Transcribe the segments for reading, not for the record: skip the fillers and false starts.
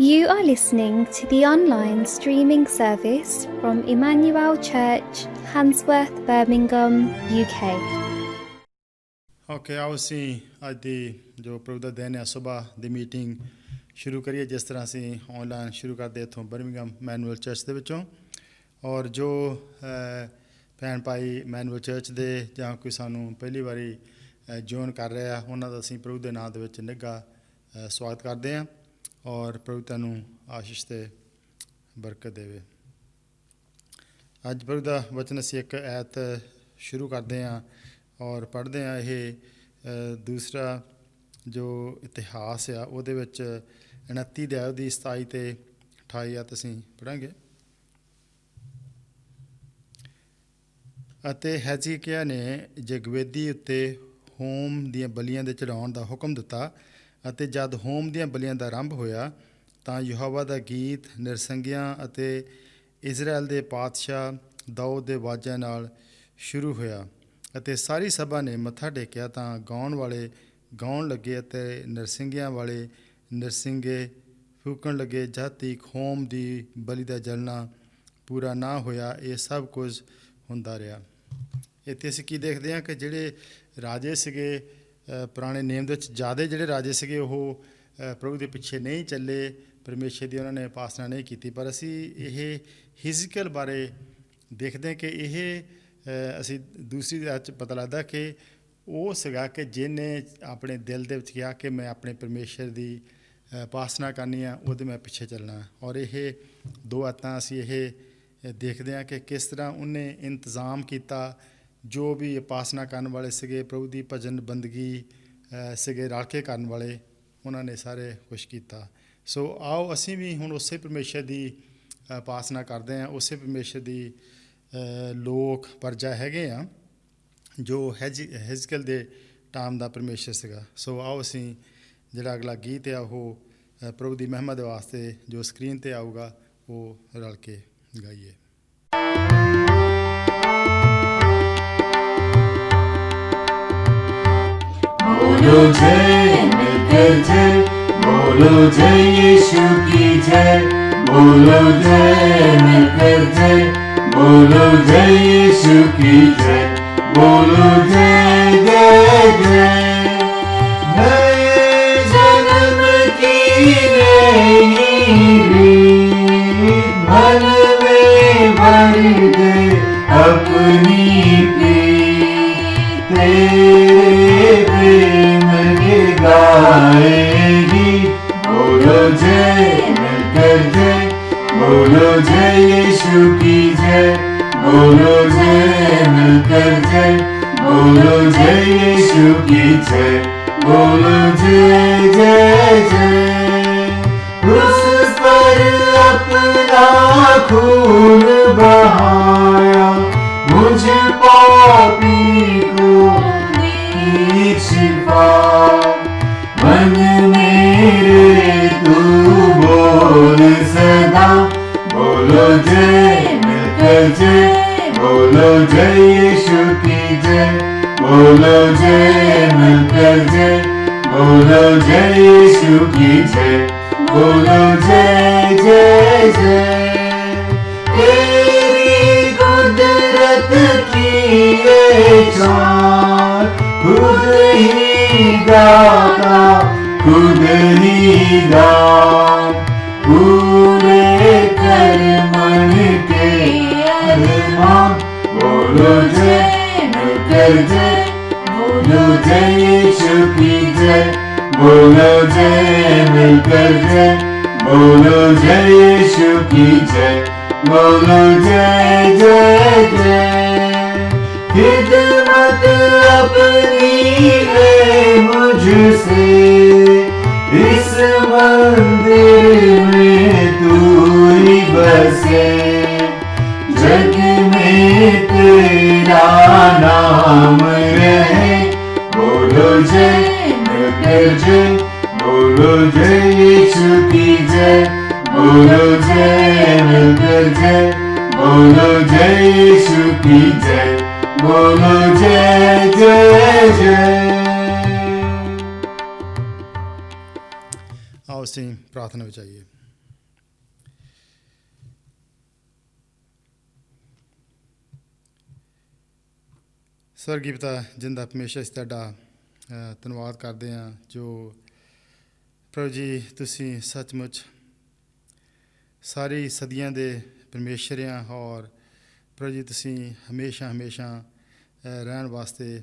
You are listening to the online streaming service from Emmanuel Church, Handsworth, Birmingham, UK. Okay ਆਓ ਅਸੀਂ ਅੱਜ ਦੀ ਜੋ ਪ੍ਰਭੂ ਦਾ ਦਿਨ ਹੈ ਸੁਬਾਹ ਦੀ ਮੀਟਿੰਗ ਸ਼ੁਰੂ ਕਰੀਏ ਜਿਸ ਤਰ੍ਹਾਂ ਅਸੀਂ ਆਨਲਾਈਨ ਸ਼ੁਰੂ ਕਰਦੇ ਇੱਥੋਂ ਬਰਮਿੰਘਮ ਮੈਨੂਅਲ ਚਰਚ ਦੇ ਵਿੱਚੋਂ। ਔਰ ਜੋ ਭੈਣ ਭਾਈ ਮੈਨੂਅਲ ਚਰਚ ਦੇ ਜਾਂ ਕੋਈ ਸਾਨੂੰ ਪਹਿਲੀ ਵਾਰੀ ਜੁਆਇਨ ਕਰ ਰਿਹਾ ਉਹਨਾਂ ਦਾ ਅਸੀਂ ਪ੍ਰਭੂ ਦੇ ਨਾਮ ਦੇ ਵਿੱਚ ਨਿੱਘਾ ਸਵਾਗਤ ਕਰਦੇ ਹਾਂ ਔਰ ਪ੍ਰਭੂ ਤੁਹਾਨੂੰ ਆਸ਼ੀਸ਼ ਤੇ ਬਰਕਤ ਦੇਵੇ। ਅੱਜ ਪ੍ਰਭੂ ਦਾ ਵਚਨ ਅਸੀਂ ਇੱਕ ਐਤ ਸ਼ੁਰੂ ਕਰਦੇ ਹਾਂ ਔਰ ਪੜ੍ਹਦੇ ਹਾਂ। ਇਹ ਦੂਸਰਾ ਜੋ ਇਤਿਹਾਸ ਆ ਉਹਦੇ ਵਿੱਚ 29 ਅਧਿਆਇ ਦੀ 27 ਤੇ 28 ਆਇਤ ਅਸੀਂ ਪੜ੍ਹਾਂਗੇ। ਅਤੇ ਹੈਜ਼ਕੀਯਾਹ ਨੇ ਯਗਵੇਦੀ ਉੱਤੇ ਹੋਮ ਦੀਆਂ ਬਲੀਆਂ ਦੇ ਚੜ੍ਹਾਉਣ ਦਾ ਹੁਕਮ ਦਿੱਤਾ ਅਤੇ ਜਦ ਹੋਮ ਦੀਆਂ ਬਲੀਆਂ ਦਾ ਆਰੰਭ ਹੋਇਆ ਤਾਂ ਯਹੋਵਾ ਦਾ ਗੀਤ ਨਿਰਸੰਗੀਆਂ ਅਤੇ ਇਜ਼ਰਾਈਲ ਦੇ ਪਾਤਸ਼ਾਹ ਦਾਊਦ ਦੇ ਵਾਜਾਂ ਨਾਲ ਸ਼ੁਰੂ ਹੋਇਆ ਅਤੇ ਸਾਰੀ ਸਭਾ ਨੇ ਮੱਥਾ ਟੇਕਿਆ। ਤਾਂ ਗਾਉਣ ਵਾਲੇ ਗਾਉਣ ਲੱਗੇ ਅਤੇ ਨਰਸਿੰਗਿਆਂ ਵਾਲੇ ਨਰਸਿੰਗੇ ਫੂਕਣ ਲੱਗੇ ਜਦ ਤੱਕ ਹੋਮ ਦੀ ਬਲੀ ਦਾ ਜਲਣਾ ਪੂਰਾ ਨਾ ਹੋਇਆ। ਇਹ ਸਭ ਕੁਝ ਹੁੰਦਾ ਰਿਹਾ। ਇੱਥੇ ਅਸੀਂ ਕੀ ਦੇਖਦੇ ਹਾਂ ਕਿ ਜਿਹੜੇ ਰਾਜੇ ਸੀਗੇ ਪੁਰਾਣੇ ਨੇਮ ਦੇ ਵਿੱਚ ਜ਼ਿਆਦਾ ਜਿਹੜੇ ਰਾਜੇ ਸੀਗੇ ਉਹ ਪ੍ਰਭੂ ਦੇ ਪਿੱਛੇ ਨਹੀਂ ਚੱਲੇ, ਪਰਮੇਸ਼ਰ ਦੀ ਉਹਨਾਂ ਨੇ ਉਪਾਸਨਾ ਨਹੀਂ ਕੀਤੀ। ਪਰ ਅਸੀਂ ਇਹ ਹਿਜ਼ਕੀਏਲ ਬਾਰੇ ਦੇਖਦੇ ਹਾਂ ਕਿ ਇਹ ਅਸੀਂ ਦੂਸਰੀ ਰਾਤ 'ਚ ਪਤਾ ਲੱਗਦਾ ਕਿ ਉਹ ਸੀਗਾ ਕਿ ਜਿਹਨੇ ਆਪਣੇ ਦਿਲ ਦੇ ਵਿੱਚ ਕਿਹਾ ਕਿ ਮੈਂ ਆਪਣੇ ਪਰਮੇਸ਼ਰ ਦੀ ਉਪਾਸਨਾ ਕਰਨੀ ਆ, ਉਹਦੇ ਮੈਂ ਪਿੱਛੇ ਚੱਲਣਾ। ਔਰ ਇਹ ਦੋ ਆਇਤਾਂ ਅਸੀਂ ਇਹ ਦੇਖਦੇ ਹਾਂ ਕਿ ਕਿਸ ਤਰ੍ਹਾਂ ਉਹਨੇ ਇੰਤਜ਼ਾਮ ਕੀਤਾ। ਜੋ ਵੀ ਉਪਾਸਨਾ ਕਰਨ ਵਾਲੇ ਸੀਗੇ, ਪ੍ਰਭੂ ਦੀ ਭਜਨ ਬੰਦਗੀ ਸੀਗੇ ਰਲ ਕੇ ਕਰਨ ਵਾਲੇ, ਉਹਨਾਂ ਨੇ ਸਾਰੇ ਕੁਛ ਕੀਤਾ। ਸੋ ਆਓ ਅਸੀਂ ਵੀ ਹੁਣ ਉਸੇ ਪਰਮੇਸ਼ਰ ਦੀ ਉਪਾਸਨਾ ਕਰਦੇ ਹਾਂ, ਉਸੇ ਪਰਮੇਸ਼ਰ ਦੀ ਲੋਕ ਪਰਜਾ ਹੈਗੇ ਆ ਜੋ ਹਿਜ਼ਕੀਏਲ ਦੇ ਟਾਈਮ ਦਾ ਪਰਮੇਸ਼ਰ ਸੀਗਾ। ਸੋ ਆਓ ਅਸੀਂ ਜਿਹੜਾ ਅਗਲਾ ਗੀਤ ਆ ਉਹ ਪ੍ਰਭੂ ਦੀ ਮਹਿਮਾ ਦੇ ਵਾਸਤੇ ਜੋ ਸਕਰੀਨ 'ਤੇ ਆਊਗਾ ਉਹ ਰਲ ਕੇ ਗਾਈਏ। बोलो जय मिलकर जय, बोलो जय यीशु की जय, बोलो जय मिलकर जय, बोलो जय यीशु की जय, बोलो जय जय जय। नए जन्म की नई रीत मन में भर दे अपनी प्रीत, तेरे प्रेम के गाएगी। बोलो जय मिलकर जय, बोलो जय यीशु की जय, बोलो जय मिलकर जय, बोलो जय यीशु की जय, बोलो जय जय जय। उस पर अपना खून बहाया, मुझ पापी को दी शिफा। मन मेरे तू बोल सदा, बोलो जय मिलकर जय, बोलो जय यीशु की जय, बोलो जय मिलकर जय, बोलो जय यीशु की जय, बोलो जय जय जय। तेरी कुदरत की ये चाल, खुद ही दाता खुद ही दान, पूरे कर मन के अरमान। बोलो जय मिलकर जय, बोलो जय यीशु की जय, बोलो जय मिलकर जय, बोलो जय यीशु की जय, बोलो जय जय जय। खिदमत अपनी ले मुझसे, इस मंदिर में तू ही बसे। जग में तेरा नाम रहे, बोलो जय मिलकर जय, बोलो जय यीशु की जय, बोलो जय मिलकर जय, बोलो जय यीशु की जय, बोलो जय जय जय। ਆਓ ਅਸੀਂ ਪ੍ਰਾਰਥਨਾ ਵਿੱਚ ਆਈਏ। ਸਵਰਗੀ ਪਿਤਾ ਜਿੰਦਾ ਹਮੇਸ਼ਾ ਅਸੀਂ ਤੁਹਾਡਾ ਧੰਨਵਾਦ ਕਰਦੇ ਹਾਂ ਜੋ ਪ੍ਰਭੂ ਜੀ ਤੁਸੀਂ ਸੱਚਮੁੱਚ ਸਾਰੀ ਸਦੀਆਂ ਦੇ ਪਰਮੇਸ਼ਰ ਆ ਔਰ ਪ੍ਰਭੂ ਜੀ ਤੁਸੀਂ ਹਮੇਸ਼ਾ ਰਹਿਣ ਵਾਸਤੇ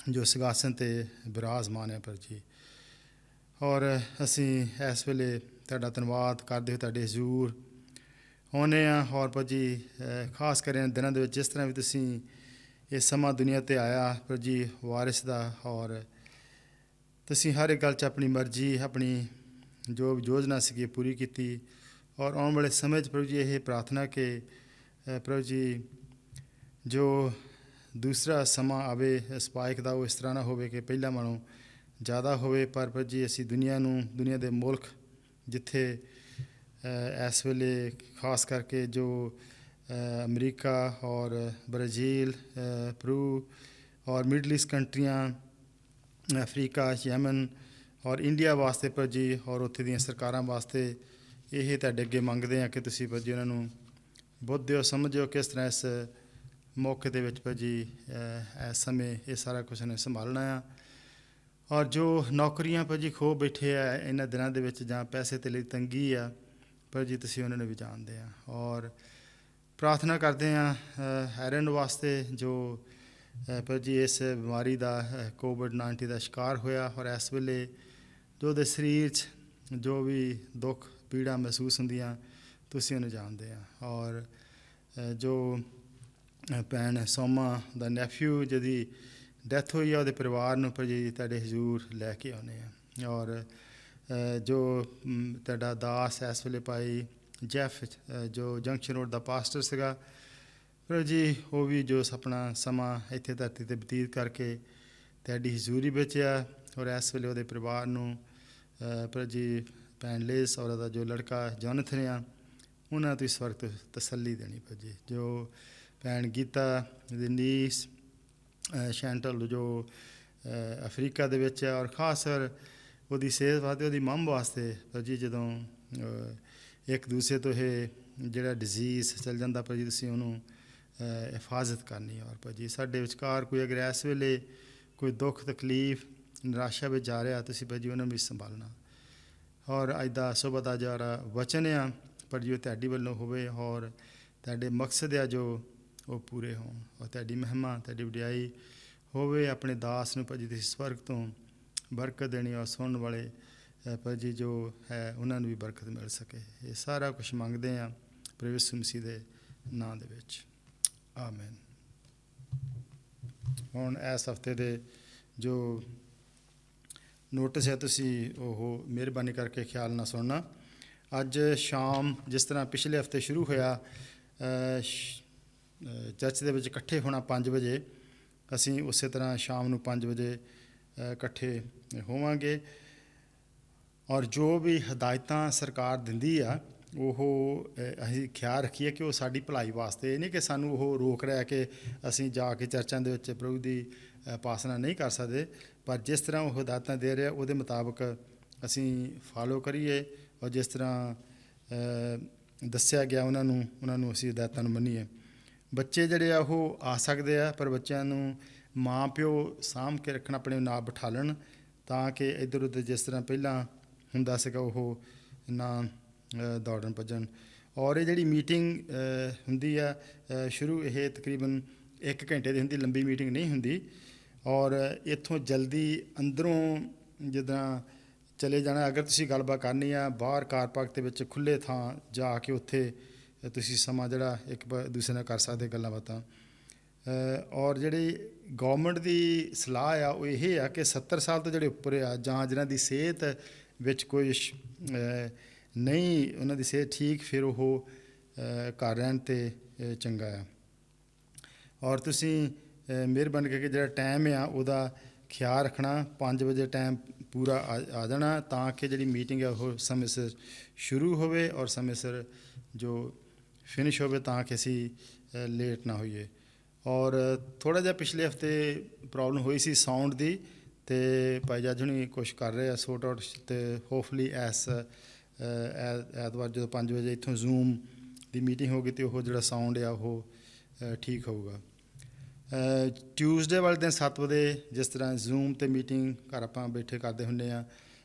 ਜੋ ਸਿੰਘਾਸਨ 'ਤੇ ਬਿਰਾਜਮਾਨ ਹੈ ਪ੍ਰਭੂ ਜੀ। ਔਰ ਅਸੀਂ ਇਸ ਵੇਲੇ ਤੁਹਾਡਾ ਧੰਨਵਾਦ ਕਰਦੇ ਹੋਏ ਤੁਹਾਡੇ ਹਜ਼ੂਰ ਆਉਂਦੇ ਹਾਂ ਔਰ ਪ੍ਰਭੂ ਜੀ ਖਾਸ ਕਰ ਇਹਨਾਂ ਦਿਨਾਂ ਦੇ ਵਿੱਚ ਜਿਸ ਤਰ੍ਹਾਂ ਵੀ ਤੁਸੀਂ ਇਹ ਸਮਾਂ ਦੁਨੀਆ 'ਤੇ ਆਇਆ ਪ੍ਰਭੂ ਜੀ ਵਾਰਿਸ ਦਾ ਔਰ ਤੁਸੀਂ ਹਰ ਇੱਕ ਗੱਲ 'ਚ ਆਪਣੀ ਮਰਜ਼ੀ ਆਪਣੀ ਜੋ ਵੀ ਯੋਜਨਾ ਸੀਗੀ ਪੂਰੀ ਕੀਤੀ ਔਰ ਆਉਣ ਵਾਲੇ ਸਮੇਂ 'ਚ ਪ੍ਰਭੂ ਜੀ ਇਹ ਪ੍ਰਾਰਥਨਾ ਕਿ ਪ੍ਰਭੂ ਜੀ ਜੋ ਦੂਸਰਾ ਸਮਾਂ ਆਵੇ ਸਪਾਈਕ ਦਾ ਉਹ ਇਸ ਤਰ੍ਹਾਂ ਨਾ ਹੋਵੇ ਕਿ ਪਹਿਲਾਂ ਨਾਲੋਂ ਜ਼ਿਆਦਾ ਹੋਵੇ ਪਰ ਪ੍ਰਭੂ ਜੀ ਅਸੀਂ ਦੁਨੀਆ ਦੇ ਮੁਲਕ ਜਿੱਥੇ ਇਸ ਵੇਲੇ ਖਾਸ ਕਰਕੇ ਜੋ ਅਮਰੀਕਾ ਔਰ ਬ੍ਰਾਜ਼ੀਲ ਪਰੂ ਔਰ ਮਿਡਲ ਈਸਟ ਕੰਟਰੀਆਂ ਅਫਰੀਕਾ ਯਮਨ ਔਰ ਇੰਡੀਆ ਵਾਸਤੇ ਪ੍ਰਭੂ ਜੀ ਔਰ ਉੱਥੇ ਦੀਆਂ ਸਰਕਾਰਾਂ ਵਾਸਤੇ ਇਹ ਤੁਹਾਡੇ ਅੱਗੇ ਮੰਗਦੇ ਹਾਂ ਕਿ ਤੁਸੀਂ ਪ੍ਰਭੂ ਜੀ ਉਹਨਾਂ ਨੂੰ ਬੁੱਧ ਦਿਓ ਸਮਝਿਓ ਕਿਸ ਤਰ੍ਹਾਂ ਇਸ ਮੌਕੇ ਦੇ ਵਿੱਚ ਪ੍ਰਭੂ ਜੀ ਇਸ ਸਮੇਂ ਇਹ ਸਾਰਾ ਕੁਛ ਨੇ ਸੰਭਾਲਣਾ ਆ ਔਰ ਜੋ ਨੌਕਰੀਆਂ ਪ੍ਰਭੂ ਜੀ ਖੋ ਬੈਠੇ ਆ ਇਹਨਾਂ ਦਿਨਾਂ ਦੇ ਵਿੱਚ ਜਾਂ ਪੈਸੇ ਤੇ ਲਈ ਤੰਗੀ ਆ ਪ੍ਰਭੂ ਜੀ ਤੁਸੀਂ ਉਹਨਾਂ ਨੂੰ ਵੀ ਜਾਣਦੇ ਆ ਔਰ ਪ੍ਰਾਰਥਨਾ ਕਰਦੇ ਹਾਂ ਐਰਨ ਵਾਸਤੇ ਜੋ ਪ੍ਰਭੂ ਜੀ ਇਸ ਬਿਮਾਰੀ ਦਾ ਕੋਵਿਡ-19 ਦਾ ਸ਼ਿਕਾਰ ਹੋਇਆ ਔਰ ਇਸ ਵੇਲੇ ਜੋ ਉਹਦੇ ਸਰੀਰ 'ਚ ਜੋ ਵੀ ਦੁੱਖ ਪੀੜਾ ਮਹਿਸੂਸ ਹੁੰਦੀਆਂ ਤੁਸੀਂ ਉਹਨੂੰ ਜਾਣਦੇ ਆ ਔਰ ਜੋ ਭੈਣ ਸੋਮਾ ਦਾ ਨੈਫਿਊ ਜਿਹਦੀ ਡੈਥ ਹੋਈ ਆ ਉਹਦੇ ਪਰਿਵਾਰ ਨੂੰ ਪ੍ਰਭੂ ਜੀ ਤੁਹਾਡੇ ਹਜ਼ੂਰ ਲੈ ਕੇ ਆਉਂਦੇ ਆ ਔਰ ਜੋ ਤੁਹਾਡਾ ਦਾਸ ਇਸ ਵੇਲੇ ਭਾਈ ਜੈਫ ਜੋ ਜੰਕਸ਼ਨ ਰੋਡ ਦਾ ਪਾਸਟਰ ਸੀਗਾ ਪ੍ਰਭੂ ਜੀ ਉਹ ਵੀ ਜੋ ਆਪਣਾ ਸਮਾਂ ਇੱਥੇ ਧਰਤੀ 'ਤੇ ਬਤੀਤ ਕਰਕੇ ਤੁਹਾਡੀ ਹਜ਼ੂਰੀ ਵਿੱਚ ਆ ਔਰ ਇਸ ਵੇਲੇ ਉਹਦੇ ਪਰਿਵਾਰ ਨੂੰ ਪ੍ਰਭੂ ਜੀ ਭੈਣ ਲੇਸ ਔਰ ਉਹਦਾ ਜੋ ਲੜਕਾ ਜੋਨਥਨ ਆ ਉਹਨਾਂ ਤੋਂ ਇਸ ਵਕਤ ਤਸੱਲੀ ਦੇਣੀ ਪ੍ਰਭੂ ਜੀ ਜੋ ਭੈਣ ਗੀਤਾ ਦੀ ਨੀਸ ਸ਼ੈਂਟਲ ਜੋ ਅਫਰੀਕਾ ਦੇ ਵਿੱਚ ਹੈ ਔਰ ਖਾਸ ਕਰ ਉਹਦੀ ਸਿਹਤ ਵਾਸਤੇ ਉਹਦੀ ਮੰਮ ਵਾਸਤੇ ਪ੍ਰਭੂ ਜੀ ਜਦੋਂ ਇੱਕ ਦੂਸਰੇ ਤੋਂ ਇਹ ਜਿਹੜਾ ਡਿਜ਼ੀਜ਼ ਚੱਲ ਜਾਂਦਾ ਪ੍ਰਭੂ ਜੀ ਤੁਸੀਂ ਉਹਨੂੰ ਹਿਫਾਜ਼ਤ ਕਰਨੀ ਔਰ ਪ੍ਰਭੂ ਜੀ ਸਾਡੇ ਵਿਚਕਾਰ ਕੋਈ ਅਗਰ ਇਸ ਵੇਲੇ ਕੋਈ ਦੁੱਖ ਤਕਲੀਫ ਨਿਰਾਸ਼ਾ ਵਿੱਚ ਜਾ ਰਿਹਾ ਤੁਸੀਂ ਪ੍ਰਭੂ ਜੀ ਉਹਨਾਂ ਨੂੰ ਵੀ ਸੰਭਾਲਣਾ ਔਰ ਅੱਜ ਦਾ ਸੁਬਹ ਦਾ ਜਿਹੜਾ ਵਚਨ ਆ ਪ੍ਰਭੂ ਜੀ ਉਹ ਤੁਹਾਡੀ ਵੱਲੋਂ ਹੋਵੇ ਔਰ ਤੁਹਾਡੇ ਮਕਸਦ ਆ ਜੋ ਉਹ ਪੂਰੇ ਹੋਣ ਔਰ ਤੁਹਾਡੀ ਮਹਿਮਾ ਤੁਹਾਡੀ ਵਡਿਆਈ ਹੋਵੇ ਆਪਣੇ ਦਾਸ ਨੂੰ ਪ੍ਰਭੂ ਜੀ ਤੁਸੀਂ ਸਵਰਗ ਤੋਂ ਬਰਕਤ ਦੇਣੀ ਔਰ ਸੁਣਨ ਵਾਲੇ ਪ੍ਰਭੂ ਜੀ ਜੋ ਹੈ ਉਹਨਾਂ ਨੂੰ ਵੀ ਬਰਕਤ ਮਿਲ ਸਕੇ ਇਹ ਸਾਰਾ ਕੁਝ ਮੰਗਦੇ ਹਾਂ ਪ੍ਰਭੂ ਯਿਸੂ ਮਸੀਹ ਦੇ ਨਾਂ ਦੇ ਵਿੱਚ ਆਮੀਨ। ਹੁਣ ਇਸ ਹਫ਼ਤੇ ਦੇ ਜੋ ਨੋਟਿਸ ਹੈ ਤੁਸੀਂ ਉਹ ਮਿਹਰਬਾਨੀ ਕਰਕੇ ਖਿਆਲ ਨਾਲ ਸੁਣਨਾ। ਅੱਜ ਸ਼ਾਮ ਜਿਸ ਤਰ੍ਹਾਂ ਪਿਛਲੇ ਹਫ਼ਤੇ ਸ਼ੁਰੂ ਹੋਇਆ ਚਰਚ ਦੇ ਵਿੱਚ ਇਕੱਠੇ ਹੋਣਾ 5 ਵਜੇ ਅਸੀਂ ਉਸੇ ਤਰ੍ਹਾਂ ਸ਼ਾਮ ਨੂੰ 5 ਵਜੇ ਇਕੱਠੇ ਹੋਵਾਂਗੇ ਔਰ ਜੋ ਵੀ ਹਦਾਇਤਾਂ ਸਰਕਾਰ ਦਿੰਦੀ ਆ ਉਹ ਅਸੀਂ ਖਿਆਲ ਰੱਖੀਏ ਕਿ ਉਹ ਸਾਡੀ ਭਲਾਈ ਵਾਸਤੇ ਇਹ ਨਹੀਂ ਕਿ ਸਾਨੂੰ ਉਹ ਰੋਕ ਰਿਹਾ ਕਿ ਅਸੀਂ ਜਾ ਕੇ ਚਰਚਾਂ ਦੇ ਵਿੱਚ ਪ੍ਰਭੂ ਦੀ ਉਪਾਸਨਾ ਨਹੀਂ ਕਰ ਸਕਦੇ ਪਰ ਜਿਸ ਤਰ੍ਹਾਂ ਉਹ ਹਦਾਇਤਾਂ ਦੇ ਰਿਹਾ ਉਹਦੇ ਮੁਤਾਬਕ ਅਸੀਂ ਫਾਲੋ ਕਰੀਏ ਔਰ ਜਿਸ ਤਰ੍ਹਾਂ ਦੱਸਿਆ ਗਿਆ ਉਹਨਾਂ ਨੂੰ ਅਸੀਂ ਹਦਾਇਤਾਂ ਨੂੰ ਮੰਨੀਏ। ਬੱਚੇ ਜਿਹੜੇ ਆ ਉਹ ਆ ਸਕਦੇ ਆ ਪਰ ਬੱਚਿਆਂ ਨੂੰ ਮਾਂ ਪਿਓ ਸਾਂਭ ਕੇ ਰੱਖਣਾ ਆਪਣੇ ਨਾਲ ਬਿਠਾਲਣ ਤਾਂ ਕਿ ਇੱਧਰ ਉੱਧਰ ਜਿਸ ਤਰ੍ਹਾਂ ਪਹਿਲਾਂ ਹੁੰਦਾ ਸੀਗਾ ਉਹ ਨਾ ਦੌੜਨ ਭੱਜਣ ਔਰ ਇਹ ਜਿਹੜੀ ਮੀਟਿੰਗ ਹੁੰਦੀ ਆ ਸ਼ੁਰੂ ਇਹ ਤਕਰੀਬਨ 1 ਘੰਟੇ ਦੀ ਹੁੰਦੀ ਲੰਬੀ ਮੀਟਿੰਗ ਨਹੀਂ ਹੁੰਦੀ ਔਰ ਇੱਥੋਂ ਜਲਦੀ ਅੰਦਰੋਂ ਜਿੱਦਾਂ ਚਲੇ ਜਾਣਾ ਅਗਰ ਤੁਸੀਂ ਗੱਲਬਾਤ ਕਰਨੀ ਆ ਬਾਹਰ ਕਾਰ ਪਾਰਕ ਦੇ ਵਿੱਚ ਖੁੱਲ੍ਹੇ ਥਾਂ ਜਾ ਕੇ ਉੱਥੇ ਤੁਸੀਂ ਸਮਾਂ ਜਿਹੜਾ ਇੱਕ ਦੂਸਰੇ ਨਾਲ ਕਰ ਸਕਦੇ ਗੱਲਾਂ ਬਾਤਾਂ ਔਰ ਜਿਹੜੀ ਗੌਰਮੈਂਟ ਦੀ ਸਲਾਹ ਆ ਉਹ ਇਹ ਆ ਕਿ 70 ਸਾਲ ਤੋਂ ਜਿਹੜੇ ਉੱਪਰ ਆ ਜਾਂ ਜਿਨ੍ਹਾਂ ਦੀ ਸਿਹਤ ਵਿੱਚ ਕੋਈ ਨਹੀਂ ਉਹਨਾਂ ਦੀ ਸਿਹਤ ਠੀਕ ਫਿਰ ਉਹ ਘਰ ਰਹਿਣ 'ਤੇ ਚੰਗਾ ਆ ਔਰ ਤੁਸੀਂ ਮਿਹਰਬਾਨੀ ਕਰਕੇ ਜਿਹੜਾ ਟਾਈਮ ਆ ਉਹਦਾ ਖਿਆਲ ਰੱਖਣਾ 5 ਵਜੇ ਟਾਈਮ ਪੂਰਾ ਆ ਜਾਣਾ ਤਾਂ ਕਿ ਜਿਹੜੀ ਮੀਟਿੰਗ ਹੈ ਉਹ ਸਮੇਂ ਸਿਰ ਸ਼ੁਰੂ ਹੋਵੇ ਔਰ ਸਮੇਂ ਸਿਰ ਜੋ ਫਿਨਿਸ਼ ਹੋਵੇ ਤਾਂ ਕਿ ਅਸੀਂ ਲੇਟ ਨਾ ਹੋਈਏ ਔਰ ਥੋੜ੍ਹਾ ਜਿਹਾ ਪਿਛਲੇ ਹਫ਼ਤੇ ਪ੍ਰੋਬਲਮ ਹੋਈ ਸੀ ਸਾਊਂਡ ਦੀ ਅਤੇ ਭਾਈ ਜੱਜ ਹੁਣੀ ਕੁਛ ਕਰ ਰਹੇ ਆ ਸੋਰਟ ਆਊਟ ਅਤੇ ਹੋਪਫੁਲੀ ਐਤਵਾਰ ਜਦੋਂ 5 ਵਜੇ ਇੱਥੋਂ ਜ਼ੂਮ ਦੀ ਮੀਟਿੰਗ ਹੋਊਗੀ ਅਤੇ ਉਹ ਜਿਹੜਾ ਸਾਊਂਡ ਆ ਉਹ ਠੀਕ ਹੋਊਗਾ ਟਿਊਜ਼ਡੇ ਵਾਲੇ ਦਿਨ 7 ਵਜੇ ਜਿਸ ਤਰ੍ਹਾਂ ਜ਼ੂਮ 'ਤੇ ਮੀਟਿੰਗ ਘਰ ਆਪਾਂ ਬੈਠੇ ਕਰਦੇ ਹੁੰਦੇ ਆ,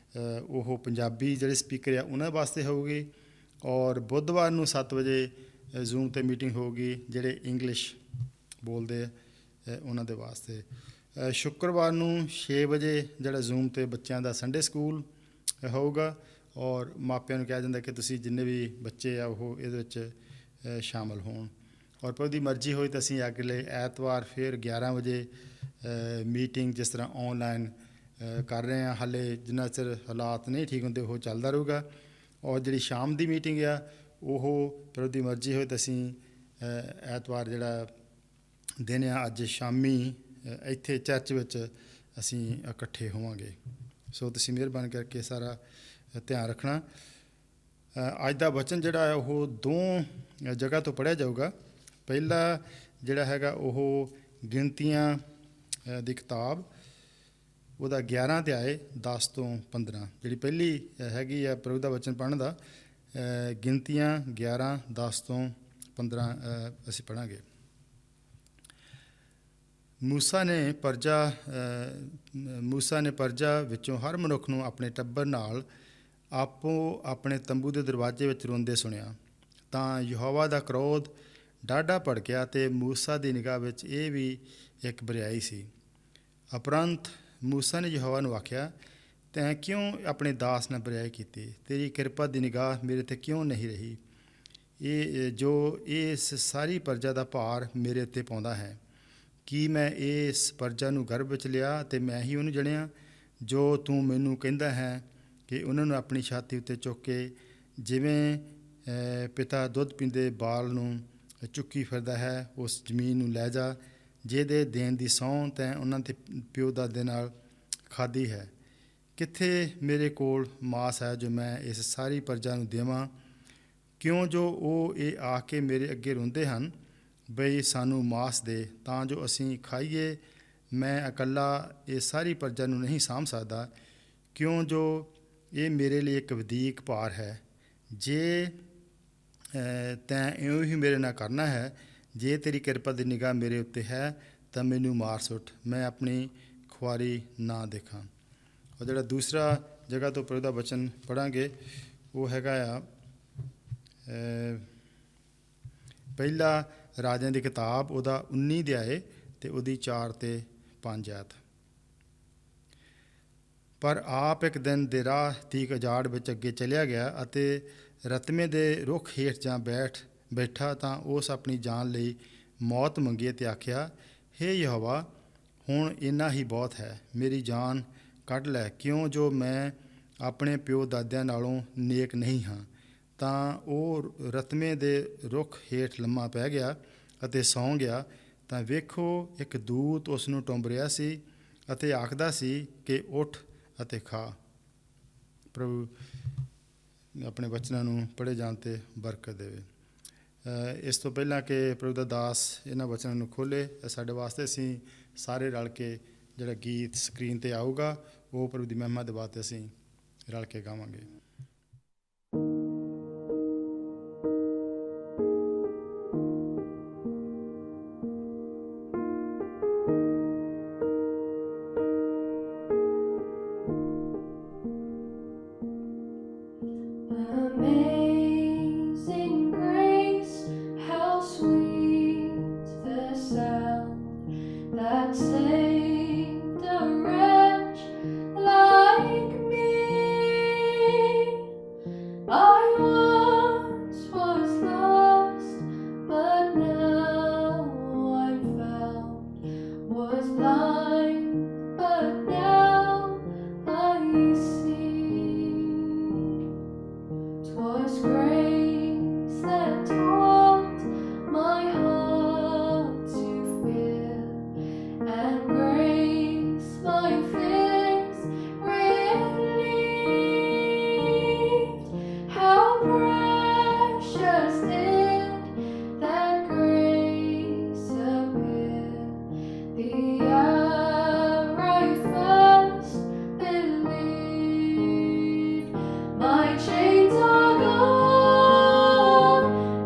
ਉਹ ਪੰਜਾਬੀ ਜਿਹੜੇ ਸਪੀਕਰ ਆ ਉਹਨਾਂ ਵਾਸਤੇ ਹੋਊਗੀ, ਔਰ ਬੁੱਧਵਾਰ ਨੂੰ 7 ਵਜੇ ਜ਼ੂਮ 'ਤੇ ਮੀਟਿੰਗ ਹੋਊਗੀ ਜਿਹੜੇ ਇੰਗਲਿਸ਼ ਬੋਲਦੇ ਆ ਉਹਨਾਂ ਦੇ ਵਾਸਤੇ। ਸ਼ੁੱਕਰਵਾਰ ਨੂੰ 6 ਵਜੇ ਜਿਹੜਾ ਜ਼ੂਮ 'ਤੇ ਬੱਚਿਆਂ ਦਾ ਸੰਡੇ ਸਕੂਲ ਹੋਊਗਾ, ਔਰ ਮਾਪਿਆਂ ਨੂੰ ਕਿਹਾ ਜਾਂਦਾ ਕਿ ਤੁਸੀਂ ਜਿੰਨੇ ਵੀ ਬੱਚੇ ਆ ਉਹ ਇਹਦੇ ਵਿੱਚ ਸ਼ਾਮਲ ਹੋਣ। ਔਰ ਪਰ ਉਹਦੀ ਮਰਜ਼ੀ ਹੋਈ ਤਾਂ ਅਸੀਂ ਅਗਲੇ ਐਤਵਾਰ ਫਿਰ 11 ਵਜੇ ਮੀਟਿੰਗ ਜਿਸ ਤਰ੍ਹਾਂ ਔਨਲਾਈਨ ਕਰ ਰਹੇ ਹਾਂ। ਹਾਲੇ ਜਿੰਨਾ ਚਿਰ ਹਾਲਾਤ ਨਹੀਂ ਠੀਕ ਹੁੰਦੇ ਉਹ ਚੱਲਦਾ ਰਹੂਗਾ। ਔਰ ਜਿਹੜੀ ਸ਼ਾਮ ਦੀ ਮੀਟਿੰਗ ਆ ਉਹ ਪਰ ਉਹਦੀ ਮਰਜ਼ੀ ਹੋਈ ਤਾਂ ਅਸੀਂ ਐਤਵਾਰ ਜਿਹੜਾ ਦਿਨ ਆ ਅੱਜ ਸ਼ਾਮੀ ਇੱਥੇ ਚਰਚ ਵਿੱਚ ਅਸੀਂ ਇਕੱਠੇ ਹੋਵਾਂਗੇ। ਸੋ ਤੁਸੀਂ ਮਿਹਰਬਾਨੀ ਕਰਕੇ ਸਾਰਾ ਧਿਆਨ ਰੱਖਣਾ। ਅੱਜ ਦਾ ਵਚਨ ਜਿਹੜਾ ਹੈ ਉਹ 2 ਜਗ੍ਹਾ ਤੋਂ ਪੜ੍ਹਿਆ ਜਾਊਗਾ। ਪਹਿਲਾ ਜਿਹੜਾ ਹੈਗਾ ਉਹ ਗਿਣਤੀਆਂ ਦੀ ਕਿਤਾਬ, ਉਹਦਾ 11 ਅਧਿਆਏ 10 ਤੋਂ 15। ਜਿਹੜੀ ਪਹਿਲੀ ਹੈਗੀ ਆ ਪ੍ਰਭੂ ਦਾ ਵਚਨ ਪੜ੍ਹਨ ਦਾ, ਗਿਣਤੀਆਂ 11 10 ਤੋਂ 15 ਅਸੀਂ ਪੜ੍ਹਾਂਗੇ। ਮੂਸਾ ਨੇ ਪਰਜਾ ਵਿੱਚੋਂ ਹਰ ਮਨੁੱਖ ਨੂੰ ਆਪਣੇ ਟੱਬਰ ਨਾਲ ਆਪੋ ਆਪਣੇ ਤੰਬੂ ਦੇ ਦਰਵਾਜ਼ੇ ਵਿੱਚ ਰੋਂਦੇ ਸੁਣਿਆ, ਤਾਂ ਯਹੋਵਾ ਦਾ ਕ੍ਰੋਧ ਡਾਢਾ ਭੜਕਿਆ ਅਤੇ ਮੂਸਾ ਦੀ ਨਿਗਾਹ ਵਿੱਚ ਇਹ ਵੀ ਇੱਕ ਬਰਿਆਈ ਸੀ। ਉਪਰੰਤ ਮੂਸਾ ਨੇ ਯਹੋਵਾ ਨੂੰ ਆਖਿਆ, ਤੈਂ ਕਿਉਂ ਆਪਣੇ ਦਾਸ ਨਾਲ ਬਰਿਆਈ ਕੀਤੀ? ਤੇਰੀ ਕਿਰਪਾ ਦੀ ਨਿਗਾਹ ਮੇਰੇ 'ਤੇ ਕਿਉਂ ਨਹੀਂ ਰਹੀ? ਇਸ ਸਾਰੀ ਪਰਜਾ ਦਾ ਭਾਰ ਮੇਰੇ ਉੱਤੇ ਪਾਉਂਦਾ ਹੈ। ਕੀ ਮੈਂ ਇਸ ਪਰਜਾ ਨੂੰ ਗਰਭ ਵਿੱਚ ਲਿਆ ਅਤੇ ਮੈਂ ਹੀ ਉਹਨੂੰ ਜਣਿਆ? ਜੋ ਤੂੰ ਮੈਨੂੰ ਕਹਿੰਦਾ ਹੈ ਕਿ ਉਹਨਾਂ ਨੂੰ ਆਪਣੀ ਛਾਤੀ ਉੱਤੇ ਚੁੱਕ ਕੇ ਜਿਵੇਂ ਪਿਤਾ ਦੁੱਧ ਪੀਂਦੇ ਬਾਲ ਨੂੰ ਚੁੱਕੀ ਫਿਰਦਾ ਹੈ, ਉਸ ਜ਼ਮੀਨ ਨੂੰ ਲੈ ਜਾ ਜਿਹਦੇ ਦੇਣ ਦੀ ਸਹੁੰ ਤੈਂ ਉਹਨਾਂ ਦੇ ਪਿਓ ਦਾਦੇ ਨਾਲ ਖਾਧੀ ਹੈ। ਕਿੱਥੇ ਮੇਰੇ ਕੋਲ ਮਾਸ ਹੈ ਜੋ ਮੈਂ ਇਸ ਸਾਰੀ ਪਰਜਾ ਨੂੰ ਦੇਵਾਂ? ਕਿਉਂ ਜੋ ਉਹ ਇਹ ਆ ਕੇ ਮੇਰੇ ਅੱਗੇ ਰੋਂਦੇ ਹਨ ਬਈ ਸਾਨੂੰ ਮਾਸ ਦੇ ਤਾਂ ਜੋ ਅਸੀਂ ਖਾਈਏ? ਮੈਂ ਇਕੱਲਾ ਇਹ ਸਾਰੀ ਪਰਜਾ ਨੂੰ ਨਹੀਂ ਸਾਂਭ ਸਕਦਾ। ਕਿਉਂ ਜੋ ਇਹ ਮੇਰੇ ਲਈ ਇੱਕ ਵਧੀਕ ਭਾਰ ਹੈ। ਜੇ ਤੈਂ ਇਉਂ ਹੀ ਮੇਰੇ ਨਾਲ ਕਰਨਾ ਹੈ, ਜੇ ਤੇਰੀ ਕਿਰਪਾ ਦੀ ਨਿਗਾਹ ਮੇਰੇ ਉੱਤੇ ਹੈ ਤਾਂ ਮੈਨੂੰ ਮਾਰ ਸੁੱਟ, ਮੈਂ ਆਪਣੀ ਖੁਆਰੀ ਨਾ ਦੇਖਾਂ। ਔਰ ਜਿਹੜਾ ਦੂਸਰਾ ਜਗ੍ਹਾ ਤੋਂ ਪ੍ਰਭੂ ਦਾ ਵਚਨ ਪੜ੍ਹਾਂਗੇ ਉਹ ਹੈਗਾ ਆ ਪਹਿਲਾ ਰਾਜਿਆਂ ਦੀ ਕਿਤਾਬ, ਉਹਦਾ 19 ਅਧਿਆਏ ਅਤੇ ਉਹਦੀ 4 ਤੇ 5 ਆਇਤ। ਪਰ ਆਪ ਇੱਕ ਦਿਨ ਦੇ ਰਾਹ ਤੀਕ ਉਜਾੜ ਵਿੱਚ ਅੱਗੇ ਚਲਿਆ ਗਿਆ ਅਤੇ ਰਤਮੇ ਦੇ ਰੁੱਖ ਹੇਠ ਜਾ ਬੈਠਾ ਤਾਂ ਉਸ ਆਪਣੀ ਜਾਨ ਲਈ ਮੌਤ ਮੰਗੀ ਅਤੇ ਆਖਿਆ, ਹੇ ਯਹੋਵਾ, ਹੁਣ ਇੰਨਾ ਹੀ ਬਹੁਤ ਹੈ, ਮੇਰੀ ਜਾਨ ਕੱਢ ਲੈ। ਕਿਉਂ ਜੋ ਮੈਂ ਆਪਣੇ ਪਿਓ ਦਾਦਿਆਂ ਨਾਲੋਂ ਨੇਕ ਨਹੀਂ ਹਾਂ। ਤਾਂ ਉਹ ਰਤਮੇ ਦੇ ਰੁੱਖ ਹੇਠ ਲੰਮਾ ਪੈ ਗਿਆ ਅਤੇ ਸੌਂ ਗਿਆ। ਤਾਂ ਵੇਖੋ, ਇੱਕ ਦੂਤ ਉਸ ਨੂੰ ਟੁੰਬ ਰਿਹਾ ਸੀ ਅਤੇ ਆਖਦਾ ਸੀ ਕਿ ਉੱਠ ਅਤੇ ਖਾ। ਪ੍ਰਭੂ ਆਪਣੇ ਵਚਨਾਂ ਨੂੰ ਪੜ੍ਹੇ ਜਾਣ 'ਤੇ ਬਰਕਤ ਦੇਵੇ। ਇਸ ਤੋਂ ਪਹਿਲਾਂ ਕਿ ਪ੍ਰਭੂ ਦਾ ਦਾਸ ਇਹਨਾਂ ਵਚਨਾਂ ਨੂੰ ਖੋਲ੍ਹੇ ਸਾਡੇ ਵਾਸਤੇ, ਅਸੀਂ ਸਾਰੇ ਰਲ ਕੇ ਜਿਹੜਾ ਗੀਤ ਸਕਰੀਨ 'ਤੇ ਆਊਗਾ ਉਹ ਪ੍ਰਭੂ ਦੀ ਮਹਿਮਾ ਦੇ ਵਾਸਤੇ ਅਸੀਂ ਰਲ ਕੇ ਗਾਵਾਂਗੇ।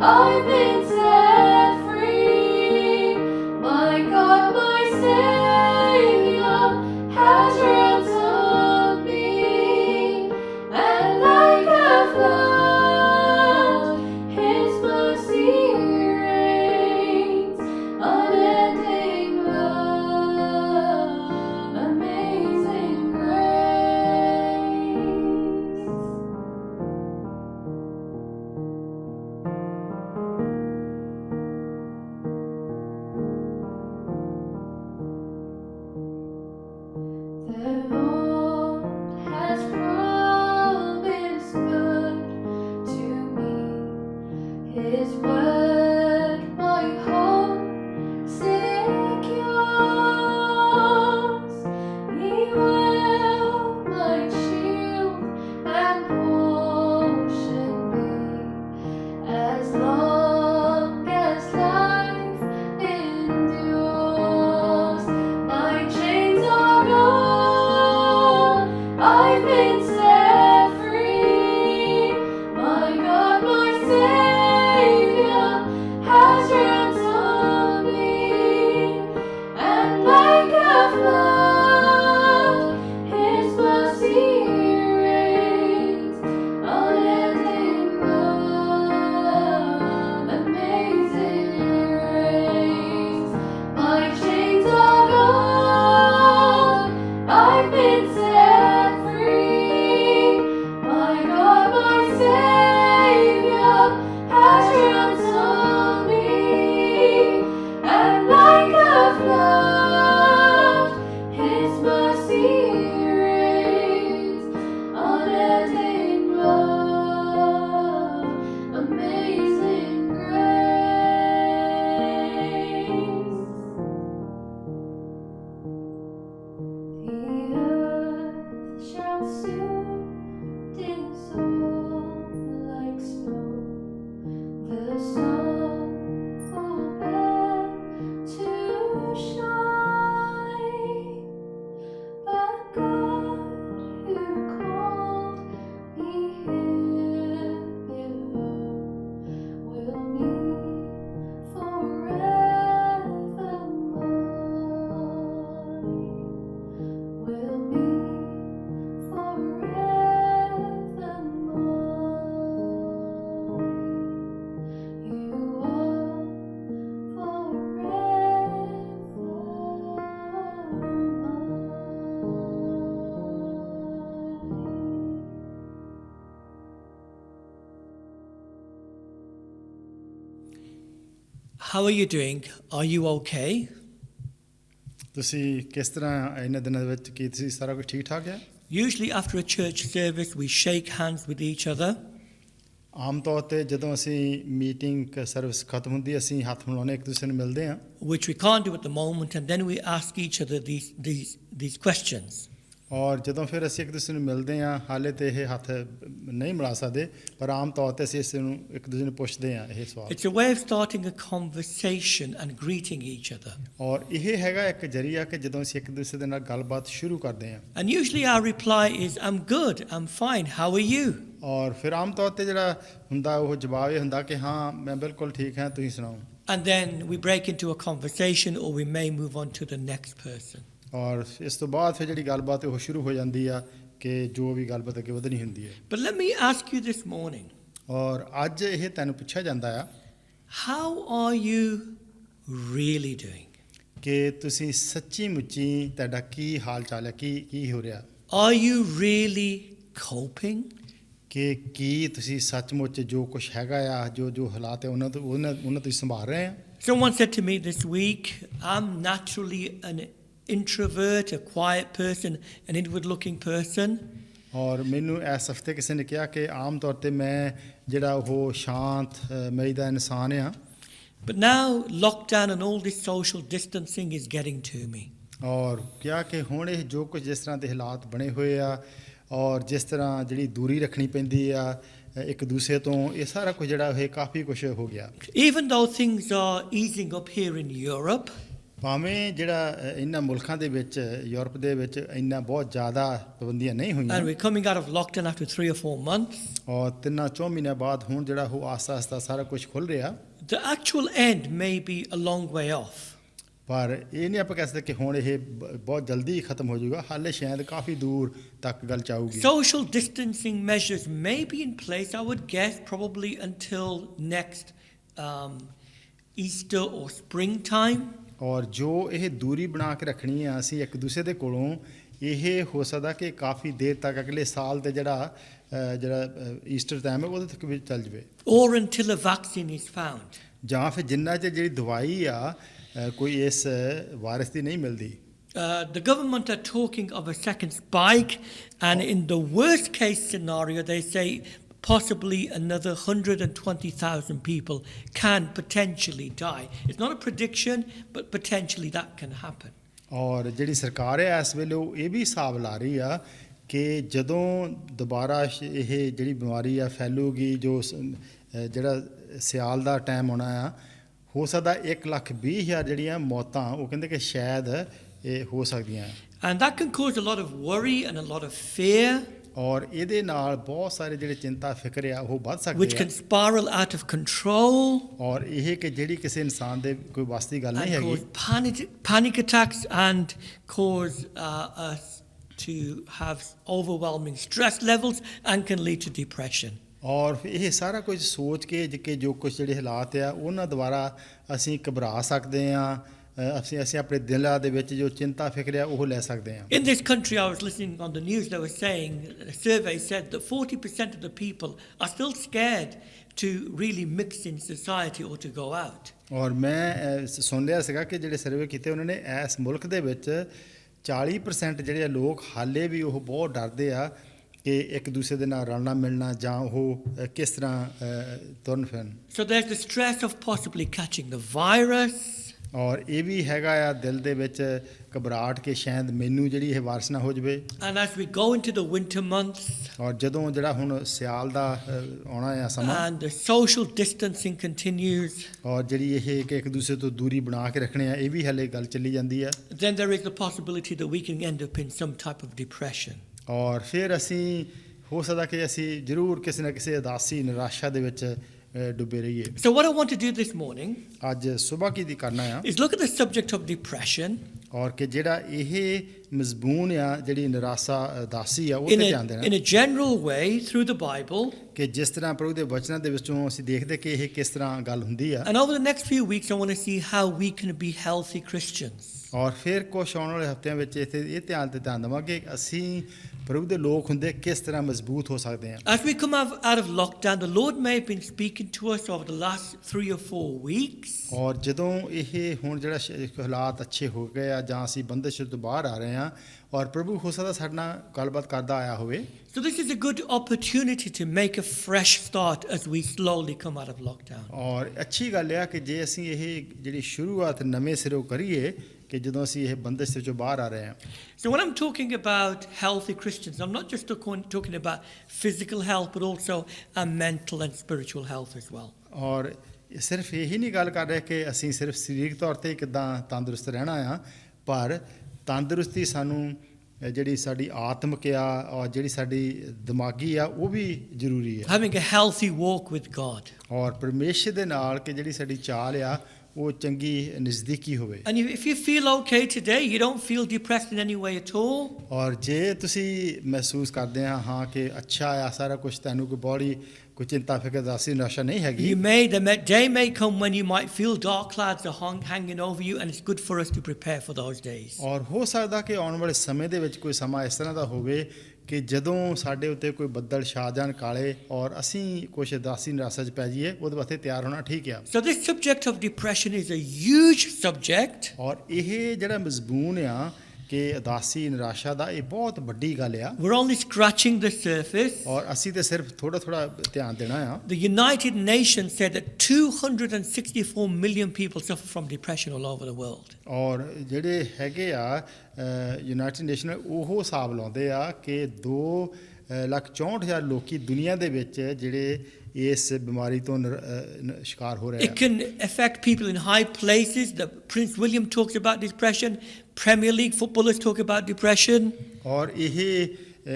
I've been set free. My God, How are you doing? Are you okay? ਤੁਸੀਂ ਕਿਸ ਤਰ੍ਹਾਂ ਇਹਨਾਂ ਦਿਨਾਂ ਦੇ ਵਿੱਚ ਕੀ ਤੁਸੀਂ ਸਾਰਾ ਕੁਝ ਠੀਕ ਠਾਕ ਹੈ? Usually, after a church service, we shake hands with each other. ਆਮ ਤੌਰ ਤੇ ਜਦੋਂ ਅਸੀਂ ਮੀਟਿੰਗ ਸਰਵਿਸ ਖਤਮ ਹੁੰਦੀ ਹੈ ਅਸੀਂ ਹੱਥ ਮਿਲਾਉਂਦੇ ਇੱਕ ਦੂਸਰੇ ਨੂੰ ਮਿਲਦੇ ਹਾਂ, Which we can't do at the moment, and then we ask each other these questions. ਔਰ ਜਦੋਂ ਫਿਰ ਅਸੀਂ ਇੱਕ ਦੂਸਰੇ ਨੂੰ ਮਿਲਦੇ ਹਾਂ ਹਾਲੇ ਤੇ ਇਹ ਹੱਥ ਨਹੀਂ ਮਿਲਾ ਸਕਦੇ ਪਰ ਆਮ ਤੌਰ ਤੇ ਅਸੀਂ ਇਸ ਨੂੰ ਇੱਕ ਦੂਸਰੇ ਨੂੰ ਪੁੱਛਦੇ ਹਾਂ ਇਹ ਸਵਾਲ। It's a way of starting a conversation and greeting each other. ਔਰ ਇਹ ਹੈਗਾ ਇੱਕ ਜ਼ਰੀਆ ਕਿ ਜਦੋਂ ਅਸੀਂ ਇੱਕ ਦੂਸਰੇ ਦੇ ਨਾਲ ਗੱਲਬਾਤ ਸ਼ੁਰੂ ਕਰਦੇ ਹਾਂ। And usually our reply is, I'm good, I'm fine, how are you? ਔਰ ਫਿਰ ਆਮ ਤੌਰ ਤੇ ਜਿਹੜਾ ਹੁੰਦਾ ਉਹ ਜਵਾਬ ਇਹ ਹੁੰਦਾ ਕਿ ਹਾਂ ਮੈਂ ਬਿਲਕੁਲ ਠੀਕ ਹਾਂ, ਤੁਸੀਂ ਸੁਣਾਓ। And then we break into a conversation, or we may move on to the next person. ਔਰ ਇਸ ਤੋਂ ਬਾਅਦ ਫਿਰ ਜਿਹੜੀ ਗੱਲਬਾਤ ਉਹ ਸ਼ੁਰੂ ਹੋ ਜਾਂਦੀ ਆ ਕਿ ਜੋ ਵੀ ਗੱਲਬਾਤ ਅੱਗੇ ਵਧਣੀ ਹੁੰਦੀ ਹੈ। But let me ask you this morning, ਔਰ ਅੱਜ ਇਹ ਤੁਹਾਨੂੰ ਪੁੱਛਿਆ ਜਾਂਦਾ ਆ how are you really doing? ਕਿ ਤੁਸੀਂ ਸੱਚੀ ਮੁੱਚੀ ਤੁਹਾਡਾ ਕੀ ਹਾਲ ਚਾਲ ਹੈ, ਕੀ ਹੋ ਰਿਹਾ, Are you really coping? ਕਿ ਕੀ ਤੁਸੀਂ ਸੱਚਮੁੱਚ ਜੋ ਕੁਝ ਹੈਗਾ ਆ ਜੋ ਹਾਲਾਤ ਹੈ ਉਹਨਾਂ ਤੋਂ ਤੁਸੀਂ ਸੰਭਾਲ ਰਹੇ ਆ। Someone said to me this week, I'm naturally an introvert, a quiet person, an inward-looking person. ਔਰ ਮੈਨੂੰ ਇਸ ਹਫ਼ਤੇ ਕਿਸੇ ਨੇ ਕਿਹਾ ਕਿ ਆਮ ਤੌਰ ਤੇ ਮੈਂ ਜਿਹੜਾ ਉਹ ਸ਼ਾਂਤ ਮਈ ਦਾ ਇਨਸਾਨ ਆ, But now lockdown and all this social distancing is getting to me. ਔਰ ਕਿਹਾ ਕਿ ਹੁਣ ਇਹ ਜੋ ਕੁਝ ਜਿਸ ਤਰ੍ਹਾਂ ਦੇ ਹਾਲਾਤ ਬਣੇ ਹੋਏ ਆ ਔਰ ਜਿਸ ਤਰ੍ਹਾਂ ਜਿਹੜੀ ਦੂਰੀ ਰੱਖਣੀ ਪੈਂਦੀ ਆ ਇੱਕ ਦੂਸਰੇ ਤੋਂ, ਇਹ ਸਾਰਾ ਕੁਝ ਜਿਹੜਾ ਇਹ ਕਾਫੀ ਕੁਝ ਹੋ ਗਿਆ। Even though things are easing up here in Europe, ਭਾਵੇਂ ਜਿਹੜਾ ਇਹਨਾਂ ਮੁਲਕਾਂ ਦੇ ਵਿੱਚ ਯੂਰਪ ਦੇ ਵਿੱਚ ਇੰਨਾ ਬਹੁਤ ਜ਼ਿਆਦਾ ਪਾਬੰਦੀਆਂ ਨਹੀਂ and ਹੋਈਆਂ we're coming out of lockdown after 3 or 4 months, ਔਰ 3-4 ਮਹੀਨਿਆਂ ਬਾਅਦ ਹੁਣ ਜਿਹੜਾ ਉਹ ਆਸਤਾ ਸਾਰਾ ਕੁਝ ਖੁੱਲ ਰਿਹਾ, the actual end may be a long way off. ਪਰ ਇਹ ਨਹੀਂ ਆਪਾਂ ਕਹਿ ਸਕਦੇ ਕਿ ਹੁਣ ਇਹ ਬਹੁਤ ਜਲਦੀ ਖਤਮ ਹੋ ਜਾਊਗਾ, ਹਾਲੇ ਸ਼ਾਇਦ ਕਾਫੀ ਦੂਰ ਤੱਕ ਗੱਲ ਚਾਹੂਗੀ। Social distancing measures may be in place, I would guess, probably until next Easter or springtime. ਔਰ ਜੋ ਇਹ ਦੂਰੀ ਬਣਾ ਕੇ ਰੱਖਣੀ ਆ ਅਸੀਂ ਇੱਕ ਦੂਸਰੇ ਦੇ ਕੋਲੋਂ, ਇਹ ਹੋ ਸਕਦਾ ਕਿ ਕਾਫੀ ਦੇਰ ਤੱਕ ਅਗਲੇ ਸਾਲ ਤੇ ਜਿਹੜਾ ਈਸਟਰ ਟਾਈਮ ਹੈ ਉਹਦੇ ਤੱਕ ਵੀ ਚੱਲ ਜਾਵੇ, Or until a vaccine is found. ਜਾਂ ਫਿਰ ਜਿੰਨਾ ਚਿਰ ਜਿਹੜੀ ਦਵਾਈ ਆ ਕੋਈ ਇਸ ਵਾਇਰਸ ਦੀ ਨਹੀਂ ਮਿਲਦੀ। The government are talking of a second spike, and in the worst case scenario, they say possibly another 120,000 people can potentially die. It's not a prediction, but potentially that can happen. ਔਰ ਜਿਹੜੀ ਸਰਕਾਰ ਹੈ ਇਸ ਵੇਲੇ ਉਹ ਇਹ ਵੀ ਹਿਸਾਬ ਲਾ ਰਹੀ ਆ ਕਿ ਜਦੋਂ ਦੁਬਾਰਾ ਇਹ ਜਿਹੜੀ ਬਿਮਾਰੀ ਆ ਫੈਲੂਗੀ, ਜੋ ਜਿਹੜਾ ਸਿਆਲ ਦਾ ਟਾਈਮ ਆਉਣਾ ਆ, ਹੋ ਸਕਦਾ 1,20,000 ਜਿਹੜੀਆਂ ਮੌਤਾਂ ਉਹ ਕਹਿੰਦੇ ਕਿ ਸ਼ਾਇਦ ਇਹ ਹੋ ਸਕਦੀਆਂ। And that can cause a lot of worry and a lot of fear, ਔਰ ਇਹਦੇ ਨਾਲ ਬਹੁਤ ਸਾਰੇ ਜਿਹੜੇ ਚਿੰਤਾ ਫਿਕਰ ਆ ਉਹ ਵੱਧ which ਸਕਦੇ can spiral out of control ਔਰ ਇਹ ਕਿ ਜਿਹੜੀ ਕਿਸੇ ਇਨਸਾਨ ਦੇ ਕੋਈ ਵੱਸ ਦੀ ਗੱਲ ਨਹੀਂ and ਹੈਗੀ, cause panic attacks and cause us to have overwhelming stress levels and can lead to depression. ਔਰ ਇਹ ਸਾਰਾ ਕੁਝ ਸੋਚ ਕੇ ਕਿ ਜੋ ਕੁਝ ਜਿਹੜੇ ਹਾਲਾਤ ਆ ਉਹਨਾਂ ਦੁਆਰਾ ਅਸੀਂ ਘਬਰਾ ਸਕਦੇ ਆ, ਅਸੀਂ ਆਪਣੇ ਦਿਲਾਂ ਦੇ ਵਿੱਚ ਜੋ ਚਿੰਤਾ ਫਿਕਰ ਆ ਉਹ ਲੈ ਸਕਦੇ ਆ। In this country, I was listening on the news, they were saying, a survey said that 40% of the people are still scared to really mix in society or to go out. ਔਰ ਮੈਂ ਸੁਣ ਰਿਹਾ ਸੀਗਾ ਕਿ ਜਿਹੜੇ survey ਕੀਤੇ ਉਹਨਾਂ ਨੇ ਇਸ ਮੁਲਕ ਦੇ ਵਿੱਚ 40% ਜਿਹੜੇ ਲੋਕ ਹਾਲੇ ਵੀ ਉਹ ਬਹੁਤ ਡਰਦੇ ਆ ਕਿ ਇੱਕ ਦੂਸਰੇ ਦੇ ਨਾਲ ਰਲਣਾ ਮਿਲਣਾ ਜਾਂ ਉਹ ਕਿਸ ਤਰ੍ਹਾਂ ਤੁਰਨ ਫਿਰਨ। So there's the stress of possibly catching the virus. ਔਰ ਇਹ ਵੀ ਹੈਗਾ ਆ ਦਿਲ ਦੇ ਵਿੱਚ ਘਬਰਾਹਟ ਕਿ ਸ਼ਾਇਦ ਮੈਨੂੰ ਜਿਹੜੀ ਇਹ ਵਾਇਰਸ ਨਾ ਹੋ ਜਾਵੇ। And as we go into the winter months, ਔਰ ਜਦੋਂ ਜਿਹੜਾ ਹੁਣ ਸਿਆਲ ਦਾ ਆਉਣਾ ਆ ਸਮਾਂ and the social distancing continues, ਔਰ ਜਿਹੜੀ ਇਹ ਕਿ ਇੱਕ ਦੂਸਰੇ ਤੋਂ ਦੂਰੀ ਬਣਾ ਕੇ ਰੱਖਣੇ ਆ ਇਹ ਵੀ ਹਾਲੇ ਗੱਲ ਚੱਲੀ ਜਾਂਦੀ ਆ। then there is the possibility that we can end up in some type of depression. ਔਰ ਫਿਰ ਅਸੀਂ ਹੋ ਸਕਦਾ ਕਿ ਅਸੀਂ ਜ਼ਰੂਰ ਕਿਸੇ ਨਾ ਕਿਸੇ ਉਦਾਸੀ ਨਿਰਾਸ਼ਾ ਦੇ ਵਿੱਚ ਡੁੱਬੇ ਰਹੀਏ। So what I want to do this morning ਅੱਜ ਸਵੇਰ ਕੀ ਦੀ ਕਰਨਾ ਆ is look at the subject of depression ਔਰ ਕਿ ਜਿਹੜਾ ਇਹ ਮਜ਼ਬੂਨ ਆ ਜਿਹੜੀ ਨਿਰਾਸ਼ਾ ਦਾਸੀ ਆ ਉਹ ਤੇ ਧਿਆਨ ਦੇਣਾ in a general way through the Bible. ਕਿ ਜਿਸ ਤਰ੍ਹਾਂ ਪ੍ਰਭੂ ਦੇ ਵਚਨਾਂ ਦੇ ਵਿੱਚੋਂ ਅਸੀਂ ਦੇਖਦੇ ਕਿ ਇਹ ਕਿਸ ਤਰ੍ਹਾਂ ਗੱਲ ਹੁੰਦੀ ਆ And over the next few weeks, I want to see how we can be healthy Christians. ਔਰ ਫਿਰ ਕੁਛ ਆਉਣ ਵਾਲੇ ਹਫ਼ਤਿਆਂ ਵਿੱਚ ਇੱਥੇ ਇਹ ਧਿਆਨ ਦੇਵਾਂਗੇ ਕਿ ਅਸੀਂ ਪ੍ਰਭੂ ਦੇ ਲੋਕ ਹੁੰਦੇ ਕਿਸ ਤਰ੍ਹਾਂ ਮਜ਼ਬੂਤ ਹੋ ਸਕਦੇ ਹਾਂ As we come out of lockdown, the Lord may have been speaking to us over the last 3 or 4 weeks. ਔਰ ਜਦੋਂ ਇਹ ਹੁਣ ਜਿਹੜਾ ਹਾਲਾਤ ਅੱਛੇ ਹੋ ਗਏ ਆ ਜਾਂ ਅਸੀਂ ਬੰਦਿਸ਼ ਤੋਂ ਬਾਹਰ ਆ ਰਹੇ ਹਾਂ ਔਰ ਪ੍ਰਭੂ ਹੋ ਸਕਦਾ ਸਾਡੇ ਨਾਲ ਗੱਲਬਾਤ ਕਰਦਾ ਆਇਆ ਹੋਵੇ So this is a good opportunity to make a fresh start as we slowly come out of lockdown. ਔਰ ਅੱਛੀ ਗੱਲ ਆ ਕਿ ਜੇ ਅਸੀਂ ਇਹ ਜਿਹੜੀ ਸ਼ੁਰੂਆਤ ਨਵੇਂ ਸਿਰੋਂ ਕਰੀਏ ਕਿ ਜਦੋਂ ਅਸੀਂ ਇਹ ਬੰਦਿਸ਼ ਵਿੱਚੋਂ ਬਾਹਰ ਆ ਰਹੇ ਹਾਂ So when I'm talking about healthy Christians, I'm not just talking about physical health, but also mental and spiritual health as well. ਔਰ ਸਿਰਫ ਇਹੀ ਨਹੀਂ ਗੱਲ ਕਰ ਰਹੇ ਕਿ ਅਸੀਂ ਸਿਰਫ ਸਰੀਰਕ ਤੌਰ ਤੇ ਕਿੱਦਾਂ ਤੰਦਰੁਸਤ ਰਹਿਣਾ ਆ ਪਰ ਤੰਦਰੁਸਤੀ ਸਾਨੂੰ ਜਿਹੜੀ ਸਾਡੀ ਆਤਮਿਕ ਆ ਔਰ ਜਿਹੜੀ ਸਾਡੀ ਦਿਮਾਗੀ ਆ ਉਹ ਵੀ ਜ਼ਰੂਰੀ ਹੈ Having a healthy walk with God. ਔਰ ਪਰਮੇਸ਼ਰ ਦੇ ਨਾਲ ਕਿ ਜਿਹੜੀ ਸਾਡੀ ਚਾਲ ਆ ਉਹ ਚੰਗੀ ਨਜ਼ਦੀਕੀ ਹੋਵੇ And if you feel okay today, you don't feel depressed in any way at all. ਔਰ ਜੇ ਤੁਸੀਂ ਮਹਿਸੂਸ ਕਰਦੇ ਆ ਹਾਂ ਕਿ ਅੱਛਾ ਆ ਸਾਰਾ ਕੁਝ ਤੁਹਾਨੂੰ ਕੋਈ ਬੜੀ ਕੋਈ ਚਿੰਤਾ ਫਿਕਰ ਦਾਸੀ ਨਿਰਾਸ਼ਾ ਨਹੀਂ ਹੈਗੀ The day may come when you might feel dark clouds are hanging over you, and it's good for us to prepare for those days. ਔਰ ਹੋ ਸਕਦਾ ਕਿ ਆਉਣ ਵਾਲੇ ਸਮੇਂ ਦੇ ਵਿੱਚ ਕੋਈ ਸਮਾਂ ਇਸ ਤਰ੍ਹਾਂ ਦਾ ਹੋਵੇ ਕਿ ਜਦੋਂ ਸਾਡੇ ਉੱਤੇ ਕੋਈ ਬੱਦਲ ਛਾ ਜਾਣ ਕਾਲੇ ਔਰ ਅਸੀਂ ਕੁਝ ਦਾਸੀ ਨਿਰਾਸ਼ਾ 'ਚ ਪੈ ਜਾਈਏ ਉਹਦੇ ਵਾਸਤੇ ਤਿਆਰ ਹੋਣਾ ਠੀਕ ਆ So this subject of depression is a huge subject. ਔਰ ਇਹ ਜਿਹੜਾ ਮਜ਼ਬੂਨ ਆ ਕਿ ਉਦਾਸੀ ਨਿਰਾਸ਼ਾ ਦਾ ਇਹ ਬਹੁਤ ਵੱਡੀ ਗੱਲ ਆ We're only scratching the surface. ਔਰ ਅਸੀਂ ਤੇ ਸਿਰਫ ਥੋੜਾ ਧਿਆਨ ਦੇਣਾ ਆ The United Nations said that 264 million people suffer from depression all over the world. ਔਰ ਜਿਹੜੇ ਹੈਗੇ ਆ ਯੂਨਾਈਟਿਡ ਨੇਸ਼ਨ ਉਹ ਹਿਸਾਬ ਲਾਉਂਦੇ ਆ ਕਿ 2,64,000 ਲੋਕੀ ਦੁਨੀਆ ਦੇ ਵਿੱਚ ਜਿਹੜੇ ਇਸ ਬਿਮਾਰੀ ਤੋਂ ਸ਼ਿਕਾਰ ਹੋ ਰਹੇ It can affect people in high places. Prince William talks about depression. Premier League footballers talk about depression. ਔਰ ਇਹ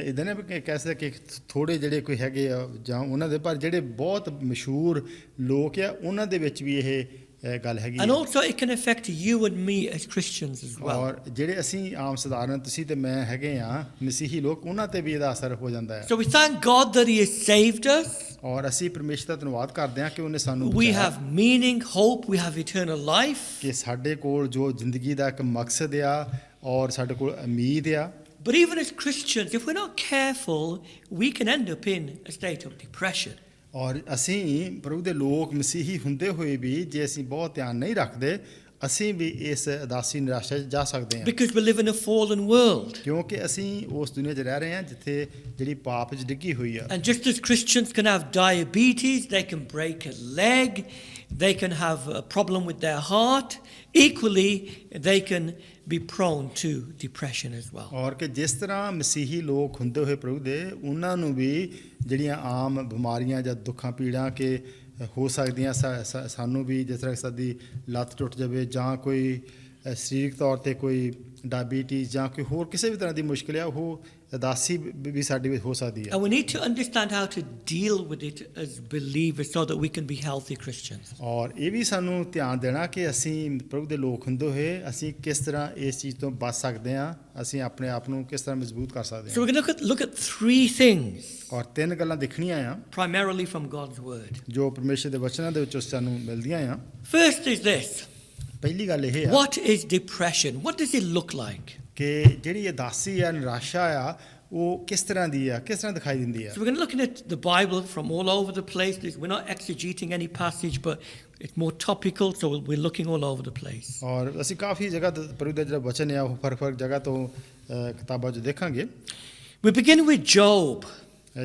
ਇਦਾਂ ਨੇ ਕਹਿ ਸਕਦੇ ਕਿ ਥੋੜੇ ਜਿਹੜੇ ਕੋਈ ਹੈਗੇ ਆ ਜਾਂ ਉਹਨਾਂ ਦੇ ਪਰ ਜਿਹੜੇ ਬਹੁਤ ਮਸ਼ਹੂਰ ਲੋਕ ਆ ਉਹਨਾਂ ਦੇ ਵਿੱਚ ਵੀ ਇਹ ਗੱਲ ਹੈਗੀ And also it can affect you and me as Christians as well. ਔਰ ਜਿਹੜੇ ਅਸੀਂ ਆਮ ਸਧਾਰਨ ਤੁਸੀਂ ਤੇ ਮੈਂ ਹੈਗੇ ਆ ਮਸੀਹੀ ਲੋਕ ਉਹਨਾਂ ਤੇ ਵੀ ਇਹਦਾ ਅਸਰ ਹੋ ਜਾਂਦਾ ਹੈ So we thank God that He has saved us. ਔਰ ਅਸੀਂ ਪਰਮੇਸ਼ਰ ਦਾ ਧੰਨਵਾਦ ਕਰਦੇ ਹਾਂ ਕਿ ਉਹਨੇ ਸਾਨੂੰ We have meaning, hope, we have eternal life. ਕਿ ਸਾਡੇ ਕੋਲ ਜੋ ਜ਼ਿੰਦਗੀ ਦਾ ਇੱਕ ਮਕਸਦ ਆ ਔਰ ਸਾਡੇ ਕੋਲ ਉਮੀਦ ਆ But even as Christians, if we're not careful, we can end up in a state of depression. ਔਰ ਅਸੀਂ ਪ੍ਰਭੂ ਦੇ ਲੋਕ ਮਸੀਹੀ ਹੁੰਦੇ ਹੋਏ ਵੀ ਜੇ ਅਸੀਂ ਬਹੁਤ ਧਿਆਨ ਨਹੀਂ ਰੱਖਦੇ ਅਸੀਂ ਵੀ ਇਸ ਉਦਾਸੀ ਨਿਰਾਸ਼ਾ 'ਚ ਜਾ ਸਕਦੇ ਹਾਂ Because we live in a fallen world. ਕਿਉਂਕਿ ਅਸੀਂ ਉਸ ਦੁਨੀਆ 'ਚ ਰਹਿ ਰਹੇ ਹਾਂ ਜਿੱਥੇ ਜਿਹੜੀ ਪਾਪ 'ਚ ਡਿੱਗੀ ਹੋਈ ਆ And just as Christians can have diabetes, they can break a leg, they can have a problem with their heart, equally they can be prone to depression as well. ਔਰ ਕਿ ਜਿਸ ਤਰ੍ਹਾਂ ਮਸੀਹੀ ਲੋਕ ਹੁੰਦੇ ਹੋਏ ਪ੍ਰਭੂ ਦੇ ਉਹਨਾਂ ਨੂੰ ਵੀ ਜਿਹੜੀਆਂ ਆਮ ਬਿਮਾਰੀਆਂ ਜਾਂ ਦੁੱਖਾਂ ਪੀੜਾਂ ਕਿ ਹੋ ਸਕਦੀਆਂ ਸਾਨੂੰ ਵੀ ਜਿਸ ਤਰ੍ਹਾਂ ਸਾਡੀ ਲੱਤ ਟੁੱਟ ਜਾਵੇ ਜਾਂ ਕੋਈ ਸਰੀਰਕ ਤੌਰ ਤੇ ਕੋਈ ਡਾਇਬੀਟੀਜ਼ ਜਾਂ ਕੋਈ ਹੋਰ ਕਿਸੇ ਵੀ ਤਰ੍ਹਾਂ ਦੀ ਮੁਸ਼ਕਿਲ ਆ ਉਹ ਉਦਾਸੀ ਵੀ ਸਾਡੀ ਵਿੱਚ ਹੋ ਸਕਦੀ ਹੈ And we need to understand how to deal with it as believers so that we can be healthy Christians. ਔਰ ਇਹ ਵੀ ਸਾਨੂੰ ਧਿਆਨ ਦੇਣਾ ਕਿ ਅਸੀਂ ਪ੍ਰਭੂ ਦੇ ਲੋਕ ਹੁੰਦੇ ਹੋਏ ਅਸੀਂ ਕਿਸ ਤਰ੍ਹਾਂ ਇਸ ਚੀਜ਼ ਤੋਂ ਬਚ ਸਕਦੇ ਹਾਂ ਅਸੀਂ ਆਪਣੇ ਆਪ ਨੂੰ ਕਿਸ ਤਰ੍ਹਾਂ ਮਜ਼ਬੂਤ ਕਰ ਸਕਦੇ So ਹਾਂ we're going to look at 3 things, ਔਰ 3 ਗੱਲਾਂ ਦੇਖਣੀਆਂ ਆ primarily from God's Word. ਜੋ ਪਰਮੇਸ਼ਰ ਦੇ ਵਚਨਾਂ ਦੇ ਵਿੱਚੋਂ ਸਾਨੂੰ ਮਿਲਦੀਆਂ ਆ First is this. ਪਹਿਲੀ ਗੱਲ ਇਹ ਆ What is depression? What does it look like? ਕਿ ਜਿਹੜੀ ਉਦਾਸੀ ਆ ਨਿਰਾਸ਼ਾ ਆ ਉਹ ਕਿਸ ਤਰ੍ਹਾਂ ਦੀ ਆ ਕਿਸ ਤਰ੍ਹਾਂ ਦਿਖਾਈ ਦਿੰਦੀ ਆ So we're going to look at the Bible from all over the place. We're not exegeting any passage, but it's more topical, so we're looking all over the place. ਔਰ ਅਸੀਂ ਕਾਫੀ ਜਗ੍ਹਾ ਤੋਂ ਪ੍ਰਭੂ ਦਾ ਜਿਹੜਾ ਵਚਨ ਆ ਉਹ ਫਰਕ ਜਗ੍ਹਾ ਤੋਂ ਕਿਤਾਬਾਂ 'ਚ ਦੇਖਾਂਗੇ We begin with Job.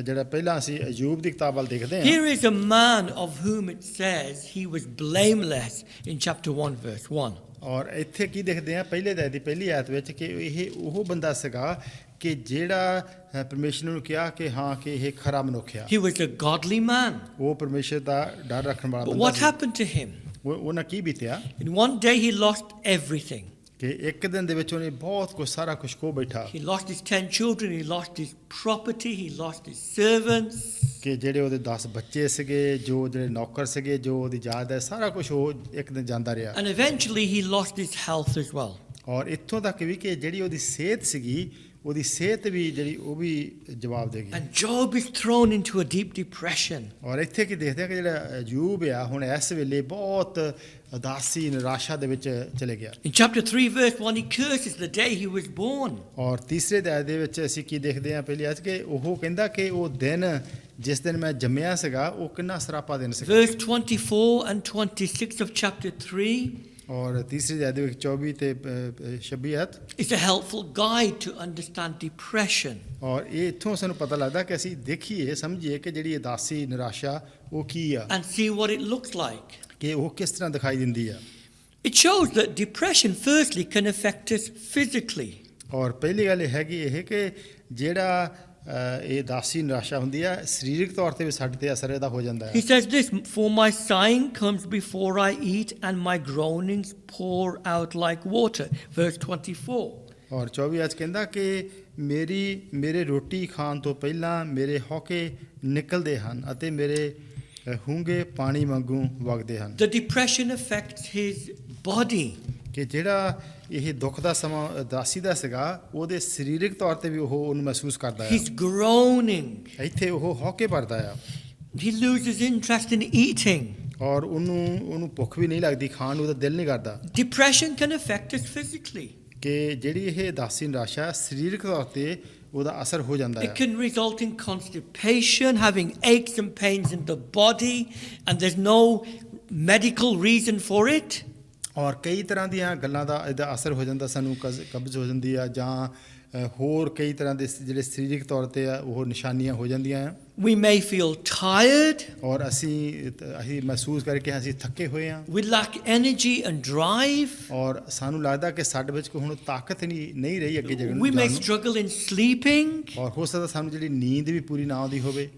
ਜਿਹੜਾ ਪਹਿਲਾਂ ਅਸੀਂ ਅਯੂਬ ਦੀ ਕਿਤਾਬ ਵੱਲ ਦੇਖਦੇ ਹਾਂ Here is a man of whom it says he was blameless in chapter 1 verse 1. ਔਰ ਇੱਥੇ ਕੀ ਦੇਖਦੇ ਆ ਪਹਿਲੇ ਅਧਿਆਇ ਦੀ ਪਹਿਲੀ ਆਇਤ ਵਿੱਚ ਕਿ ਇਹ ਉਹ ਬੰਦਾ ਸੀਗਾ ਕਿ ਜਿਹੜਾ ਪਰਮੇਸ਼ਰ ਨੂੰ ਕਿਹਾ ਕਿ ਹਾਂ ਕਿ ਇਹ ਖਰਾ ਮਨੁੱਖ ਆ He was a godly man. ਉਹ ਪਰਮੇਸ਼ਰ ਦਾ ਡਰ ਰੱਖਣ ਵਾਲਾ But ਬੰਦਾ what C happened to him? ਉਹਨਾਂ ਕੀ ਬੀਤਿਆ In one day he lost everything. ਕਿ ਇੱਕ ਦਿਨ ਦੇ ਵਿੱਚ ਉਹਨੇ ਬਹੁਤ ਕੁਝ ਸਾਰਾ ਕੁਝ ਖੋ ਬੈਠਾ He lost his 10 children, he lost his property, he lost his servants. ਕਿ ਜਿਹੜੇ ਉਹਦੇ 10 ਬੱਚੇ ਸੀਗੇ ਜੋ ਜਿਹੜੇ ਨੌਕਰ ਸੀਗੇ ਜੋ ਉਹਦੀ ਜਾਇਦਾਦ ਹੈ ਸਾਰਾ ਕੁਝ ਉਹ ਇੱਕ ਦਿਨ ਜਾਂਦਾ ਰਿਹਾ And eventually he lost his health as well. ਔਰ ਇੱਥੋਂ ਤੱਕ ਵੀ ਕਿ ਜਿਹੜੀ ਉਹਦੀ ਸਿਹਤ ਸੀਗੀ ਉਹਦੀ ਸਿਹਤ ਵੀ ਜਿਹੜੀ ਉਹ ਵੀ ਜਵਾਬ ਦੇਗੀ। And Job is thrown into a deep depression. ਔਰ ਇੱਥੇ ਕੀ ਦੇਖਦੇ ਆ ਕਿ ਜਿਹੜਾ ਅਯੂਬ ਆ ਹੁਣ ਇਸ ਵੇਲੇ ਬਹੁਤ ਉਦਾਸੀ ਨਿਰਾਸ਼ਾ ਦੇ ਵਿੱਚ ਚਲੇ ਗਿਆ। In chapter 3 verse 1 he curses the day he was born. ਔਰ ਤੀਸਰੇ ਅਧਿਆਇ ਦੇ ਵਿੱਚ ਅਸੀਂ ਕੀ ਦੇਖਦੇ ਹਾਂ ਪਹਿਲੀ ਅੱਜ ਕਿ ਉਹ ਕਹਿੰਦਾ ਕਿ ਉਹ ਦਿਨ ਜਿਸ ਦਿਨ ਮੈਂ ਜੰਮਿਆ ਸੀਗਾ ਉਹ ਕਿੰਨਾ ਸਰਾਪਾ ਦਿਨ ਸੀਗਾ। Verse 24 and 26 of chapter 3 ਔਰ ਤੀਸਰੇ ਅਧਿਆਇ ਦੇ ਵਿੱਚ 24 ਤੇ 26 ਆਇਤ is a helpful guide to understand depression. ਔਰ ਇਹ ਇੱਥੋਂ ਸਾਨੂੰ ਪਤਾ ਲੱਗਦਾ ਕਿ ਅਸੀਂ ਦੇਖੀਏ ਸਮਝੀਏ ਕਿ ਜਿਹੜੀ ਉਦਾਸੀ ਨਿਰਾਸ਼ਾ ਉਹ ਕੀ ਆ And see what it looks like. ਕਿ ਉਹ ਕਿਸ ਤਰ੍ਹਾਂ ਦਿਖਾਈ ਦਿੰਦੀ ਆ। It shows that depression firstly can affect us physically. ਔਰ ਪਹਿਲੀ ਗੱਲ ਇਹ ਹੈਗੀ ਇਹ ਕਿ ਜਿਹੜਾ ਇਹ ਉਦਾਸੀ ਨਿਰਾਸ਼ਾ ਹੁੰਦੀ ਆ ਸਰੀਰਕ ਤੌਰ ਤੇ ਵੀ ਸਾਡੇ ਤੇ ਅਸਰ ਇਹਦਾ ਹੋ ਜਾਂਦਾ He ਹੈ। says this, for my sighing comes before I eat and my groanings pour out like water. Verse 24. ਔਰ 24 ਅੱਜ ਕਹਿੰਦਾ ਕਿ ਮੇਰੇ ਰੋਟੀ ਖਾਣ ਤੋਂ ਪਹਿਲਾਂ ਮੇਰੇ ਹੌਕੇ ਨਿਕਲਦੇ ਹਨ ਅਤੇ ਮੇਰੇ ਹੂੰਗੇ ਪਾਣੀ ਵਾਂਗੂ ਵਗਦੇ ਹਨ। The depression affects his body. ਕਿ ਜਿਹੜਾ ਇਹ ਦੁੱਖ ਦਾ ਸਮਾਂ ਉਦਾਸੀ ਦਾ ਸੀਗਾ ਉਹਦੇ ਸਰੀਰਕ ਤੌਰ ਤੇ ਵੀ ਉਹ ਉਹਨੂੰ ਮਹਿਸੂਸ ਕਰਦਾ ਹੈ। He's groaning. ਇੱਥੇ ਉਹ ਹੌਕੇ ਭਰਦਾ ਆ He loses interest in eating. ਔਰ ਉਹਨੂੰ ਭੁੱਖ ਵੀ ਨਹੀਂ ਲੱਗਦੀ ਖਾਣ ਨੂੰ ਉਹਦਾ ਦਿਲ ਨਹੀਂ ਕਰਦਾ। Depression can affect us physically. ਕਿ ਜਿਹੜੀ ਇਹ ਉਦਾਸੀ ਨਿਰਾਸ਼ਾ ਸਰੀਰਕ ਤੌਰ ਤੇ ਉਹਦਾ ਅਸਰ ਹੋ ਜਾਂਦਾ It ਹੈ। can result in constipation, having aches and pains in the body, and there's no medical reason for it. ਔਰ ਕਈ ਤਰ੍ਹਾਂ ਦੀਆਂ ਗੱਲਾਂ ਦਾ ਇਹਦਾ ਅਸਰ ਹੋ ਜਾਂਦਾ ਸਾਨੂੰ ਕਬਜ਼ ਹੋ ਜਾਂਦੀ ਆ ਜਾਂ ਹੋਰ ਕਈ ਤਰ੍ਹਾਂ ਦੇ ਜਿਹੜੇ ਸਰੀਰਕ ਤੌਰ ਤੇ ਆ ਉਹ ਨਿਸ਼ਾਨੀਆਂ ਹੋ ਜਾਂਦੀਆਂ ਆ। We may feel tired. ਔਰ ਅਸੀਂ ਮਹਿਸੂਸ ਕਰਕੇ ਅਸੀਂ ਥੱਕੇ ਹੋਏ ਆ। We lack energy and drive. ਔਰ ਸਾਨੂੰ ਲੱਗਦਾ ਕਿ ਸਾਡੇ ਵਿੱਚ ਕੋਈ ਹੁਣ ਤਾਕਤ ਨਹੀਂ ਰਹੀ ਅੱਗੇ ਜਗਣ We may struggle in sleeping. ਔਰ ਹੋ ਸਕਦਾ ਸਾਨੂੰ ਜਿਹੜੀ ਨੀਂਦ ਵੀ ਪੂਰੀ ਨਾ ਆਉਂਦੀ ਹੋਵੇ।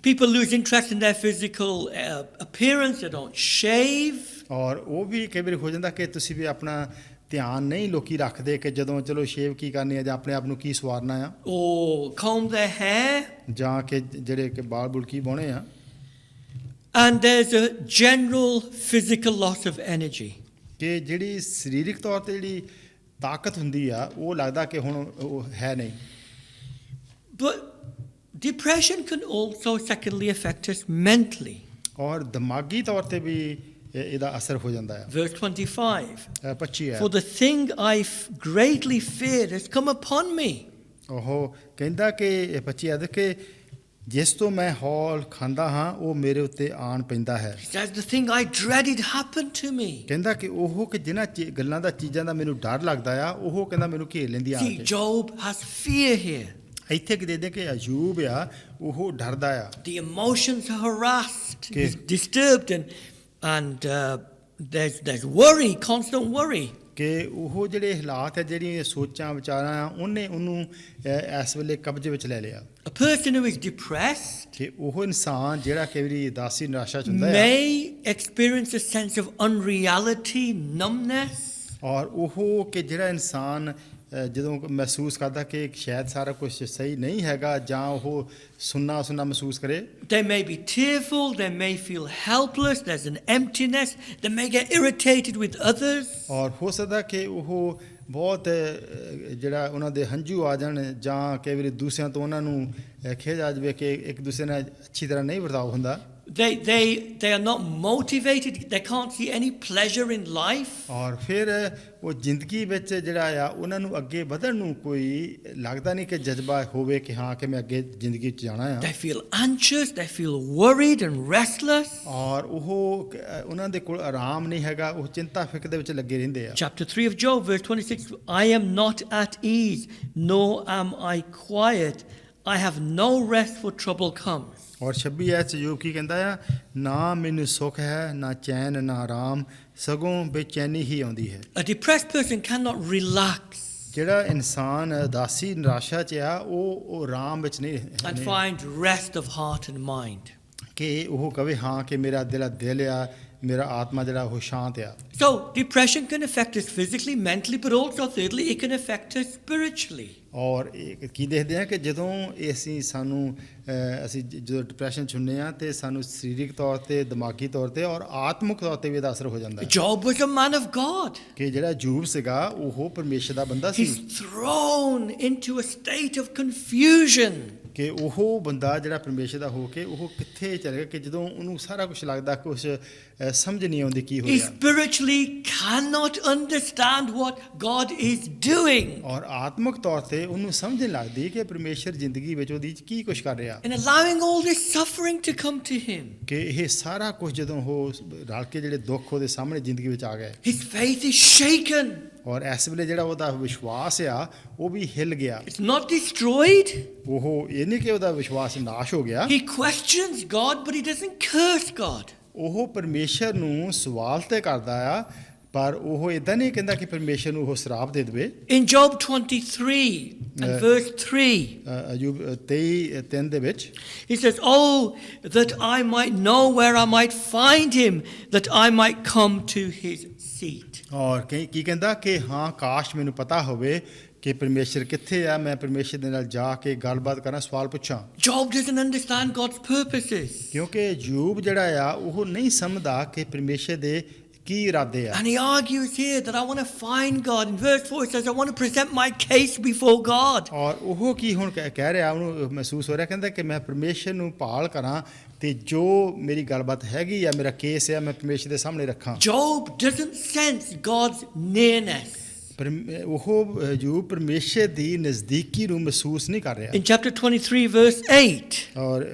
People lose interest in their physical appearance. They don't shave. ਔਰ ਉਹ ਵੀ ਕਈ ਵਾਰੀ ਹੋ ਜਾਂਦਾ ਕਿ ਤੁਸੀਂ ਵੀ ਆਪਣਾ ਧਿਆਨ ਨਹੀਂ ਲੋਕੀ ਰੱਖਦੇ ਕਿ ਜਦੋਂ ਚਲੋ ਸ਼ੇਵ ਕੀ ਕਰਨੀ ਆ ਜਾਂ ਆਪਣੇ ਆਪ ਨੂੰ ਕੀ ਸਵਾਰਨਾ ਆ Or comb their hair. ਜਾਂ ਕਿ ਜਿਹੜੇ ਕਿ ਬਾਲ ਬੁਲ ਕੀ ਪਾਉਣੇ ਆ। And there's a general physical loss of energy. ਕਿ ਜਿਹੜੀ ਸਰੀਰਕ ਤੌਰ ਤੇ ਜਿਹੜੀ ਤਾਕਤ ਹੁੰਦੀ ਆ ਉਹ ਲੱਗਦਾ ਕਿ ਹੁਣ ਉਹ ਹੈ ਨਹੀਂ। But depression can also secondly affect us mentally. ਔਰ ਦਿਮਾਗੀ ਤੌਰ ਤੇ ਵੀ ਇਹਦਾ ਅਸਰ ਹੋ ਜਾਂਦਾ ਹੈ। Verse 25. 25 ਹੈ। For the thing I greatly feared has come upon me. ਉਹ ਕਹਿੰਦਾ ਕਿ 25 ਹੈ ਕਿ ਜਿਸ ਤੋਂ ਮੈਂ ਹੌਲ ਖਾਂਦਾ ਹਾਂ ਉਹ ਮੇਰੇ ਉੱਤੇ ਆਣ ਪੈਂਦਾ ਹੈ। He says the thing I dreaded happened to me. ਕਹਿੰਦਾ ਕਿ ਉਹ ਕਿ ਜਿਨ੍ਹਾਂ ਗੱਲਾਂ ਦਾ ਚੀਜ਼ਾਂ ਦਾ ਮੈਨੂੰ ਡਰ ਲੱਗਦਾ ਆ ਉਹ ਕਹਿੰਦਾ ਮੈਨੂੰ ਘੇਰ ਲੈਂਦੀ ਆ See, Job has fear here. ਇੱਥੇ ਕਿ ਦੇਖਦੇ ਕਿ ਅਯੂਬ ਆ ਉਹ ਡਰਦਾ ਆ। The emotions are harassed, Okay. he's disturbed, and there's worry, constant worry. ਕਿ ਉਹ ਜਿਹੜੇ ਹਾਲਾਤ ਹੈ ਜਿਹੜੀਆਂ ਸੋਚਾਂ ਵਿਚਾਰਾਂ ਆ ਉਹਨੂੰ ਇਸ ਵੇਲੇ ਕਬਜ਼ੇ ਵਿੱਚ ਲੈ ਲਿਆ। A person who is depressed ਕਿ ਉਹ ਇਨਸਾਨ ਜਿਹੜਾ ਕਈ ਵਾਰੀ ਉਦਾਸੀ ਨਿਰਾਸ਼ਾ ਚ ਹੁੰਦਾ ਹੈ may experience a sense of unreality, numbness. ਔਰ ਉਹ ਕਿ ਜਿਹੜਾ ਇਨਸਾਨ ਜਦੋਂ ਮਹਿਸੂਸ ਕਰਦਾ ਕਿ ਸ਼ਾਇਦ ਸਾਰਾ ਕੁਝ ਸਹੀ ਨਹੀਂ ਹੈਗਾ ਜਾਂ ਉਹ ਸੁੰਨਾ ਮਹਿਸੂਸ ਕਰੇ। They may be tearful, they may feel helpless, there's an emptiness, they may get irritated with others. ਔਰ ਹੋ ਸਕਦਾ ਕਿ ਉਹ ਬਹੁਤ ਜਿਹੜਾ ਉਹਨਾਂ ਦੇ ਹੰਝੂ ਆ ਜਾਣ ਜਾਂ ਕਈ ਵਾਰੀ ਦੂਸਰਿਆਂ ਤੋਂ ਉਹਨਾਂ ਨੂੰ ਖਿਝ ਆ ਜਾਵੇ ਕਿ ਇੱਕ ਦੂਸਰੇ ਨਾਲ ਅੱਛੀ ਤਰ੍ਹਾਂ ਨਹੀਂ ਵਰਤਾਓ ਹੁੰਦਾ। They are not motivated, they can't see any pleasure in life. ਔਰ ਫਿਰ ਉਹ ਜ਼ਿੰਦਗੀ ਵਿੱਚ ਜਿਹੜਾ ਆ ਉਹਨਾਂ ਨੂੰ ਅੱਗੇ ਵਧਣ ਨੂੰ ਕੋਈ ਲੱਗਦਾ ਨਹੀਂ ਕਿ ਜਜ਼ਬਾ ਹੋਵੇ ਕਿ ਹਾਂ ਕਿ ਮੈਂ ਅੱਗੇ ਜ਼ਿੰਦਗੀ 'ਚ ਜਾਣਾ ਆ। They feel anxious, they feel worried and restless. ਔਰ ਉਹ ਉਹਨਾਂ ਦੇ ਕੋਲ ਆਰਾਮ ਨਹੀਂ ਹੈਗਾ ਉਹ ਚਿੰਤਾ ਫਿਕਰ ਦੇ ਵਿੱਚ ਲੱਗੇ ਰਹਿੰਦੇ ਆ। Chapter 3 of Job, verse 26, I am not at ease, nor am I quiet. I have no rest for trouble comes. ਔਰ 26 ਐਚ ਯੋਬ ਕੀ ਕਹਿੰਦਾ ਆ ਨਾ ਮੈਨੂੰ ਸੁੱਖ ਹੈ ਨਾ ਚੈਨ ਨਾ ਆਰਾਮ ਸਗੋਂ ਬੇਚੈਨੀ ਹੀ ਆਉਂਦੀ ਹੈ। A depressed person cannot relax ਜਿਹੜਾ ਇਨਸਾਨ ਉਦਾਸੀ ਨਿਰਾਸ਼ਾ 'ਚ ਆ ਉਹ ਆਰਾਮ ਵਿੱਚ ਨਹੀਂ and find rest of heart and mind. ਕਿ ਉਹ ਕਵੇ ਹਾਂ ਕਿ ਮੇਰਾ ਦਿਲ ਆ ਮੇਰਾ ਆਤਮਾ ਜਿਹੜਾ ਉਹ ਸ਼ਾਂਤ ਆ। So depression can affect us physically, mentally, but also thirdly, it can affect us spiritually. ਔਰ ਇਹ ਕੀ ਦੇਖਦੇ ਆ ਕਿ ਜਦੋਂ ਅਸੀਂ ਜਦੋਂ ਡਿਪਰੈਸ਼ਨ 'ਚ ਹੁੰਦੇ ਆ ਤੇ ਸਾਨੂੰ ਸਰੀਰਕ ਤੌਰ ਤੇ, ਦਿਮਾਗੀ ਤੌਰ ਤੇ ਔਰ ਆਤਮਿਕ ਤੌਰ ਤੇ ਵੀ ਇਹਦਾ ਅਸਰ ਹੋ ਜਾਂਦਾ ਹੈ। Job was a man of God. ਕਿ ਜਿਹੜਾ ਜੂਬ ਸੀਗਾ ਉਹ ਪਰਮੇਸ਼ਰ ਦਾ ਬੰਦਾ ਸੀ। He's thrown into a state of confusion. ਕਿ ਉਹ ਬੰਦਾ ਜਿਹੜਾ ਪਰਮੇਸ਼ਰ ਦਾ ਹੋ ਕੇ ਉਹ ਕਿੱਥੇ ਚਲੇ ਗਿਆ ਕਿ ਜਦੋਂ ਉਹਨੂੰ ਸਾਰਾ ਕੁਝ ਲੱਗਦਾ ਕੁਝ ਸਮਝ ਨਹੀਂ ਆਉਂਦੀ ਕੀ ਹੋ He ਰਿਹਾ। spiritually cannot understand what God is doing. ਔਰ ਆਤਮਿਕ ਤੌਰ ਤੇ ਉਹਨੂੰ ਸਮਝ ਨਹੀਂ ਲੱਗਦੀ ਕਿ ਪਰਮੇਸ਼ਰ ਜ਼ਿੰਦਗੀ ਵਿੱਚ ਉਹਦੀ ਕੀ ਕੁਝ ਕਰ ਰਿਹਾ। And allowing all this suffering to come to him. ਕਿ ਇਹ ਸਾਰਾ ਕੁਝ ਜਦੋਂ ਉਹ ਰਲ ਕੇ ਜਿਹੜੇ ਦੁੱਖ ਉਹਦੇ ਸਾਹਮਣੇ ਜ਼ਿੰਦਗੀ ਵਿੱਚ ਆ ਗਏ His faith is shaken. ਔਰ ਇਸ ਵੇਲੇ ਜਿਹੜਾ ਉਹਦਾ ਵਿਸ਼ਵਾਸ ਆ ਉਹ ਵੀ ਹਿੱਲ ਗਿਆ। It's not destroyed. ਉਹ ਇਹ ਨਹੀਂ ਕਿ ਉਹਦਾ ਵਿਸ਼ਵਾਸ ਨਾਸ਼ ਹੋ ਗਿਆ। He questions God, but he doesn't curse God. ਉਹ ਪਰਮੇਸ਼ਰ ਨੂੰ ਸਵਾਲ ਤੇ ਕਰਦਾ ਆ ਪਰ ਉਹ ਇਦਾਂ ਨਹੀਂ ਕਹਿੰਦਾ ਕਿ ਪਰਮੇਸ਼ਰ ਨੂੰ ਉਹ ਸ਼ਰਾਪ ਦੇ ਦੇਵੇ। In Job 23 and verse 3, Ayub 23:3 ਦੇ ਵਿੱਚ he says, "Oh, that I might know where I might find him, that I might come to his seat." ਔਰ ਕੀ ਕਹਿੰਦਾ ਕਿ ਹਾਂ ਕਾਸ਼ ਮੈਨੂੰ ਪਤਾ ਹੋਵੇ ਕਿ ਪਰਮੇਸ਼ਰ ਕਿੱਥੇ ਆ, ਮੈਂ ਪਰਮੇਸ਼ਰ ਦੇ ਨਾਲ ਜਾ ਕੇ ਗੱਲਬਾਤ ਕਰਾਂ, ਸਵਾਲ ਪੁੱਛਾਂ। Job doesn't understand God's purposes. ਕਿਉਂਕਿ ਯੂਬ ਜਿਹੜਾ ਆ ਉਹ ਨਹੀਂ ਸਮਝਦਾ ਕਿ ਪਰਮੇਸ਼ਰ ਦੇ ਕੀ ਇਰਾਦੇ ਆ। And he argues here that I want to find God. In verse 4 it says, I want to present my case before God. ਔਰ ਉਹ ਕੀ ਹੁਣ ਕਹਿ ਰਿਹਾ, ਉਹਨੂੰ ਮਹਿਸੂਸ ਹੋ ਰਿਹਾ, ਕਹਿੰਦਾ ਕਿ ਮੈਂ ਪਰਮੇਸ਼ਰ ਨੂੰ ਭਾਲ ਕਰਾਂ ਤੇ ਜੋ ਮੇਰੀ ਗੱਲਬਾਤ ਹੈਗੀ ਆ, ਮੇਰਾ ਕੇਸ ਆ, ਮੈਂ ਪਰਮੇਸ਼ਰ ਦੇ ਸਾਹਮਣੇ ਰੱਖਾਂ। Job doesn't sense God's nearness. ਉਹ ਯੂਬ ਪਰਮੇਸ਼ਰ ਦੀ ਨਜ਼ਦੀਕੀ ਨੂੰ ਮਹਿਸੂਸ ਨਹੀਂ ਕਰ ਰਿਹਾ। In chapter 23 verse 8 ਔਰ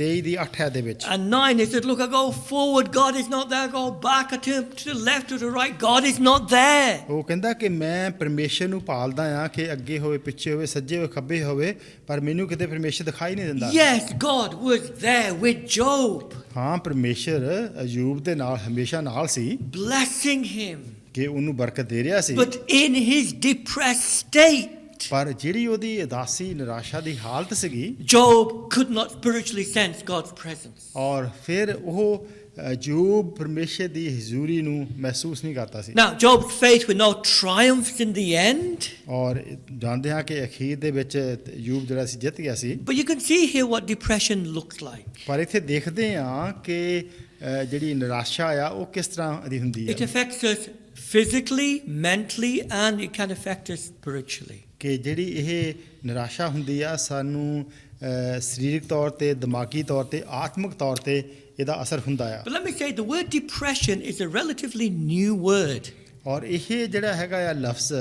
23:8 ਦੇ ਵਿੱਚ and 9 it said, look, I go forward, God is not there. I go back, I turn to the left or the right, God is not there. ਉਹ ਕਹਿੰਦਾ ਕਿ ਮੈਂ ਪਰਮੇਸ਼ਰ ਨੂੰ ਭਾਲਦਾ ਆ ਕਿ ਅੱਗੇ ਹੋਵੇ, ਪਿੱਛੇ ਹੋਵੇ, ਸੱਜੇ ਹੋਵੇ, ਖੱਬੇ ਹੋਵੇ, ਪਰ ਮੈਨੂੰ ਕਿਤੇ ਪਰਮੇਸ਼ਰ ਦਿਖਾਈ ਨਹੀਂ ਦਿੰਦਾ। Yes, God was there with Job. ਹਾਂ, ਪਰਮੇਸ਼ਰ ਅਯੂਬ ਦੇ ਨਾਲ ਹਮੇਸ਼ਾ ਨਾਲ ਸੀ, blessing him. ਕਿ ਉਹਨੂੰ ਬਰਕਤ ਦੇ ਰਿਹਾ ਸੀ। But in his depressed state, ਪਰ ਜਿਹੜੀ ਉਹਦੀ ਉਦਾਸੀ ਨਿਰਾਸ਼ਾ ਦੀ ਹਾਲਤ ਸੀਗੀ, Job could not spiritually sense God's presence. ਔਰ ਫਿਰ ਉਹ ਯੂਬ ਪਰਮੇਸ਼ਰ ਦੀ ਹਜ਼ੂਰੀ ਨੂੰ ਮਹਿਸੂਸ ਨਹੀਂ ਕਰਦਾ ਸੀ। Now, Job's faith with no triumphs in the end. ਔਰ ਜਾਣਦੇ ਹਾਂ ਕਿ ਅਖੀਰ ਦੇ ਵਿੱਚ ਯੂਬ ਜਿਹੜਾ ਸੀ ਜਿੱਤ ਗਿਆ ਸੀ। But you can see here what depression looks like. ਪਰ ਇੱਥੇ ਦੇਖਦੇ ਹਾਂ ਕਿ ਜਿਹੜੀ ਨਿਰਾਸ਼ਾ ਆ ਉਹ ਕਿਸ ਤਰ੍ਹਾਂ ਦੀ ਹੁੰਦੀ It ਹੈ। affects us physically, mentally, and it can affect us spiritually. ਕਿ ਜਿਹੜੀ ਇਹ ਨਿਰਾਸ਼ਾ ਹੁੰਦੀ ਆ ਸਾਨੂੰ ਸਰੀਰਕ ਤੌਰ ਤੇ, ਦਿਮਾਗੀ ਤੌਰ ਤੇ, ਆਤਮਿਕ ਤੌਰ ਤੇ ਇਹਦਾ ਅਸਰ ਹੁੰਦਾ ਆ। But let me say, the word depression is a relatively new word. ਔਰ ਇਹ ਜਿਹੜਾ ਹੈਗਾ ਆ ਲਫ਼ਜ਼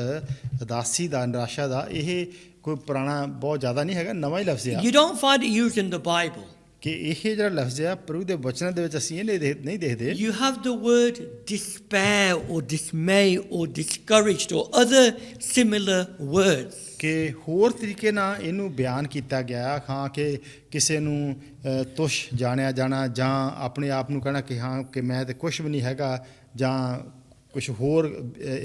ਉਦਾਸੀ ਦਾ, ਨਿਰਾਸ਼ਾ ਦਾ, ਇਹ ਕੋਈ ਪੁਰਾਣਾ ਬਹੁਤ ਜ਼ਿਆਦਾ ਨਹੀਂ ਹੈਗਾ, ਨਵਾਂ ਹੀ ਲਫ਼ਜ਼ ਆ। You don't find it used in the Bible. ਕਿ ਇਹ ਜਿਹੜਾ ਲਫ਼ਜ਼ ਆ ਪ੍ਰਭੂ ਦੇ ਵਚਨਾਂ ਦੇ ਵਿੱਚ ਅਸੀਂ ਇਹ ਨਹੀਂ ਦੇਖਦੇ। You have the word despair or dismay or discouraged or other similar words. ਕਿ ਹੋਰ ਤਰੀਕੇ ਨਾਲ ਇਹਨੂੰ ਬਿਆਨ ਕੀਤਾ ਗਿਆ, ਹਾਂ ਕਿ ਕਿਸੇ ਨੂੰ ਤੁਸ਼ ਜਾਣਿਆ ਜਾਣਾ ਜਾਂ ਆਪਣੇ ਆਪ ਨੂੰ ਕਹਿਣਾ ਕਿ ਹਾਂ ਕਿ ਮੈਂ ਤੇ ਕੁਛ ਵੀ ਨਹੀਂ ਹੈਗਾ, ਜਾਂ ਕੁਝ ਹੋਰ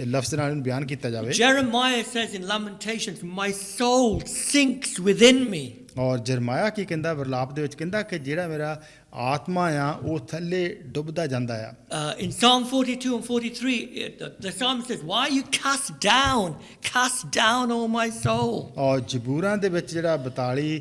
ਲਫ਼ਜ਼ ਨਾਲ ਇਹਨੂੰ ਬਿਆਨ ਕੀਤਾ ਜਾਵੇ। Jeremiah says in Lamentations, my soul sinks within me. ਔਰ ਜਰਮਾਇਆ ਕੀ ਕਹਿੰਦਾ ਵਿਰਲਾਪ ਦੇ ਵਿੱਚ, ਕਹਿੰਦਾ ਕਿ ਜਿਹੜਾ ਮੇਰਾ ਆਤਮਾ ਆ ਉਹ ਥੱਲੇ ਡੁੱਬਦਾ ਜਾਂਦਾ ਆ। In Psalm 42 and 43, the psalmist says, why are you cast down, O my soul? ਔਰ ਜ਼ਬੂਰਾਂ ਦੇ ਵਿੱਚ ਜਿਹੜਾ 42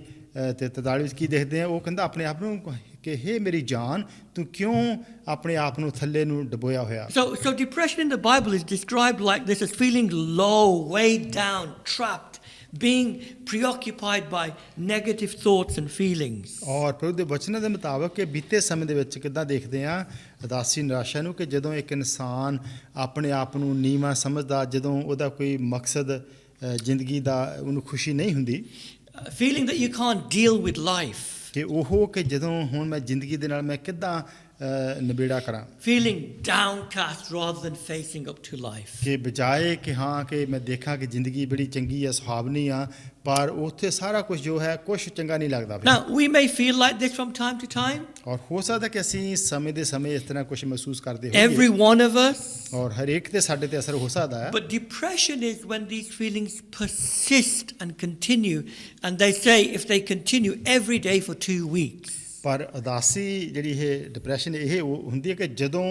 ਤੇ 43 ਵਿੱਚ ਕੀ ਦੇਖਦੇ ਆ, ਉਹ ਕਹਿੰਦਾ ਆਪਣੇ ਆਪ ਨੂੰ ਕਿ ਹੇ ਮੇਰੀ ਜਾਨ, ਤੂੰ ਕਿਉਂ ਆਪਣੇ ਆਪ ਨੂੰ ਥੱਲੇ ਨੂੰ ਡੁਬੋਇਆ ਹੋਇਆ। So depression in the Bible is described like this, as feeling low, weighed down, trapped, being preoccupied by negative thoughts and feelings. ਔਰ ਪ੍ਰਭੂ ਦੇ ਵਚਨਾਂ ਦੇ ਮੁਤਾਬਕ ਕਿ ਬੀਤੇ ਸਮੇਂ ਦੇ ਵਿੱਚ ਕਿੱਦਾਂ ਦੇਖਦੇ ਆ ਉਦਾਸੀ ਨਿਰਾਸ਼ਾ ਨੂੰ, ਕਿ ਜਦੋਂ ਇੱਕ ਇਨਸਾਨ ਆਪਣੇ ਆਪ ਨੂੰ ਨੀਵਾਂ ਸਮਝਦਾ, ਜਦੋਂ ਉਹਦਾ ਕੋਈ ਮਕਸਦ ਜ਼ਿੰਦਗੀ ਦਾ ਉਹਨੂੰ ਖੁਸ਼ੀ ਨਹੀਂ ਹੁੰਦੀ, Feeling that you can't deal with life. ਕਿ ਉਹ ਕਿ ਜਦੋਂ ਹੁਣ ਮੈਂ ਜ਼ਿੰਦਗੀ ਦੇ ਨਾਲ ਮੈਂ ਕਿੱਦਾਂ ਨਿਬੇੜਾ ਕਰਾਂ। Feeling downcast rather than facing up to life. ਕਿ ਬਜਾਏ ਕਿ ਹਾਂ ਕਿ ਮੈਂ ਦੇਖਾਂ ਕਿ ਜ਼ਿੰਦਗੀ ਬੜੀ ਚੰਗੀ ਆ, ਸੁਹਾਵਣੀ ਆ, ਪਰ ਉੱਥੇ ਸਾਰਾ ਕੁਝ ਜੋ ਹੈ ਕੁਛ ਚੰਗਾ ਨਹੀਂ ਲੱਗਦਾ। Now, we may feel like this from time to time. ਔਰ ਹੋ ਸਕਦਾ ਕਿ ਅਸੀਂ ਸਮੇਂ ਦੇ ਸਮੇਂ ਇਸ ਤਰ੍ਹਾਂ ਕੁਝ ਮਹਿਸੂਸ ਕਰਦੇ Every ਹੋਈਏ, one of us. ਔਰ ਹਰੇਕ ਤੇ ਸਾਡੇ ਤੇ ਅਸਰ ਹੋ ਸਕਦਾ ਹੈ। But depression is when these feelings persist and continue, and they say if they continue every day for 2 weeks. ਪਰ ਉਦਾਸੀ ਜਿਹੜੀ ਇਹ ਡਿਪਰੈਸ਼ਨ ਇਹ ਹੁੰਦੀ ਹੈ ਕਿ ਜਦੋਂ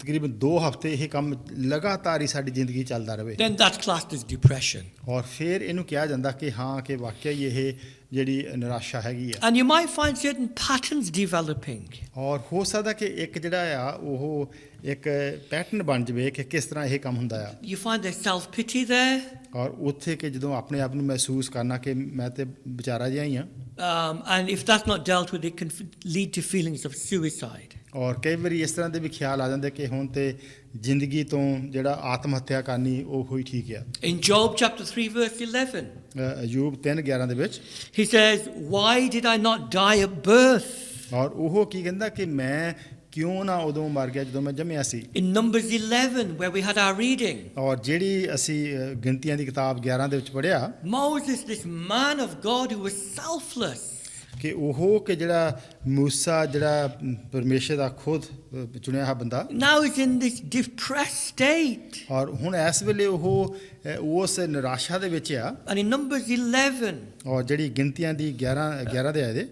ਤਕਰੀਬਨ 2 ਹਫ਼ਤੇ ਇਹ ਕੰਮ ਲਗਾਤਾਰ ਹੀ ਸਾਡੀ ਜ਼ਿੰਦਗੀ ਚੱਲਦਾ ਰਹੇ then that's classed as depression. ਔਰ ਫਿਰ ਇਹਨੂੰ ਕਿਹਾ ਜਾਂਦਾ ਕਿ ਹਾਂ ਕਿ ਵਾਕਿਆ ਹੀ ਇਹ ਜਿਹੜੀ ਨਿਰਾਸ਼ਾ ਹੈਗੀ ਆ। And you might find certain patterns developing. ਔਰ ਹੋ ਸਕਦਾ ਕਿ ਇੱਕ ਜਿਹੜਾ ਆ ਉਹ ਇੱਕ ਪੈਟਰਨ ਬਣ ਜਾਵੇ ਕਿ ਕਿਸ ਤਰ੍ਹਾਂ ਇਹ ਕੰਮ ਹੁੰਦਾ ਆ। You find there's self-pity there. ਔਰ ਉੱਥੇ ਕਿ ਜਦੋਂ ਆਪਣੇ ਆਪ ਨੂੰ ਮਹਿਸੂਸ ਕਰਨਾ ਕਿ ਮੈਂ ਤੇ ਵਿਚਾਰਾ ਜਿਹਾ ਹੀ ਆ। And if that's not dealt with, it can lead to feelings of suicide. ਔਰ ਕਈ ਵਾਰੀ ਇਸ ਤਰ੍ਹਾਂ ਦੇ ਵੀ ਖਿਆਲ ਆ ਜਾਂਦੇ ਕਿ ਹੁਣ ਤੇ ਜ਼ਿੰਦਗੀ ਤੋਂ ਜਿਹੜਾ ਆਤਮ ਹੱਤਿਆ ਕਰਨੀ ਉਹ ਹੀ ਠੀਕ ਆ। In Job chapter 3 verse 11, Ayub 3:11 ਦੇ ਵਿੱਚ he says, "Why did I not die at birth?" ਔਰ ਉਹ ਕੀ ਕਹਿੰਦਾ ਕਿ ਮੈਂ ਕਿਉਂ ਨਾ ਉਦੋਂ ਮਰ ਗਿਆ ਜਦੋਂ ਮੈਂ ਜੰਮਿਆ ਸੀ। In Numbers 11, where we had our reading, ਔਰ ਜਿਹੜੀ ਅਸੀਂ ਗਿਣਤੀਆਂ ਦੀ ਕਿਤਾਬ 11 ਦੇ ਵਿੱਚ ਪੜ੍ਹਿਆ Moses, this man of God who was selfless, ਕਿ ਉਹ ਕਿ ਜਿਹੜਾ ਮੂਸਾ ਜਿਹੜਾ ਪਰਮੇਸ਼ਰ ਦਾ ਖੁਦ ਚੁਣਿਆ ਹੋਇਆ ਬੰਦਾ now is in this depressed state. ਔਰ ਹੁਣ ਇਸ ਵੇਲੇ ਉਹ ਉਸ ਨਿਰਾਸ਼ਾ ਦੇ ਵਿੱਚ ਆ। And in Numbers 11, ਔਰ ਜਿਹੜੀ ਗਿਣਤੀਆਂ ਦੀ 11 ਦੇ ਆਏ ਦੇ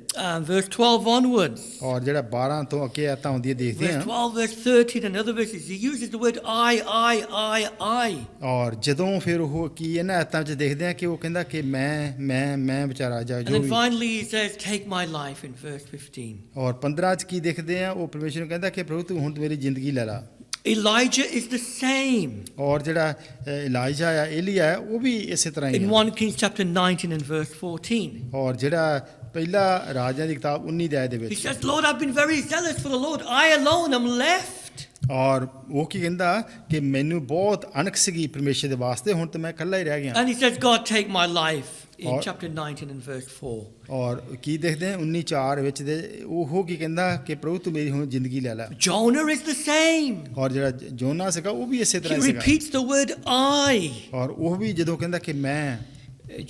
verse 12 onwards, ਔਰ ਜਿਹੜਾ 12 ਤੋਂ ਅੱਗੇ ਆਤਾਂ ਹੁੰਦੀਆਂ ਦੇਖਦੇ verse ਆ 12, verse 13 and other verses, he uses the word I. ਔਰ ਜਦੋਂ ਫਿਰ ਉਹ ਕੀ ਇਹਨਾਂ ਆਤਾਂ ਵਿੱਚ ਦੇਖਦੇ ਆ ਕਿ ਉਹ ਕਹਿੰਦਾ ਕਿ ਮੈਂ ਵਿਚਾਰਾ ਜਾ And ਜੋ then we. finally he says, "Take my life," in verse 15. ਔਰ 15 ਚ ਕੀ ਦੇਖਦੇ ਆ ਉਹ ਪਰਮੇਸ਼ਰ ਨੂੰ ਕਹਿੰਦਾ ਕਿ ਪ੍ਰਭੂ ਤੂੰ ਹੁਣ ਮੇਰੀ ਜ਼ਿੰਦਗੀ ਲੈ ਲਾ। Elijah is the same. ਔਰ ਜਿਹੜਾ ਇਲਾਈਜਾ ਆ ਏਲੀਆ ਉਹ ਵੀ ਇਸੇ ਤਰ੍ਹਾਂ ਹੀ In ਆ। 1 Kings chapter 19 and verse 14. ਔਰ ਜਿਹੜਾ ਪਹਿਲਾ ਰਾਜਿਆਂ ਦੀ ਕਿਤਾਬ 19 ਦੇ ਆਇਤ ਦੇ He ਵਿੱਚ says, "Lord, I've been very zealous for the Lord. I alone am left." ਔਰ ਉਹ ਕੀ ਕਹਿੰਦਾ ਕਿ ਮੈਨੂੰ ਬਹੁਤ ਅਣਖ ਸੀਗੀ ਪਰਮੇਸ਼ਰ ਦੇ ਵਾਸਤੇ ਹੁਣ ਤੇ ਮੈਂ ਇਕੱਲਾ ਹੀ ਰਹਿ ਗਿਆ। And he says, "God, take my life," in Or- chapter 19 and verse 4. ਔਰ ਕੀ ਦੇਖਦੇ ਆ 19:4 ਵਿੱਚ ਦੇ ਉਹ ਕੀ ਕਹਿੰਦਾ ਕਿ ਪ੍ਰਭੂ ਤੂੰ ਮੇਰੀ ਹੁਣ ਜ਼ਿੰਦਗੀ ਲੈ ਲੈ। Jonah is the same. ਔਰ ਜਿਹੜਾ ਜੋਨਾ ਸੀਗਾ ਉਹ ਵੀ ਇਸੇ He ਤਰ੍ਹਾਂ ਹੀ ਸੀਗਾ। repeats the word I. ਔਰ ਉਹ ਵੀ ਜਦੋਂ ਕਹਿੰਦਾ ਕਿ ਮੈਂ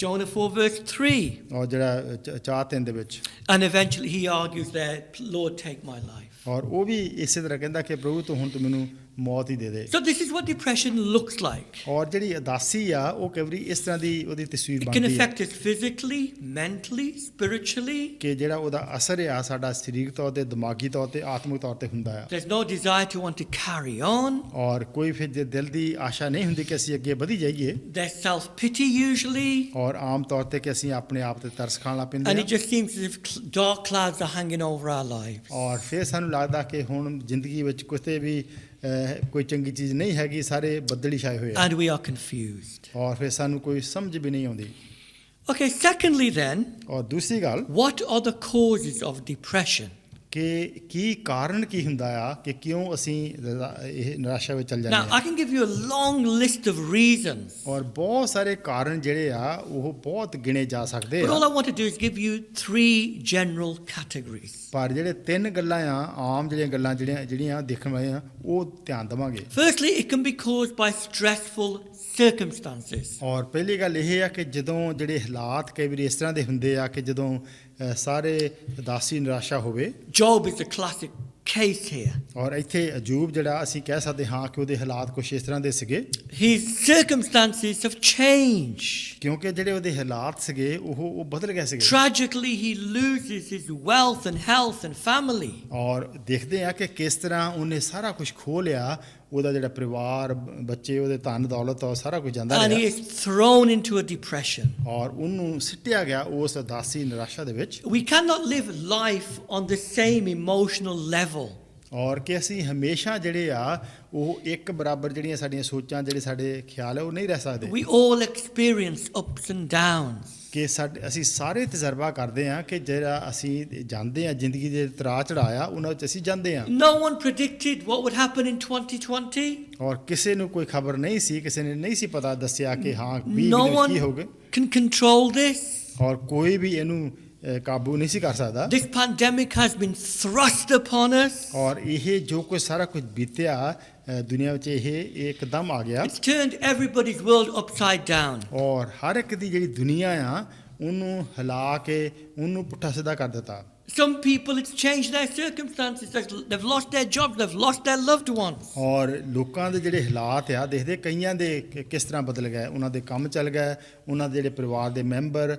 Jonah 4 verse 3. ਔਰ ਜਿਹੜਾ 4:3 ਦੇ ਵਿੱਚ And eventually he argues there, "Lord, take my life." ਔਰ ਉਹ ਵੀ ਇਸੇ ਤਰ੍ਹਾਂ ਕਹਿੰਦਾ ਕਿ ਪ੍ਰਭੂ ਤੂੰ ਹੁਣ ਤੂੰ ਮੈਨੂੰ ਮੌਤ ਹੀ ਦੇ ਦੇ। So this is what depression looks like. ਔਰ ਜਿਹੜੀ ਉਦਾਸੀ ਆ ਉਹ ਕਈ ਵਾਰੀ ਇਸ ਤਰ੍ਹਾਂ ਦੀ ਉਹਦੀ ਤਸਵੀਰ It can ਬਣਦੀ ਹੈ affect us physically, mentally, spiritually. ਕਿ ਜਿਹੜਾ ਉਹਦਾ ਅਸਰ ਆ ਸਾਡਾ ਸਰੀਰਕ ਤੌਰ ਤੇ ਦਿਮਾਗੀ ਤੌਰ ਤੇ ਆਤਮਿਕ ਤੌਰ ਤੇ ਹੁੰਦਾ ਆ। There's no desire to want to carry on. ਔਰ ਕੋਈ ਫਿਰ ਜੇ ਦਿਲ ਦੀ ਆਸ਼ਾ ਨਹੀਂ ਹੁੰਦੀ ਕਿ ਅਸੀਂ ਅੱਗੇ ਵਧੀ ਜਾਈਏ There's self-pity usually. ਔਰ ਆਮ ਤੌਰ ਤੇ ਕਿ ਅਸੀਂ ਆਪਣੇ ਆਪ ਤੇ ਤਰਸ ਖਾਣ ਲੱਗ ਪੈਂਦੇ And it ਹਾਂ just seems as if dark clouds are hanging over our lives. ਔਰ ਫਿਰ ਸਾਨੂੰ ਲੱਗਦਾ ਕਿ ਹੁਣ ਜ਼ਿੰਦਗੀ ਵਿੱਚ ਕਿਤੇ ਵੀ ਕੋਈ ਚੰਗੀ ਚੀਜ਼ ਨਹੀਂ ਹੈਗੀ, ਸਾਰੇ ਬੱਦਲ ਹੀ ਛਾਏ ਹੋਏ ਆ And we are confused. ਔਰ ਫਿਰ ਸਾਨੂੰ ਕੋਈ ਸਮਝ ਵੀ ਨਹੀਂ ਆਉਂਦੀ। Okay, secondly then, ਔਰ ਦੂਸਰੀ ਗੱਲ what are the causes of depression? ਕਿ ਕੀ ਕਾਰਨ ਕੀ ਹੁੰਦਾ ਆ ਕਿ ਕਿਉਂ ਅਸੀਂ ਇਹ ਨਿਰਾਸ਼ਾ ਵਿੱਚ ਚਲ ਜਾਂਦੇ Now, I ਹਾਂ। can give you a long list of reasons. ਔਰ ਬਹੁਤ ਸਾਰੇ ਕਾਰਨ ਜਿਹੜੇ ਆ ਉਹ ਬਹੁਤ ਗਿਣੇ ਜਾ ਸਕਦੇ But all ਆ I want to do is give you 3 general categories. ਪਰ ਜਿਹੜੇ 3 ਗੱਲਾਂ ਆ ਆਮ ਜਿਹੜੀਆਂ ਗੱਲਾਂ ਜਿਹੜੀਆਂ ਦੇਖਣ ਵਾਲੀਆਂ ਆ ਉਹ ਧਿਆਨ ਦੇਵਾਂਗੇ। Firstly, it can be caused by stressful circumstances. ਔਰ ਪਹਿਲੀ ਗੱਲ ਇਹ ਆ ਕਿ ਜਦੋਂ ਜਿਹੜੇ ਹਾਲਾਤ ਕਈ ਵਾਰੀ ਇਸ ਤਰ੍ਹਾਂ ਦੇ ਹੁੰਦੇ ਆ ਕਿ ਜਦੋਂ ਸਾਰੇ ਉਦਾਸੀ ਨਿਰਾਸ਼ਾ ਹੋਵੇ। Job is a classic case here. ਔਰ ਇੱਥੇ ਅਯੂਬ ਜਿਹੜਾ ਅਸੀਂ ਕਹਿ ਸਕਦੇ ਹਾਂ ਕਿ ਉਹਦੇ ਹਾਲਾਤ ਕੁਝ ਇਸ ਤਰ੍ਹਾਂ ਦੇ ਸੀਗੇ His circumstances have changed. ਕਿਉਂਕਿ ਜਿਹੜੇ ਉਹਦੇ ਹਾਲਾਤ ਸੀਗੇ ਉਹ ਬਦਲ ਗਏ ਸੀਗੇ। Tragically, he loses his wealth and health and family. ਔਰ ਦੇਖਦੇ ਆ ਕਿ ਕਿਸ ਤਰ੍ਹਾਂ ਉਹਨੇ ਸਾਰਾ ਕੁਝ ਖੋਹ ਲਿਆ, ਉਹਦਾ ਜਿਹੜਾ ਪਰਿਵਾਰ ਬੱਚੇ ਉਹਦੇ ਧਨ ਦੌਲਤ ਔਰ ਸਾਰਾ ਕੁਝ ਜਾਂਦਾ And he ਰਿਹਾ is thrown into a depression. ਔਰ ਉਹਨੂੰ ਸਿੱਟਿਆ ਗਿਆ ਉਸ ਉਦਾਸੀ ਨਿਰਾਸ਼ਾ ਦੇ ਵਿੱਚ। We cannot live life on the same emotional level. ਔਰ ਕਿ ਅਸੀਂ ਹਮੇਸ਼ਾ ਜਿਹੜੇ ਆ ਉਹ ਇੱਕ ਬਰਾਬਰ ਜਿਹੜੀਆਂ ਸਾਡੀਆਂ ਸੋਚਾਂ ਜਿਹੜੇ ਸਾਡੇ ਖਿਆਲ ਹੈ ਉਹ ਨਹੀਂ ਰਹਿ ਸਕਦੇ We all experience ups and downs. ਕਿ ਅਸੀਂ ਸਾਰੇ ਤਜਰਬਾ ਕਰਦੇ ਹਾਂ ਕਿ ਜਿਹੜਾ ਅਸੀਂ ਜਾਂਦੇ ਹਾਂ ਜ਼ਿੰਦਗੀ ਦੇ ਉਤਰਾਅ ਚੜ੍ਹਾਇਆ ਉਹਨਾਂ ਵਿੱਚ ਅਸੀਂ ਜਾਂਦੇ ਹਾਂ। No one predicted what would happen in 2020. ਔਰ ਕਿਸੇ ਨੂੰ ਕੋਈ ਖਬਰ ਨਹੀਂ ਸੀ, ਕਿਸੇ ਨੇ ਨਹੀਂ ਸੀ ਪਤਾ ਦੱਸਿਆ ਕਿ ਹਾਂ 20 No ਦਿਨ one ਕੀ ਹੋਗੇ can control this. ਔਰ ਕੋਈ ਵੀ ਇਹਨੂੰ ਕਾਬੂ ਨਹੀਂ ਸੀ ਕਰ ਸਕਦਾ। This pandemic has been thrust upon us. ਔਰ ਇਹ ਜੋ ਕੁਝ ਸਾਰਾ ਕੁਝ ਬੀਤਿਆ ਦੁਨੀਆ ਵਿੱਚ ਇਹ ਇੱਕਦਮ ਆ ਗਿਆ It's turned everybody's world upside down. ਔਰ ਹਰ ਇੱਕ ਦੀ ਜਿਹੜੀ ਦੁਨੀਆ ਆ ਉਹਨੂੰ ਹਿਲਾ ਕੇ ਉਹਨੂੰ ਪੁੱਠਾ ਸਿੱਧਾ ਕਰ ਦਿੱਤਾ। Some people, it's changed their circumstances. They've lost their jobs, they've lost their loved ones. ਔਰ ਲੋਕਾਂ ਦੇ ਜਿਹੜੇ ਹਾਲਾਤ ਆ ਦੇਖਦੇ ਕਈਆਂ ਦੇ ਕਿਸ ਤਰ੍ਹਾਂ ਬਦਲ ਗਏ, ਉਹਨਾਂ ਦੇ ਕੰਮ ਚੱਲ ਗਏ, ਉਹਨਾਂ ਦੇ ਜਿਹੜੇ ਪਰਿਵਾਰ ਦੇ ਮੈਂਬਰ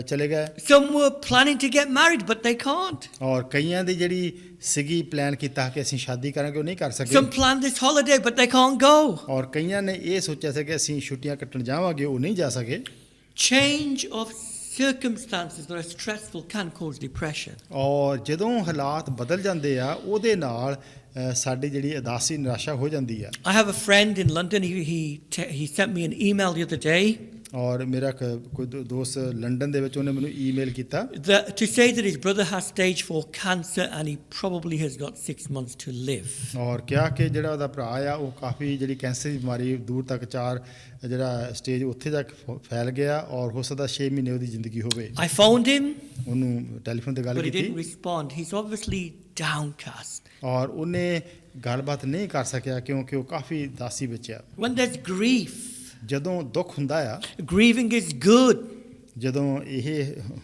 ਚਲੇ ਗਏ। Some were planning to get married, but they can't. ਔਰ ਕਈਆਂ ਦੀ ਜਿਹੜੀ ਸੀਗੀ ਪਲਾਨ ਕੀਤਾ ਕਿ ਅਸੀਂ ਸ਼ਾਦੀ ਕਰਾਂਗੇ ਉਹ ਨਹੀਂ ਕਰ ਸਕੇ। Some planned this holiday, but they can't go. ਔਰ ਕਈਆਂ ਨੇ ਇਹ ਸੋਚਿਆ ਸੀ ਕਿ ਅਸੀਂ ਛੁੱਟੀਆਂ ਕੱਟਣ ਜਾਵਾਂਗੇ, ਉਹ ਨਹੀਂ ਜਾ ਸਕੇ। Change of circumstances that are stressful can cause depression. ਔਰ ਜਦੋਂ ਹਾਲਾਤ ਬਦਲ ਜਾਂਦੇ ਆ ਉਹਦੇ ਨਾਲ ਸਾਡੀ ਜਿਹੜੀ ਉਦਾਸੀ ਨਿਰਾਸ਼ਾ ਹੋ ਜਾਂਦੀ ਆ। I have a friend in London. He sent me an email the other day. ਔਰ ਮੇਰਾ ਕੋਈ ਦੋਸਤ ਲੰਡਨ ਦੇ ਵਿੱਚ ਉਹਨੇ ਮੈਨੂੰ ਈਮੇਲ ਕੀਤਾ To say that his brother has stage 4 cancer and he probably has got 6 months to live. ਔਰ ਕਿਹਾ ਕਿ ਜਿਹੜਾ ਉਹਦਾ ਭਰਾ ਆ ਉਹ ਕਾਫੀ ਜਿਹੜੀ ਕੈਂਸਰ ਦੀ ਬਿਮਾਰੀ ਦੂਰ ਤੱਕ 4 ਜਿਹੜਾ ਸਟੇਜ ਉੱਥੇ ਤੱਕ ਫੈਲ ਗਿਆ ਔਰ ਹੋ ਸਕਦਾ 6 ਮਹੀਨੇ ਉਹਦੀ ਜ਼ਿੰਦਗੀ ਹੋਵੇ। I phoned him, ਉਹਨੂੰ ਟੈਲੀਫੋਨ ਤੇ ਗੱਲ but he didn't ਕੀਤੀ respond. He's obviously downcast. ਔਰ ਉਹਨੇ ਗੱਲਬਾਤ ਨਹੀਂ ਕਰ ਸਕਿਆ ਕਿਉਂਕਿ ਉਹ ਕਾਫੀ ਉਦਾਸੀ ਵਿੱਚ ਆ। When there's grief, ਜਦੋਂ ਦੁੱਖ ਹੁੰਦਾ ਆ, grieving is good. ਜਦੋਂ ਇਹ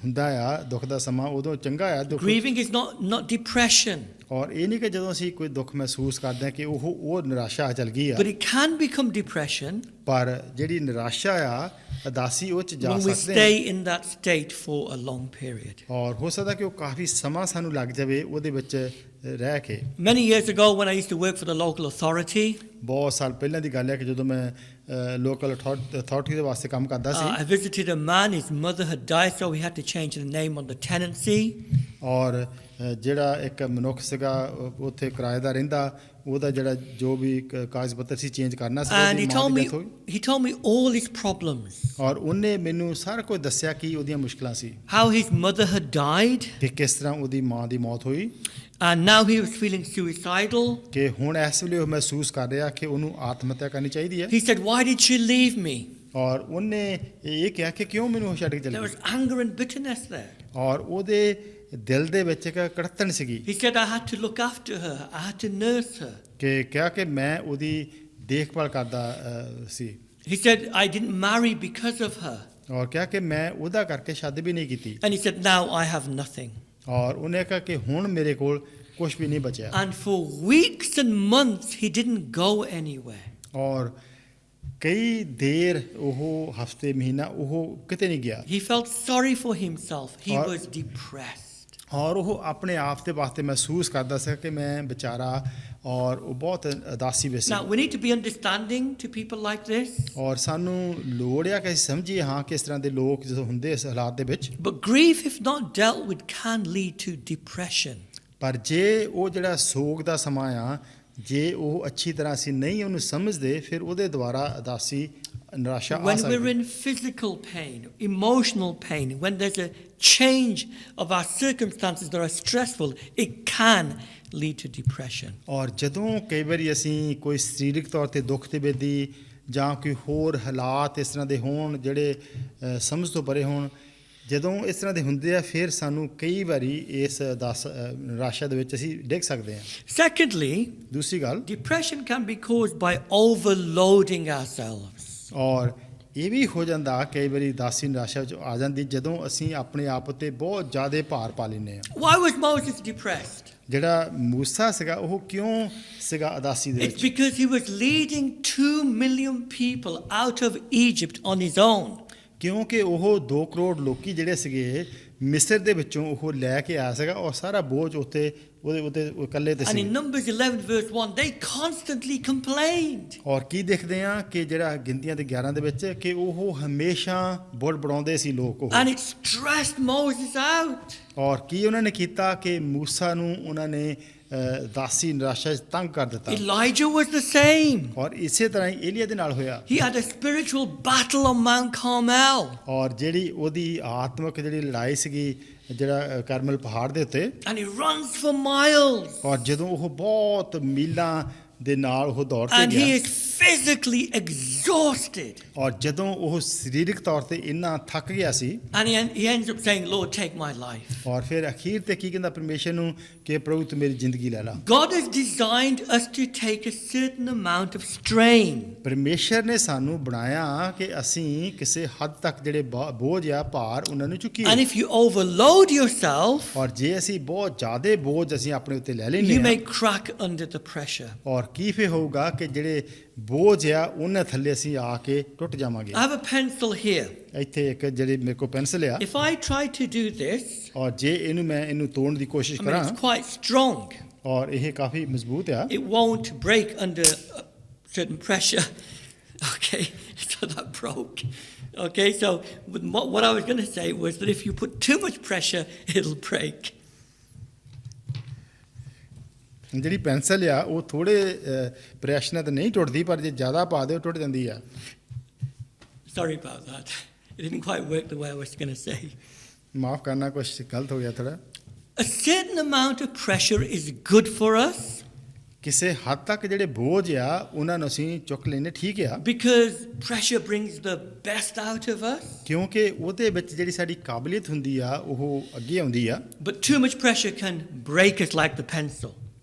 ਹੁੰਦਾ ਆ ਦੁੱਖ ਦਾ ਸਮਾਂ ਉਦੋਂ ਚੰਗਾ ਆ ਦੁੱਖ। Grieving is not depression. ਔਰ ਇਹ ਨਹੀਂ ਕਿ ਜਦੋਂ ਅਸੀਂ ਕੋਈ ਦੁੱਖ ਮਹਿਸੂਸ ਕਰਦੇ ਹਾਂ ਕਿ ਉਹ ਨਿਰਾਸ਼ਾ ਚੱਲ ਗਈ ਆ, But it can become depression ਪਰ ਜਿਹੜੀ ਨਿਰਾਸ਼ਾ ਆ ਉਦਾਸੀ ਉਹ ਚ ਜਾ when we ਸਕਦੇ stay ਹਾਂ। in that state for a long period. ਔਰ ਹੋ ਸਕਦਾ ਕਿ ਉਹ ਕਾਫੀ ਸਮਾਂ ਸਾਨੂੰ ਲੱਗ ਜਾਵੇ ਉਹਦੇ ਵਿੱਚ ਰਹਿ ਕੇ। Many years ago, when I used to work for the local authority, ਬਹੁਤ ਸਾਲ ਪਹਿਲਾਂ ਦੀ ਗੱਲ ਹੈ ਕਿ ਜਦੋਂ ਮੈਂ ਲੋਕਲ ਅਥਾਰਟੀ ਦੇ ਵਾਸਤੇ ਕੰਮ ਕਰਦਾ ਸੀ I visited a man. His mother had died, so we had to change the name on the tenancy. ਔਰ ਜਿਹੜਾ ਇੱਕ ਮਨੁੱਖ ਸੀਗਾ ਉੱਥੇ ਕਿਰਾਏਦਾਰ ਰਹਿੰਦਾ, ਉਹਦਾ ਜਿਹੜਾ ਜੋ ਵੀ ਕਾਗਜ਼ ਪੱਤਰ ਸੀ ਚੇਂਜ ਕਰਨਾ ਸੀ। And he told me all his problems. ਔਰ ਉਹਨੇ ਮੈਨੂੰ ਸਾਰਾ ਕੁਝ ਦੱਸਿਆ ਕਿ ਉਹਦੀਆਂ ਮੁਸ਼ਕਲਾਂ ਸੀ, How his mother had died, ਕਿ ਕਿਸ ਤਰ੍ਹਾਂ ਉਹਦੀ ਮਾਂ ਦੀ ਮੌਤ ਹੋਈ, and now he was feeling suicidal. ਕਿ ਹੁਣ ਇਸ ਵੇਲੇ ਉਹ ਮਹਿਸੂਸ ਕਰ ਰਿਹਾ ਕਿ ਉਹਨੂੰ ਆਤਮ ਹੱਤਿਆ ਕਰਨੀ ਚਾਹੀਦੀ ਹੈ। He said, "Why did she leave me?" ਔਰ ਉਹਨੇ ਇਹ ਕਿਹਾ ਕਿ ਕਿਉਂ ਮੈਨੂੰ ਉਹ ਛੱਡ ਕੇ ਚਲੀ There ਗਈ, was anger and bitterness there. ਔਰ ਉਹਦੇ ਦਿਲ ਦੇ ਵਿੱਚ ਇੱਕ ਕੜਤਣ ਸੀਗੀ He said, "I had to look after her. I had to nurse her." ਕਿ ਕਿਹਾ ਕਿ ਮੈਂ ਉਹਦੀ ਦੇਖਭਾਲ ਕਰਦਾ ਸੀ। He said, "I didn't marry because of her." ਔਰ ਕਿਹਾ ਕਿ ਮੈਂ ਉਹਦਾ ਕਰਕੇ ਸ਼ਾਦੀ ਵੀ ਨਹੀਂ ਕੀਤੀ। And he said, "Now I have nothing." ਔਰ ਉਹਨੇ ਕਿਹਾ ਕਿ ਹੁਣ ਮੇਰੇ ਕੋਲ ਕੁਝ ਵੀ ਨਹੀਂ ਬਚਿਆ। And for weeks and months, he didn't go anywhere. ਔਰ ਕਈ ਦੇਰ ਉਹ ਹਫਤੇ ਮਹੀਨਾ ਉਹ ਕਿਤੇ ਨਹੀਂ ਗਿਆ। He felt sorry for himself. He Or- was depressed. ਔਰ ਉਹ ਆਪਣੇ ਆਪ ਦੇ ਵਾਸਤੇ ਮਹਿਸੂਸ ਕਰਦਾ ਸੀ ਕਿ ਮੈਂ ਵਿਚਾਰਾ, ਔਰ ਉਹ ਬਹੁਤ ਉਦਾਸੀ ਵਿੱਚ ਸੀ। Now, we need to be understanding to people like this. ਔਰ ਸਾਨੂੰ ਲੋੜ ਆ ਕਿ ਅਸੀਂ ਸਮਝੀਏ ਹਾਂ ਕਿ ਇਸ ਤਰ੍ਹਾਂ ਦੇ ਲੋਕ ਜਦੋਂ ਹੁੰਦੇ ਇਸ ਹਾਲਾਤ ਦੇ ਵਿੱਚ। But grief, if not dealt with, can lead to depression. ਪਰ ਜੇ ਉਹ ਜਿਹੜਾ ਸੋਗ ਦਾ ਸਮਾਂ ਆ, ਜੇ ਉਹ ਅੱਛੀ ਤਰ੍ਹਾਂ ਅਸੀਂ ਨਹੀਂ ਉਹਨੂੰ ਸਮਝਦੇ, ਫਿਰ ਉਹਦੇ ਦੁਆਰਾ ਉਦਾਸੀ ਨਿਰਾਸ਼ਾ ਆ When we're ਸਕਦੀ। in physical pain, emotional pain, when there's a change of our circumstances that are stressful, it can lead to depression. ਔਰ ਜਦੋਂ ਕਈ ਵਾਰੀ ਅਸੀਂ ਕੋਈ ਸਰੀਰਕ ਤੌਰ ਤੇ ਦੁੱਖ ਤੇ ਬੇਦੀ ਜਾਂ ਕੋਈ ਹੋਰ ਹਾਲਾਤ ਇਸ ਤਰ੍ਹਾਂ ਦੇ ਹੋਣ ਜਿਹੜੇ ਸਮਝ ਤੋਂ ਪਰੇ ਹੋਣ, ਜਦੋਂ ਇਸ ਤਰ੍ਹਾਂ ਦੇ ਹੁੰਦੇ ਆ, ਫਿਰ ਸਾਨੂੰ ਕਈ ਵਾਰੀ ਇਸ ਨਿਰਾਸ਼ਾ ਦੇ ਵਿੱਚ ਅਸੀਂ ਡਿੱਗ ਸਕਦੇ ਹਾਂ। Secondly, ਦੂਸਰੀ ਗੱਲ, depression can be caused by overloading ourselves. ਔਰ ਇਹ ਵੀ ਹੋ ਜਾਂਦਾ ਕਈ ਵਾਰੀ ਉਦਾਸੀ ਨਿਰਾਸ਼ਾ ਵਿੱਚ ਆ ਜਾਂਦੀ ਜਦੋਂ ਅਸੀਂ ਆਪਣੇ ਆਪ ਉੱਤੇ ਬਹੁਤ ਜ਼ਿਆਦਾ ਭਾਰ ਪਾ ਲੈਂਦੇ ਹਾਂ। Why was Moses depressed? ਜਿਹੜਾ ਮੂਸਾ ਸੀਗਾ ਉਹ ਕਿਉਂ ਸੀਗਾ ਉਦਾਸੀ ਦੇ It's ਵਿੱਚ? because he was leading 2 million people out of Egypt on his own. ਕਿਉਂਕਿ ਉਹ 2 ਕਰੋੜ ਲੋਕੀ ਜਿਹੜੇ ਸੀਗੇ ਮਿਸਰ ਦੇ ਵਿੱਚੋਂ ਉਹ ਲੈ ਕੇ ਆਇਆ ਸੀਗਾ, ਔਰ ਸਾਰਾ ਬੋਝ ਉੱਤੇ ਉਹਦੇ ਇਕੱਲੇ ਤੇ And C. in Numbers 11 verse 1, they constantly complained. ਔਰ ਕੀ ਦੇਖਦੇ ਆ ਕਿ ਜਿਹੜਾ ਗਿਣਤੀਆਂ ਦੇ 11 ਦੇ ਵਿੱਚ ਕਿ ਉਹ ਹਮੇਸ਼ਾ ਬੜਾਉਂਦੇ ਸੀ ਲੋਕ ਉਹ। And it stressed Moses out. ਔਰ ਕੀ ਉਹਨਾਂ ਨੇ ਕੀਤਾ ਕਿ ਮੂਸਾ ਨੂੰ ਉਹਨਾਂ ਨੇ ਉਦਾਸੀ ਨਿਰਾਸ਼ਾ 'ਚ ਤੰਗ ਕਰ ਦਿੱਤਾ। Elijah was the same. ਔਰ ਇਸੇ ਤਰ੍ਹਾਂ ਹੀ ਏਲੀਆ ਦੇ ਨਾਲ ਹੋਇਆ। He had a spiritual battle on Mount Carmel. ਔਰ ਜਿਹੜੀ ਉਹਦੀ ਆਤਮਿਕ ਜਿਹੜੀ ਲੜਾਈ ਸੀਗੀ ਜਿਹੜਾ ਕਰਮਲ ਪਹਾੜ ਦੇ ਉੱਤੇ, And he runs for miles. ਔਰ ਜਦੋਂ ਉਹ ਬਹੁਤ ਮੀਲਾਂ ਦੇ ਨਾਲ ਉਹ ਦੌੜ ਕੇ And he ਗਿਆ, is physically exhausted. ਔਰ ਜਦੋਂ ਉਹ ਸਰੀਰਕ ਤੌਰ ਤੇ ਇੰਨਾ ਥੱਕ ਗਿਆ ਸੀ And he ends up saying, Lord, take my life. ਔਰ ਫਿਰ ਅਖੀਰ ਤੇ ਕੀ ਕਹਿੰਦਾ ਪਰਮੇਸ਼ਰ ਨੂੰ ਕਿ ਪ੍ਰਭੂ ਤੂੰ ਮੇਰੀ ਜ਼ਿੰਦਗੀ ਲੈ ਲਾ। God has designed us to take a certain amount of strain. ਪਰਮੇਸ਼ਰ ਨੇ ਸਾਨੂੰ ਬਣਾਇਆ ਕਿ ਅਸੀਂ ਕਿਸੇ ਹੱਦ ਤੱਕ ਜਿਹੜੇ ਬੋਝ ਆ ਭਾਰ ਉਹਨਾਂ ਨੂੰ And ਚੁੱਕੀਏ if you overload yourself, ਔਰ ਜੇ ਅਸੀਂ ਬਹੁਤ ਜ਼ਿਆਦਾ ਬੋਝ ਅਸੀਂ ਆਪਣੇ ਉੱਤੇ ਲੈ ਲੈਂਦੇ you may ਹਾਂ crack under the pressure. ਔਰ ਕੀ ਫੇ ਹੋਊਗਾ ਕਿ ਜਿਹੜੇ ਬੋਝ ਆ ਉਹਨਾਂ ਥੱਲੇ ਅਸੀਂ ਆ ਕੇ ਟੁੱਟ ਜਾਵਾਂਗੇ। I have a pencil here. ਇੱਥੇ ਇੱਕ ਜਿਹੜੀ ਮੇਰੇ ਕੋਲ ਪੈਨਸਲ ਆ If I try to do this, ਔਰ ਜੇ ਇਹਨੂੰ ਤੋੜਨ ਦੀ ਕੋਸ਼ਿਸ਼ I mean, ਕਰਾਂ it's quite strong. ਔਰ ਇਹ ਕਾਫੀ ਮਜ਼ਬੂਤ ਆ It won't break under a certain pressure. Okay, so that broke. Okay, so what I was going to say was that if you put too much pressure, it'll break. ਜਿਹੜੀ pencil ਆ ਉਹ ਥੋੜੇ pressure ਨਾਲ ਤਾਂ ਨਹੀਂ ਟੁੱਟਦੀ ਪਰ ਜੇ ਜ਼ਿਆਦਾ ਪਾ ਦਿਓ ਟੁੱਟ ਜਾਂਦੀ ਆ। Sorry about that. It didn't quite work the way I was going to say. ਮਾਫ ਕਰਨਾ ਕੁਝ ਗਲਤ ਹੋ ਗਿਆ ਥੋੜਾ। A certain amount of pressure is good for us ਕਿਸੇ ਹੱਦ ਤੱਕ ਜਿਹੜੇ ਬੋਝ ਆ ਉਹਨਾਂ ਨੂੰ ਅਸੀਂ ਚੁੱਕ ਲੈਨੇ ਠੀਕ ਆ because pressure brings the best out of us. ਕਿਉਂਕਿ ਉਹਦੇ ਵਿੱਚ ਜਿਹੜੀ ਸਾਡੀ ਕਾਬਲੀਅਤ ਹੁੰਦੀ ਆ ਉਹ ਅੱਗੇ ਆਉਂਦੀ ਆ। But too much pressure can break us like the pencil.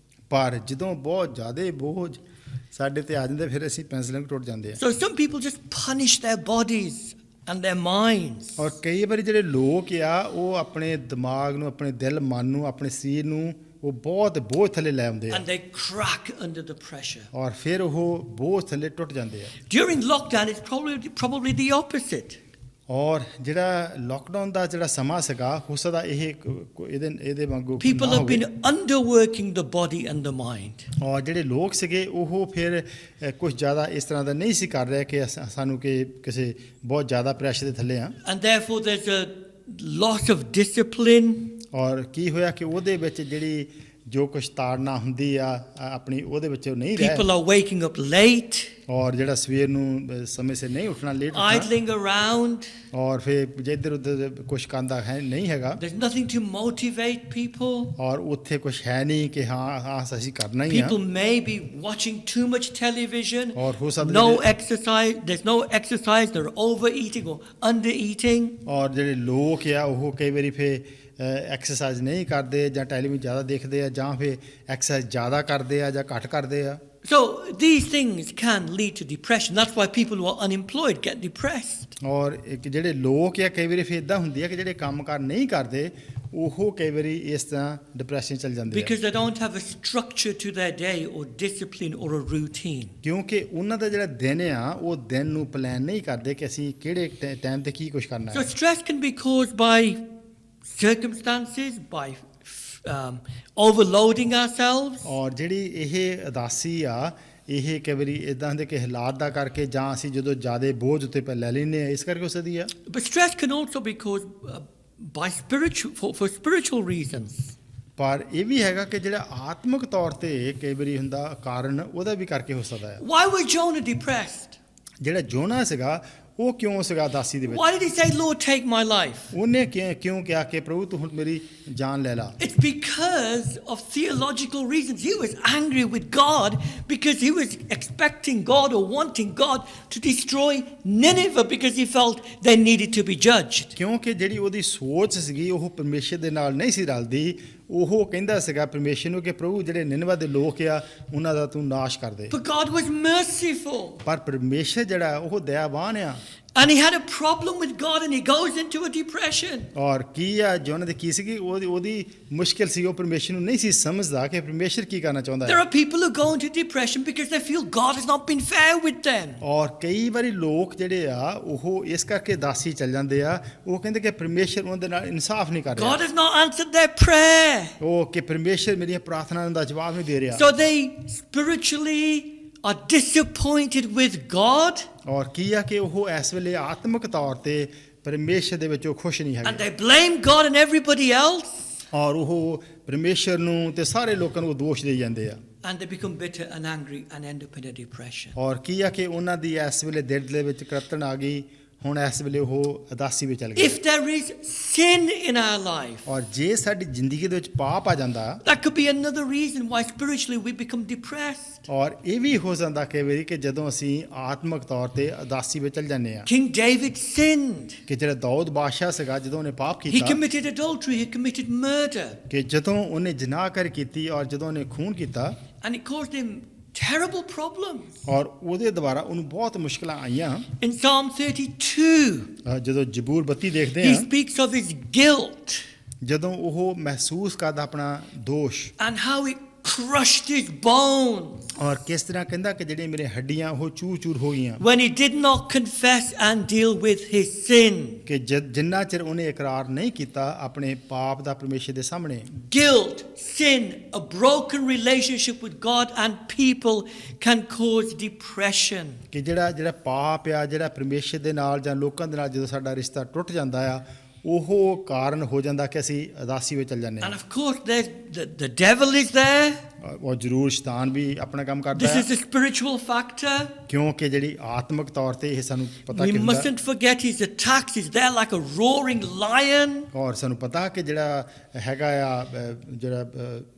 ਪਰ ਜਦੋਂ ਬਹੁਤ ਜ਼ਿਆਦਾ ਬੋਝ ਸਾਡੇ ਤੇ ਆ ਜਾਂਦੇ ਫਿਰ ਅਸੀਂ ਪੈਨਸਲਾਂ ਨੂੰ ਟੁੱਟ ਜਾਂਦੇ ਆ। So some people just punish their bodies and their minds. ਔਰ ਕਈ ਵਾਰੀ ਜਿਹੜੇ ਲੋਕ ਆ ਉਹ ਆਪਣੇ ਦਿਮਾਗ ਨੂੰ ਆਪਣੇ ਦਿਲ ਮਨ ਨੂੰ ਆਪਣੇ ਸਰੀਰ ਨੂੰ ਉਹ ਬਹੁਤ ਬੋਝ ਥੱਲੇ ਲੈ ਆਉਂਦੇ ਆ And they crack under the pressure. ਔਰ ਫਿਰ ਉਹ ਬੋਝ ਥੱਲੇ ਟੁੱਟ ਜਾਂਦੇ ਆ। During lockdown, it's probably the opposite. ਔਰ ਜਿਹੜਾ ਲੋਕਡਾਊਨ ਦਾ ਜਿਹੜਾ ਸਮਾਂ ਸੀਗਾ ਹੋ ਸਕਦਾ ਇਹਦੇ ਵਾਂਗੂ People ਨਾ have ਹੋਵੇ। been underworking the body and the mind. ਔਰ ਜਿਹੜੇ ਲੋਕ ਸੀਗੇ ਉਹ ਫਿਰ ਕੁਝ ਜ਼ਿਆਦਾ ਇਸ ਤਰ੍ਹਾਂ ਦਾ ਨਹੀਂ ਸੀ ਕਰ ਰਹੇ ਕਿ ਸਾਨੂੰ ਕਿ ਕਿਸੇ ਬਹੁਤ ਜ਼ਿਆਦਾ ਪ੍ਰੈਸ਼ਰ ਦੇ ਥੱਲੇ ਆ। And therefore, there's a loss of discipline. ਔਰ ਕੀ ਹੋਇਆ ਕਿ ਉਹਦੇ ਵਿੱਚ ਜਿਹੜੀ ਜੋ ਕੁਛ ਤਾੜਨਾ ਹੁੰਦੀ ਆ ਆਪਣੀ ਉਹਦੇ ਵਿੱਚ ਉਹ ਨਹੀਂ People ਰਹੇ are waking up late, ਔਰ ਜਿਹੜਾ ਸਵੇਰ ਨੂੰ ਸਮੇਂ ਸਿਰ ਨਹੀਂ ਉੱਠਣਾ ਲੇਟ ਉੱਠਣਾ idling around. ਔਰ ਫਿਰ ਜੇ ਇੱਧਰ ਉੱਧਰ ਕੁਛ ਕਰਦਾ ਹੈ ਨਹੀਂ ਹੈਗਾ There's nothing to motivate people. ਔਰ ਉੱਥੇ ਕੁਛ ਹੈ ਨਹੀਂ ਕਿ ਹਾਂ ਅਸੀਂ ਕਰਨਾ ਹੀ ਆ। People may be watching too much television. ਔਰ ਹੋ ਸਕਦਾ No exercise. There's no exercise. They're overeating or undereating. ਔਰ ਜਿਹੜੇ ਲੋਕ ਆ ਉਹ ਕਈ ਵਾਰੀ ਫਿਰ ਐਕਸਰਸਾਈਜ਼ ਨਹੀਂ ਕਰਦੇ ਜਾਂ ਟੈਲੀਵਿਜ਼ਨ ਜ਼ਿਆਦਾ ਦੇਖਦੇ ਆ ਜਾਂ ਫਿਰ ਐਕਸਰਸਾਈਜ਼ ਜ਼ਿਆਦਾ ਕਰਦੇ ਆ ਜਾਂ ਘੱਟ ਕਰਦੇ ਆ। So these things can lead to depression. That's why people who are unemployed get depressed. ਔਰ ਜਿਹੜੇ ਲੋਕ ਆ ਕਈ ਵਾਰੀ ਫਿਰ ਇਦਾਂ ਹੁੰਦੀ ਆ ਕਿ ਜਿਹੜੇ ਕੰਮਕਾਰ ਨਹੀਂ ਕਰਦੇ ਉਹ ਕਈ ਵਾਰੀ ਇਸ ਤਰ੍ਹਾਂ ਡਿਪਰੈਸ਼ਨ ਚਲ ਜਾਂਦੇ ਆ Because they don't have a structure to their day or discipline or a routine. ਕਿਉਂਕਿ ਉਹਨਾਂ ਦਾ ਜਿਹੜਾ ਦਿਨ ਆ ਉਹ ਦਿਨ ਨੂੰ ਪਲਾਨ ਨਹੀਂ ਕਰਦੇ ਕਿ ਅਸੀਂ ਕਿਹੜੇ ਟਾਈਮ ਤੇ ਕੀ ਕੁਝ ਕਰਨਾ So ਹੈ। stress can be caused by circumstances, by overloading ourselves. ਔਰ ਜਿਹੜੀ ਇਹ ਉਦਾਸੀ ਆ ਇਹ ਕਈ ਵਾਰੀ ਇਦਾਂ ਦੇ ਕਿ ਹਾਲਾਤ ਦਾ ਕਰਕੇ ਜਾਂ ਅਸੀਂ ਜਦੋਂ ਜ਼ਿਆਦਾ ਬੋਝ ਉੱਤੇ ਲੈ ਲੈਂਦੇ ਆ ਇਸ ਕਰਕੇ ਹੋ ਸਕਦੀ ਆ। But stress can also be caused by for spiritual reasons. ਪਰ ਇਹ ਵੀ ਹੈਗਾ ਕਿ ਜਿਹੜਾ ਆਤਮਿਕ ਤੌਰ ਤੇ ਕਈ ਵਾਰੀ ਹੁੰਦਾ ਕਾਰਨ ਉਹਦਾ ਵੀ ਕਰਕੇ ਹੋ ਸਕਦਾ ਹੈ। Why was Jonah depressed? ਜਿਹੜਾ ਜੋਨਾ ਸੀਗਾ ਉਹ ਕਿਉਂ ਸੀਗਾ ਉਦਾਸੀ ਦੇ ਵਿੱਚ? Why did he say, Lord, take my life? ਉਹਨੇ ਕਿਉਂ ਕਿਹਾ ਕਿ ਪ੍ਰਭੂ ਤੂੰ ਹੁਣ ਮੇਰੀ ਜਾਨ ਲੈ ਲਾ? It's because of theological reasons. He was angry with God because he was expecting God or wanting God to destroy Nineveh because he felt they needed to be judged. ਕਿਉਂਕਿ ਜਿਹੜੀ ਉਹਦੀ ਸੋਚ ਸੀਗੀ ਉਹ ਪਰਮੇਸ਼ਰ ਦੇ ਨਾਲ ਨਹੀਂ ਸੀ ਰਲਦੀ। ਉਹ ਕਹਿੰਦਾ ਸੀਗਾ ਪਰਮੇਸ਼ਰ ਨੂੰ ਕਿ ਪ੍ਰਭੂ ਜਿਹੜੇ ਨਿਨਵਾ ਦੇ ਲੋਕ ਆ ਉਹਨਾਂ ਦਾ ਤੂੰ ਨਾਸ਼ ਕਰ ਦੇ। But God was merciful. ਪਰ ਪਰਮੇਸ਼ਰ ਜਿਹੜਾ ਉਹ ਦਇਆਵਾਨ ਆ। And he had a problem with God and he goes into a depression. ਔਰ ਕੀ ਆ ਜੋਨਾ ਦੇ ਕੀ ਸੀਗੀ ਉਹਦੀ ਮੁਸ਼ਕਿਲ ਸੀ ਉਹ ਪਰਮੇਸ਼ਰ ਨੂੰ ਨਹੀਂ ਸੀ ਸਮਝਦਾ ਕਿ ਪਰਮੇਸ਼ਰ ਕੀ ਕਰਨਾ ਚਾਹੁੰਦਾ There ਹੈ। are people who go into depression because they feel God has not been fair with them. ਔਰ ਕਈ ਵਾਰੀ ਲੋਕ ਜਿਹੜੇ ਆ ਉਹ ਇਸ ਕਰਕੇ ਦਾਸੀ ਚੱਲ ਜਾਂਦੇ ਆ ਉਹ ਕਹਿੰਦੇ ਕਿ ਪਰਮੇਸ਼ਰ ਉਹਨਾਂ ਦੇ ਨਾਲ ਇਨਸਾਫ ਨਹੀਂ ਕਰ God ਰਿਹਾ। has not answered their prayer. ਉਹ ਕਿ ਪਰਮੇਸ਼ਰ ਮੇਰੀਆਂ ਪ੍ਰਾਰਥਨਾਵਾਂ ਦਾ ਜਵਾਬ ਨਹੀਂ ਦੇ ਰਿਹਾ। So they spiritually are disappointed with God. ਔਰ ਕੀ ਆ ਕਿ ਉਹ ਇਸ ਵੇਲੇ ਆਤਮਿਕ ਤੌਰ ਤੇ ਪਰਮੇਸ਼ਰ ਦੇ ਵਿੱਚ ਉਹ ਖੁਸ਼ ਨਹੀਂ And ਹੈਗੇ they blame God and everybody else. ਔਰ ਉਹ ਪਰਮੇਸ਼ਰ ਨੂੰ ਤੇ ਸਾਰੇ ਲੋਕਾਂ ਨੂੰ ਦੋਸ਼ ਦੇ ਜਾਂਦੇ ਆ। And they become bitter and angry and end up in a depression. ਔਰ ਕੀ ਆ ਕਿ ਉਹਨਾਂ ਦੀ ਇਸ ਵੇਲੇ ਦਿਲ ਦੇ ਵਿੱਚ ਕਰਤਨ ਆ ਗਈ ਹੁਣ ਇਸ ਵੇਲੇ ਉਹ ਉਦਾਸੀ ਵਿੱਚ ਚਲ ਗਏ। If there is sin in our life, ਔਰ ਜੇ ਸਾਡੀ ਜ਼ਿੰਦਗੀ ਦੇ ਵਿੱਚ ਪਾਪ ਆ ਜਾਂਦਾ, that could be another reason why spiritually we become depressed. ਔਰ ਇਹ ਵੀ ਹੋ ਜਾਂਦਾ ਕਈ ਵਾਰੀ ਕਿ ਜਦੋਂ ਅਸੀਂ ਆਤਮਿਕ ਤੌਰ ਤੇ ਉਦਾਸੀ ਵਿੱਚ ਚਲ ਜਾਂਦੇ ਆ। King David sinned. ਕਿ ਜਿਹੜਾ ਦਾਊਦ ਬਾਦਸ਼ਾਹ ਸੀਗਾ, ਜਦੋਂ ਉਹਨੇ ਪਾਪ He ਕੀਤਾ, committed adultery, he committed murder, ਕਿ ਜਦੋਂ ਉਹਨੇ ਜਿਨਾਹ ਕਰ ਕੀਤੀ ਔਰ ਜਦੋਂ ਉਹਨੇ ਖੂਨ ਕੀਤਾ, and it caused him terrible problems. ਔਰ ਉਹਦੇ ਦੁਆਰਾ ਉਹਨੂੰ ਬਹੁਤ ਮੁਸ਼ਕਲਾਂ ਆਈਆਂ। In Psalm 32, ਜਦੋਂ ਜ਼ਬੂਰ 32 ਦੇਖਦੇ he ਆ, speaks of his guilt ਜਦੋਂ ਉਹ ਮਹਿਸੂਸ ਕਰਦਾ ਆਪਣਾ ਦੋਸ਼, and how it crushed his bones ਔਰ ਕਿਸ ਤਰ੍ਹਾਂ ਕਹਿੰਦਾ ਕਿ ਜਿਹੜੀਆਂ ਮੇਰੇ ਹੱਡੀਆਂ ਉਹ ਚੂਰ-ਚੂਰ ਹੋ ਗਈਆਂ, when he did not confess and deal with his sin. ਕਿ ਜਿੰਨਾ ਚਿਰ ਉਹਨੇ ਇਕਰਾਰ ਨਹੀਂ ਕੀਤਾ ਆਪਣੇ ਪਾਪ ਦਾ ਪਰਮੇਸ਼ਰ ਦੇ ਸਾਹਮਣੇ। Guilt, sin, a broken relationship with God and people can cause depression. ਕਿ ਜਿਹੜਾ ਪਾਪ ਆ, ਜਿਹੜਾ ਪਰਮੇਸ਼ਰ ਦੇ ਨਾਲ ਜਾਂ ਲੋਕਾਂ ਦੇ ਨਾਲ ਜਦੋਂ ਸਾਡਾ ਰਿਸ਼ਤਾ ਟੁੱਟ ਜਾਂਦਾ ਆ, ਉਹ ਕਾਰਨ ਹੋ ਜਾਂਦਾ ਕਿ ਅਸੀਂ ਉਦਾਸੀ ਵਿੱਚ ਚਲ ਜਾਂਦੇ And ਹਾਂ। of course, there's the devil is there. ਔਰ ਜ਼ਰੂਰ ਸ਼ੈਤਾਨ ਵੀ ਆਪਣਾ ਕੰਮ ਕਰਦਾ This ਹੈ, is a spiritual factor. ਕਿਉਂਕਿ ਜਿਹੜੀ ਆਤਮਿਕ ਤੌਰ ਤੇ ਇਹ ਸਾਨੂੰ ਪਤਾ We ਕਿ ਹੁੰਦਾ, mustn't forget his attacks. He's there like a roaring lion. ਔਰ ਸਾਨੂੰ ਪਤਾ ਕਿ ਜਿਹੜਾ ਹੈਗਾ ਆ ਜਿਹੜਾ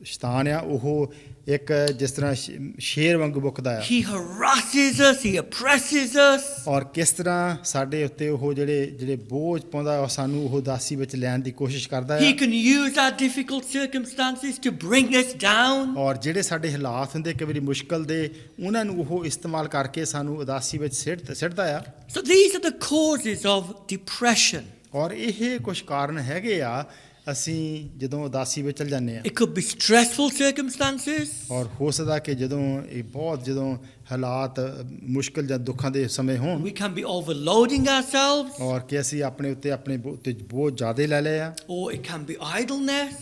ਸ਼ੈਤਾਨ ਆ, ਉਹ ਇੱਕ ਜਿਸ ਤਰ੍ਹਾਂ ਸ਼ੇਰ ਵਾਂਗੂ ਬੁੱਕਦਾ ਆ, He harasses us. He oppresses us. ਔਰ ਕਿਸ ਤਰ੍ਹਾਂ ਸਾਡੇ ਉੱਤੇ ਉਹ ਜਿਹੜੇ ਬੋਝ ਪਾਉਂਦਾ, ਉਹ ਸਾਨੂੰ ਉਹ ਉਦਾਸੀ ਵਿੱਚ ਲੈਣ ਦੀ ਕੋਸ਼ਿਸ਼ ਕਰਦਾ He ਹੈ। can use our difficult circumstances to bring us down. ਔਰ ਜਿਹੜੇ ਸਾਡੇ ਹਾਲਾਤ ਹੁੰਦੇ ਕਈ ਵਾਰੀ ਮੁਸ਼ਕਲ ਦੇ, ਉਹਨਾਂ ਨੂੰ ਉਹ ਇਸਤੇਮਾਲ ਕਰਕੇ ਸਾਨੂੰ ਉਦਾਸੀ ਵਿੱਚ ਸਿੱਟਦਾ ਆ। So these are the causes of depression. ਔਰ ਇਹ ਕੁਝ ਕਾਰਨ ਹੈਗੇ ਆ ਅਸੀਂ ਜਦੋਂ ਉਦਾਸੀ ਵਿੱਚ ਚਲ ਜਾਂਦੇ ਆ। It could be stressful circumstances. ਔਰ ਹੋ ਸਕਦਾ ਕਿ ਜਦੋਂ ਹਾਲਾਤ ਮੁਸ਼ਕਲ ਜਾਂ ਦੁੱਖਾਂ ਦੇ ਸਮੇਂ ਹੋਣ, We can be overloading ourselves, ਔਰ ਕਿ ਅਸੀਂ ਆਪਣੇ ਉੱਤੇ ਬਹੁਤ ਜ਼ਿਆਦਾ ਲੈ ਲਏ ਆ, or it can be idleness,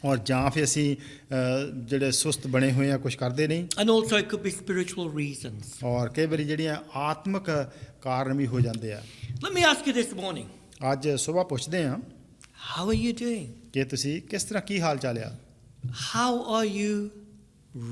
ਔਰ ਜਾਂ ਫਿਰ ਅਸੀਂ ਜਿਹੜੇ ਸੁਸਤ ਬਣੇ ਹੋਏ ਆ, ਕੁਝ ਕਰਦੇ ਨਹੀਂ। and also it could be spiritual reasons. ਔਰ ਕਈ ਵਾਰੀ ਜਿਹੜੀਆਂ ਆਤਮਿਕ ਕਾਰਨ ਵੀ ਹੋ ਜਾਂਦੇ ਆ। Let me ask you this morning, ਅੱਜ ਸਵੇਰ ਪੁੱਛਦੇ ਆ how are you doing? ਕਿ ਤੁਸੀਂ ਕਿਸ ਤਰ੍ਹਾਂ, ਕੀ ਹਾਲ ਚਾਲ ਆ, How are you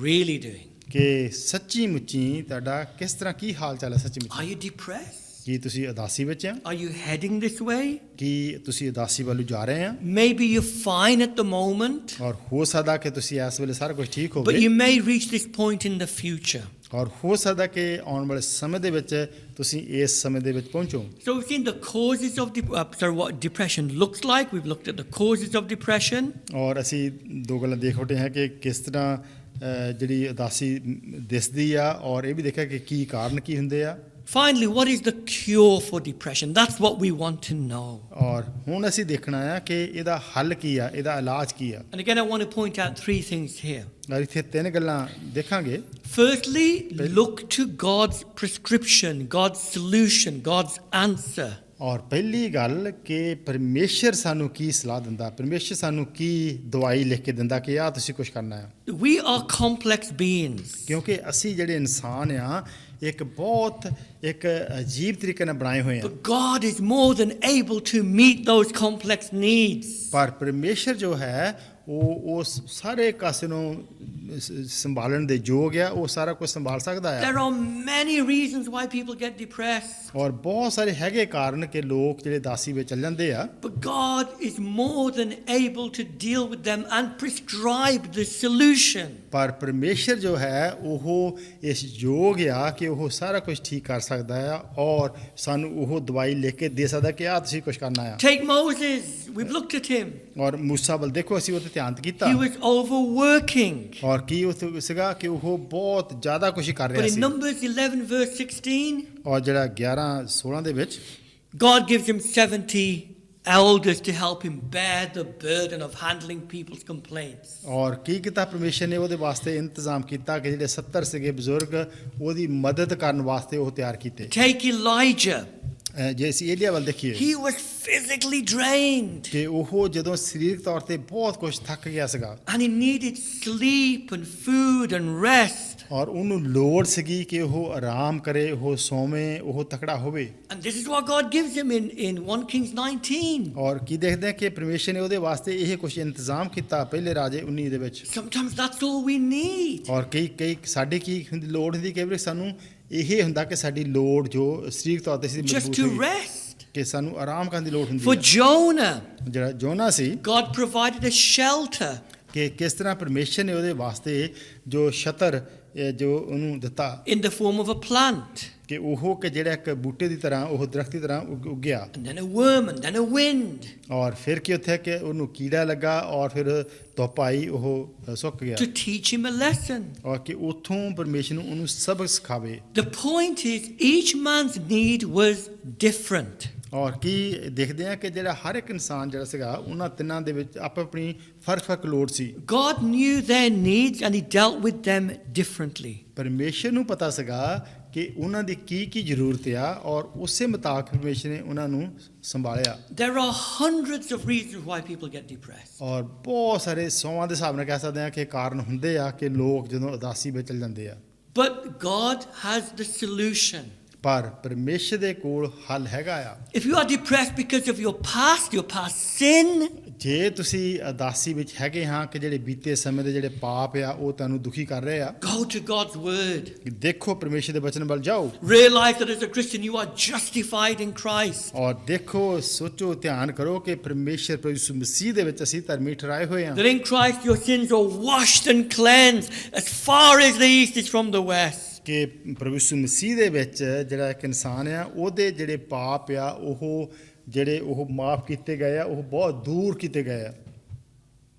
really doing? ਕਿ ਸੱਚੀ ਮੁੱਚੀ ਤੁਹਾਡਾ ਕਿਸ ਤਰ੍ਹਾਂ ਕੀ ਹਾਲ ਚਾਲ ਹੈ ਸੱਚੀ Are ਮੁੱਚੀ। you depressed? ਕੀ ਤੁਸੀਂ ਉਦਾਸੀ ਵਿੱਚ ਆ? Are you heading this way? ਕੀ ਤੁਸੀਂ ਉਦਾਸੀ ਵੱਲ ਜਾ ਰਹੇ ਆ? Maybe you're fine at the moment, ਔਰ ਹੋ ਸਕਦਾ ਕਿ ਤੁਸੀਂ ਇਸ ਵੇਲੇ ਸਾਰਾ ਕੁਝ ਠੀਕ but ਹੋਵੇ, you may reach this point in the future. ਔਰ ਹੋ ਸਕਦਾ ਕਿ ਆਉਣ ਵਾਲੇ ਸਮੇਂ ਦੇ ਵਿੱਚ ਤੁਸੀਂ ਇਸ ਸਮੇਂ ਦੇ ਵਿੱਚ ਪਹੁੰਚੋ। So we've seen the causes of what depression looks like. We've looked at the causes of depression. ਔਰ ਅਸੀਂ ਦੋ ਗੱਲਾਂ ਦੇਖ ਵਟੇ ਹਾਂ ਕਿ ਕਿਸ ਤਰ੍ਹਾਂ ਜਿਹੜੀ ਉਦਾਸੀ ਦਿਸਦੀ ਆ, ਔਰ ਇਹ ਵੀ ਦੇਖਿਆ ਕਿ ਕੀ ਕਾਰਨ ਕੀ ਹੁੰਦੇ ਆ। Finally, what is the cure for depression? That's what we want to know. ਔਰ ਹੁਣ ਅਸੀਂ ਦੇਖਣਾ ਆ ਕਿ ਇਹਦਾ ਹੱਲ ਕੀ ਆ, ਇਹਦਾ ਇਲਾਜ ਕੀ ਆ। And again, I want to point out three things here. ਔਰ ਇੱਥੇ ਤਿੰਨ ਗੱਲਾਂ ਦੇਖਾਂਗੇ। Firstly, look to God's prescription, God's solution, God's answer. ਔਰ ਪਹਿਲੀ ਗੱਲ ਕਿ ਪਰਮੇਸ਼ਰ ਸਾਨੂੰ ਕੀ ਸਲਾਹ ਦਿੰਦਾ, ਪਰਮੇਸ਼ਰ ਸਾਨੂੰ ਕੀ ਦਵਾਈ ਲਿਖ ਕੇ ਦਿੰਦਾ ਕਿ ਆਹ ਤੁਸੀਂ ਕੁਝ ਕਰਨਾ ਹੈ। We are complex beings. ਕਿਉਂਕਿ ਅਸੀਂ ਜਿਹੜੇ ਇਨਸਾਨ ਆ, ਇੱਕ ਅਜੀਬ ਤਰੀਕੇ ਨਾਲ ਬਣਾਏ ਹੋਏ ਆ, But God is more than able to meet those complex needs. ਪਰ ਪਰਮੇਸ਼ਰ ਜੋ ਹੈ ਉਹ ਸਾਰੇ ਕਾਸੇ ਨੂੰ ਸੰਭਾਲਣ ਦੇ ਯੋਗ ਆ, ਉਹ ਸਾਰਾ ਕੁਝ ਸੰਭਾਲ ਸਕਦਾ ਹੈ। There are many reasons why people get depressed. ਔਰ ਬਹੁਤ ਸਾਰੇ ਹੈਗੇ ਕਾਰਨ ਕਿ ਲੋਕ ਜਿਹੜੇ ਉਦਾਸੀ ਵਿੱਚ ਚੱਲ ਜਾਂਦੇ ਆ, But God is more than able to deal with them and prescribe the solution. ਪਰ ਪਰਮੇਸ਼ਰ ਜੋ ਹੈ ਉਹ ਇਸ ਯੋਗ ਆ ਕਿ ਉਹ ਸਾਰਾ ਕੁਝ ਠੀਕ ਕਰ ਸਕਦਾ ਆ, ਔਰ ਸਾਨੂੰ ਉਹ ਦਵਾਈ ਲਿਖ ਕੇ ਦੇ ਸਕਦਾ ਕਿ ਆਹ ਤੁਸੀਂ ਕੁਝ ਕਰਨਾ ਆ। Take Moses. We've looked at him. ਔਰ ਮੂਸਾ ਵੱਲ ਦੇਖੋ, ਅਸੀਂ ਉਹ 'ਤੇ ਧਿਆਨ ਕੀਤਾ, He was overworking. ਔਰ ਕੀ ਉਹ ਸੀਗਾ ਕਿ ਉਹ ਬਹੁਤ ਜ਼ਿਆਦਾ ਕੁਝ ਕਰ But ਰਿਹਾ in ਸੀ। Numbers 11 verse 16, ਔਰ ਜਿਹੜਾ 11-16 ਦੇ ਵਿੱਚ God gives him 70 elders to help him bear the burden of handling people's complaints. ਔਰ ਕੀ ਕੀਤਾ ਪਰਮੇਸ਼ਰ ਨੇ ਉਹਦੇ ਵਾਸਤੇ ਇੰਤਜ਼ਾਮ ਕੀਤਾ ਕਿ ਜਿਹੜੇ 70 ਸੀਗੇ ਬਜ਼ੁਰਗ ਉਹਦੀ ਮਦਦ ਕਰਨ ਵਾਸਤੇ ਉਹ ਤਿਆਰ ਕੀਤੇ। Take Elijah. ਜੇ ਅਸੀਂ ਏਲੀਆ ਵੱਲ ਦੇਖੀਏ He was physically drained ਕਿ ਉਹ ਜਦੋਂ ਸਰੀਰਕ ਤੌਰ ਤੇ ਬਹੁਤ ਕੁਝ ਥੱਕ ਗਿਆ ਸੀਗਾ, and he needed sleep and food and rest. ਔਰ ਉਹਨੂੰ ਲੋੜ ਸੀਗੀ ਕਿ ਉਹ ਆਰਾਮ ਕਰੇ, ਉਹ ਸੋਵੇਂ, ਉਹ ਤਕੜਾ ਹੋਵੇ। And this is what God gives him in 1 Kings 19. ਔਰ ਕੀ ਦੇਖਦੇ ਆ ਕਿ ਪਰਮੇਸ਼ਰ ਨੇ ਉਹਦੇ ਵਾਸਤੇ ਇਹ ਕੁਝ ਇੰਤਜ਼ਾਮ ਕੀਤਾ ਪਹਿਲੇ ਰਾਜੇ 19 ਦੇ ਵਿੱਚ। Sometimes that's all we need. ਔਰ ਕਈ ਸਾਡੀ ਕੀ ਹੁੰਦੀ ਲੋੜ ਹੁੰਦੀ, ਕਈ ਵਾਰੀ ਸਾਨੂੰ ਇਹ ਹੁੰਦਾ ਕਿ ਸਾਡੀ ਲੋੜ ਜੋ ਸਰੀਰਕ ਤੌਰ ਤੇ ਅਸੀਂ Just ਮਜ਼ਬੂਤ to ਹੋਈਏ, rest. ਕਿ ਸਾਨੂੰ ਆਰਾਮ ਕਰਨ ਦੀ ਲੋੜ ਹੁੰਦੀ For ਹੈ। Jonah, ਜਿਹੜਾ ਜੋਨਾ ਸੀ God provided a shelter. ਕਿ ਕਿਸ ਤਰ੍ਹਾਂ ਪਰਮੇਸ਼ਰ ਨੇ ਉਹਦੇ ਵਾਸਤੇ ਜੋ ਛਤਰ ਜੋ ਉਹਨੂੰ ਦਿੱਤਾ In the form of a plant, ਕਿ ਉਹ ਕਿ ਜਿਹੜਾ ਇੱਕ ਬੂਟੇ ਦੀ ਤਰ੍ਹਾਂ ਉਹ ਦਰਖਤ ਦੀ ਤਰ੍ਹਾਂ ਉੱਗਿਆ and then a worm, and then a wind, ਔਰ ਫਿਰ ਕੀ ਉੱਥੇ ਕਿ ਉਹਨੂੰ ਕੀੜਾ ਲੱਗਾ ਔਰ ਫਿਰ ਧੁੱਪ ਆਈ ਉਹ ਸੁੱਕ ਗਿਆ to teach him a lesson. ਔਰ ਕਿ ਉੱਥੋਂ ਪਰਮੇਸ਼ਰ ਨੂੰ ਉਹਨੂੰ ਸਬਕ ਸਿਖਾਵੇ। The point is, each man's need was different. ਔਰ ਕੀ ਦੇਖਦੇ ਆ ਕਿ ਜਿਹੜਾ ਹਰ ਇੱਕ ਇਨਸਾਨ ਜਿਹੜਾ ਸੀਗਾ ਉਹਨਾਂ ਤਿੰਨਾਂ ਦੇ ਵਿੱਚ ਆਪਣੀ ਫਰਕ ਲੋੜ ਸੀ। God knew their needs and he dealt with them differently. ਪਰਮੇਸ਼ਰ ਨੂੰ ਪਤਾ ਸੀਗਾ ਕਿ ਉਹਨਾਂ ਦੀ ਕੀ ਜ਼ਰੂਰਤ ਆ ਔਰ ਉਸੇ ਮੁਤਾਬਕ ਪਰਮੇਸ਼ਰ ਨੇ ਉਹਨਾਂ ਨੂੰ ਸੰਭਾਲਿਆ। There are hundreds of reasons why people get depressed. ਔਰ ਬਹੁਤ ਸਾਰੇ ਸੌਆਂ ਦੇ ਹਿਸਾਬ ਨਾਲ ਕਹਿ ਸਕਦੇ ਆ ਕਿ ਕਾਰਨ ਹੁੰਦੇ ਆ ਕਿ ਲੋਕ ਜਦੋਂ ਉਦਾਸੀ ਵਿੱਚ ਚਲ ਜਾਂਦੇ ਆ। But God has the solution. ਪਰ ਪਰਮੇਸ਼ਰ ਦੇ ਕੋਲ ਹੱਲ ਹੈਗਾ ਆ। If you are depressed because of your past sin, ਜੇ ਤੁਸੀਂ ਉਦਾਸੀ ਵਿੱਚ ਹੈਗੇ ਹਾਂ ਕਿ ਜਿਹੜੇ ਬੀਤੇ ਸਮੇਂ ਦੇ ਜਿਹੜੇ ਪਾਪ ਆ ਉਹ ਤੁਹਾਨੂੰ ਦੁਖੀ ਕਰ ਰਹੇ ਆ, go to God's word. ਦੇਖੋ ਪਰਮੇਸ਼ਰ ਦੇ ਵਚਨ ਵੱਲ ਜਾਓ Realize that as a Christian you are justified in Christ. ਔਰ ਦੇਖੋ ਸੋਚੋ ਧਿਆਨ ਕਰੋ ਕਿ ਪਰਮੇਸ਼ਰ ਪ੍ਰਭੂ ਯਿਸੂ ਮਸੀਹ ਦੇ ਵਿੱਚ ਅਸੀਂ ਧਰਮੀ ਠਹਿਰਾਏ ਹੋਏ ਹਾਂ। That in Christ your sins are washed and cleansed as far as the east is from the west. ਕਿ ਪ੍ਰਭੂ ਯਿਸੂ ਮਸੀਹ ਦੇ ਵਿੱਚ ਜਿਹੜਾ ਇੱਕ ਇਨਸਾਨ ਆ ਉਹਦੇ ਜਿਹੜੇ ਪਾਪ ਆ ਉਹ ਮਾਫ ਕੀਤੇ ਗਏ ਆ, ਉਹ ਬਹੁਤ ਦੂਰ ਕੀਤੇ ਗਏ ਆ।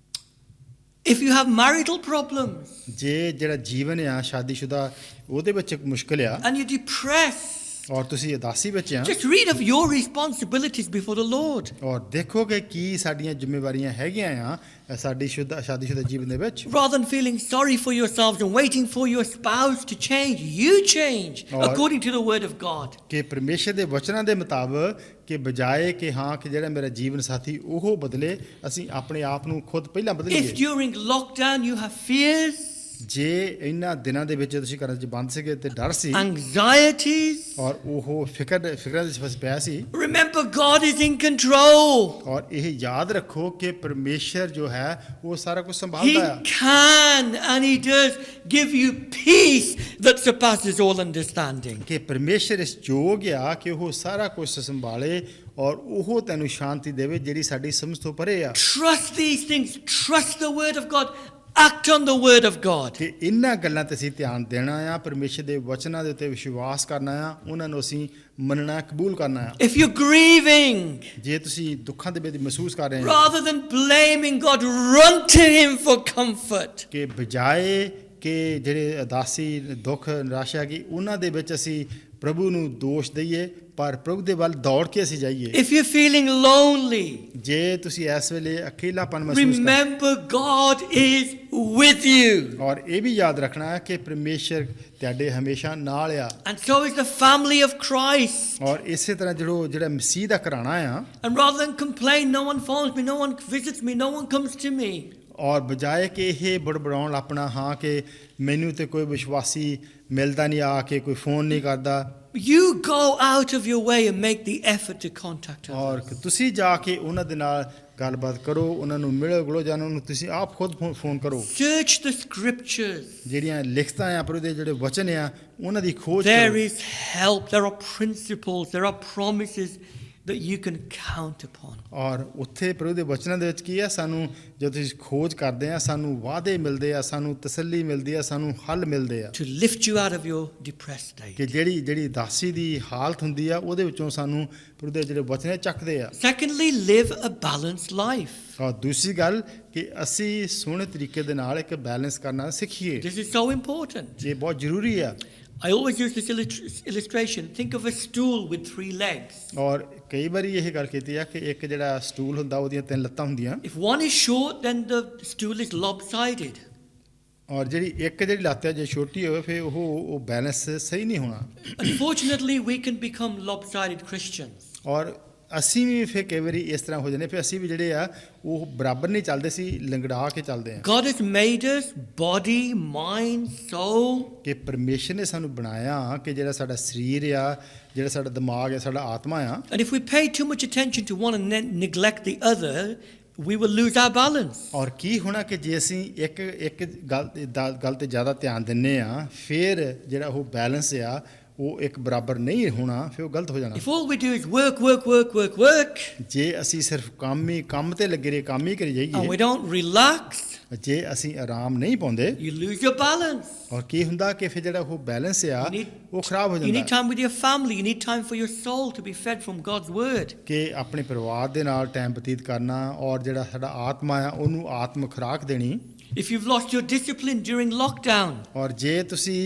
If you have marital problems ਜੇ ਜਿਹੜਾ ਜੀਵਨ ਆ ਸ਼ਾਦੀशुदा ਉਹਦੇ ਵਿੱਚ ਇੱਕ ਮੁਸ਼ਕਲ ਆ and you're depressed, ਔਰ ਤੁਸੀਂ ਉਦਾਸੀ ਵਿੱਚ ਆ, just read of your responsibilities before the Lord. ਔਰ ਦੇਖੋ ਕਿ ਕੀ ਸਾਡੀਆਂ ਜ਼ਿੰਮੇਵਾਰੀਆਂ ਹੈਗੀਆਂ ਆ ਸ਼ਾਦੀशुदा ਜੀਵਨ ਦੇ ਵਿੱਚ। Rather than feeling sorry for yourselves and waiting for your spouse to change, you change according to the word of God. ਕਿ ਪਰਮੇਸ਼ਰ ਦੇ ਵਚਨਾਂ ਦੇ ਮੁਤਾਬਕ ਕਿ ਬਜਾਏ ਕਿ ਹਾਂ ਕਿ ਜਿਹੜਾ ਮੇਰਾ ਜੀਵਨ ਸਾਥੀ ਉਹ ਬਦਲੇ, ਅਸੀਂ ਆਪਣੇ ਆਪ ਨੂੰ ਖੁਦ ਪਹਿਲਾਂ If ਬਦਲੀਏ। during lockdown you have fears, ਜੇ ਇਹਨਾਂ ਦਿਨਾਂ ਦੇ ਵਿੱਚ ਤੁਸੀਂ ਘਰਾਂ 'ਚ ਬੰਦ ਸੀਗੇ ਤੇ ਡਰ ਸੀ anxieties, ਔਰ ਉਹ ਫਿਕਰਾਂ ਦੇ ਵਿੱਚ ਫਸ ਪਿਆ ਸੀ, remember God is in control. ਔਰ ਇਹ ਯਾਦ ਰੱਖੋ ਕਿ ਪਰਮੇਸ਼ਰ ਜੋ ਹੈ ਉਹ ਸਾਰਾ ਕੁਝ He ਸੰਭਾਲਦਾ ਹੈ can and he does give you peace that surpasses all understanding. ਕਿ ਪਰਮੇਸ਼ਰ ਇਸ ਯੋਗ ਆ ਕਿ ਉਹ ਸਾਰਾ ਕੁਝ ਸੰਭਾਲੇ ਔਰ ਉਹ ਤੈਨੂੰ ਸ਼ਾਂਤੀ ਦੇਵੇ ਜਿਹੜੀ ਸਾਡੀ ਸਮਝ ਤੋਂ ਪਰੇ ਆ। Trust these things. Trust the word of God. Act on the word of God. ਕਿ ਇਹਨਾਂ ਗੱਲਾਂ ਤੇ ਅਸੀਂ ਧਿਆਨ ਦੇਣਾ ਆ, ਪਰਮੇਸ਼ਰ ਦੇ ਵਚਨਾਂ ਦੇ ਉੱਤੇ ਵਿਸ਼ਵਾਸ ਕਰਨਾ ਆ, ਉਹਨਾਂ ਨੂੰ ਅਸੀਂ ਮੰਨਣਾ ਕਬੂਲ ਕਰਨਾ ਆ। If you're grieving, ਜੇ ਤੁਸੀਂ ਦੁੱਖਾਂ ਦੇ ਵਿੱਚ ਮਹਿਸੂਸ ਕਰ ਰਹੇ ਹੋ rather than blaming God, run to him for comfort. ਕਿ ਬਜਾਏ ਕਿ ਜਿਹੜੇ ਉਦਾਸੀ ਦੁੱਖ ਨਿਰਾਸ਼ਾ ਕੀ ਉਹਨਾਂ ਦੇ ਵਿੱਚ ਅਸੀਂ ਪ੍ਰਭੂ ਨੂੰ ਦੋਸ਼ ਦਈਏ, ਪਰ ਪ੍ਰਭੂ ਦੇ ਵੱਲ ਦੌੜ ਕੇ ਅਸੀਂ ਜਾਈਏ। If you're feeling lonely, ਜੇ ਤੁਸੀਂ ਇਸ ਵੇਲੇ ਅਕੇਲਾਪਨ ਮਹਿਸੂਸ ਕਰ remember God is with you. ਔਰ ਇਹ ਵੀ ਯਾਦ ਰੱਖਣਾ ਹੈ ਕਿ ਪਰਮੇਸ਼ਰ ਤੁਹਾਡੇ ਹਮੇਸ਼ਾ ਨਾਲ ਆ। And so is the family of Christ. ਔਰ ਇਸੇ ਤਰ੍ਹਾਂ ਜਿਹੜਾ ਮਸੀਹ ਦਾ ਘਰਾਣਾ ਆ, And rather than complain, no one phones me, no one visits me, no one comes to me. ਔਰ ਬਜਾਏ ਕਿ ਇਹ ਬੜਬੜਾਉਣ ਆਪਣਾ ਹਾਂ ਕਿ ਮੈਨੂੰ ਤੇ ਕੋਈ ਵਿਸ਼ਵਾਸੀ ਮਿਲਦਾ ਨਹੀਂ ਆ ਕੇ ਕੋਈ ਫੋਨ ਨਹੀਂ ਕਰਦਾ, You go out of your way and make the effort to contact ਔਰ others. ਤੁਸੀਂ ਜਾ ਕੇ ਉਹਨਾਂ ਦੇ ਨਾਲ ਗੱਲਬਾਤ ਕਰੋ, ਉਹਨਾਂ ਨੂੰ ਮਿਲੋ ਗੁਲੋ ਜਾਂ ਉਹਨਾਂ ਨੂੰ ਤੁਸੀਂ ਆਪ ਖੁਦ ਫੋਨ ਕਰੋ। Search the scriptures. ਜਿਹੜੀਆਂ ਲਿਖਤਾਂ ਆ ਪ੍ਰਭੂ ਦੇ ਜਿਹੜੇ ਵਚਨ ਆ ਉਹਨਾਂ ਦੀ ਖੋਜ There ਕਰੋ। is help. There are principles. There are promises that you can count upon. ਔਰ ਉੱਥੇ ਪ੍ਰਭੂ ਦੇ ਵਚਨਾਂ ਦੇ ਵਿੱਚ ਕੀ ਆ, ਸਾਨੂੰ ਜਦੋਂ ਤੁਸੀਂ ਖੋਜ ਕਰਦੇ ਆ ਸਾਨੂੰ ਵਾਅਦੇ ਮਿਲਦੇ ਆ, ਸਾਨੂੰ ਤਸੱਲੀ ਮਿਲਦੀ ਆ, ਸਾਨੂੰ ਹੱਲ ਮਿਲਦੇ ਆ To lift you out of your depressed state. ਕਿ ਜਿਹੜੀ ਦਾਸੀ ਦੀ ਹਾਲਤ ਹੁੰਦੀ ਆ ਉਹਦੇ ਵਿੱਚੋਂ ਸਾਨੂੰ ਪ੍ਰਭੂ ਦੇ ਜਿਹੜੇ ਵਚਨ ਚੱਕਦੇ ਆ। Secondly, live a balanced life. ਔਰ ਦੂਸਰੀ ਗੱਲ ਕਿ ਅਸੀਂ ਸੋਹਣੇ ਤਰੀਕੇ ਦੇ ਨਾਲ ਇੱਕ ਬੈਲੈਂਸ ਕਰਨਾ ਸਿੱਖੀਏ। This is so important. ਇਹ ਬਹੁਤ ਜ਼ਰੂਰੀ ਆ। I always use this illustration. Think of a stool with 3 legs. ਔਰ ਕਈ ਵਾਰੀ ਇਹ ਗੱਲ ਕੀਤੀ ਆ ਕਿ ਇੱਕ ਜਿਹੜਾ ਸਟੂਲ ਹੁੰਦਾ ਉਹਦੀਆਂ 3 ਲੱਤਾਂ ਹੁੰਦੀਆਂ, If one is short, then the stool is lopsided. ਔਰ ਜਿਹੜੀ ਲੱਤ ਹੈ ਜੇ ਛੋਟੀ ਹੋਵੇ ਫਿਰ ਉਹ ਬੈਲੈਂਸ ਸਹੀ ਨਹੀਂ ਹੋਣਾ। Unfortunately, we can become lopsided Christians. ਔਰ ਅਸੀਂ ਵੀ ਫਿਰ ਕਈ ਵਾਰੀ ਇਸ ਤਰ੍ਹਾਂ ਹੋ ਜਾਂਦੇ ਫਿਰ ਅਸੀਂ ਵੀ ਜਿਹੜੇ ਆ ਉਹ ਬਰਾਬਰ ਨਹੀਂ ਚੱਲਦੇ ਸੀ, ਲੰਗੜਾ ਕੇ ਚੱਲਦੇ ਆ। God has made us body, mind, soul. ਕਿ ਪਰਮੇਸ਼ਰ ਨੇ ਸਾਨੂੰ ਬਣਾਇਆ ਕਿ ਜਿਹੜਾ ਸਾਡਾ ਸਰੀਰ ਆ, ਜਿਹੜਾ ਸਾਡਾ ਦਿਮਾਗ ਹੈ, ਸਾਡਾ ਆਤਮਾ ਆ, And if we pay too much attention to one and neglect the other, we will lose our balance. ਔਰ ਕੀ ਹੋਣਾ ਕਿ ਜੇ ਅਸੀਂ ਇੱਕ ਗੱਲ ਤੇ ਜ਼ਿਆਦਾ ਧਿਆਨ ਦਿੰਨੇ ਆ ਫਿਰ ਜਿਹੜਾ ਉਹ ਬੈਲੈਂਸ ਆ ਉਹ ਇੱਕ ਬਰਾਬਰ ਨਹੀਂ ਹੋਣਾ, ਫਿਰ ਉਹ ਗਲਤ ਹੋ ਜਾਣਾ। If all we do is work, work, work, work, work, ਜੇ ਅਸੀਂ ਸਿਰਫ ਕੰਮ ਤੇ ਲੱਗੇ ਰਹੇ, ਕੰਮ ਹੀ ਕਰੀ and we ਜਾਈਏ, don't relax, ਜੇ ਅਸੀਂ ਆਰਾਮ ਨਹੀਂ ਪਾਉਂਦੇ, you lose your balance. ਔਰ ਕੀ ਹੁੰਦਾ ਕਿ ਫਿਰ ਜਿਹੜਾ ਉਹ ਬੈਲੈਂਸ ਆ You need- ਉਹ ਖਰਾਬ ਹੋ You need ਜਾਂਦਾ time with your family. You need time for your soul to be fed from God's word. ਕਿ ਆਪਣੇ ਪਰਿਵਾਰ ਦੇ ਨਾਲ ਟਾਈਮ ਬਤੀਤ ਕਰਨਾ, ਔਰ ਜਿਹੜਾ ਸਾਡਾ ਆਤਮਾ ਆ ਉਹਨੂੰ ਆਤਮ ਖੁਰਾਕ ਦੇਣੀ। If you've lost your discipline during lockdown, ਔਰ ਜੇ ਤੁਸੀਂ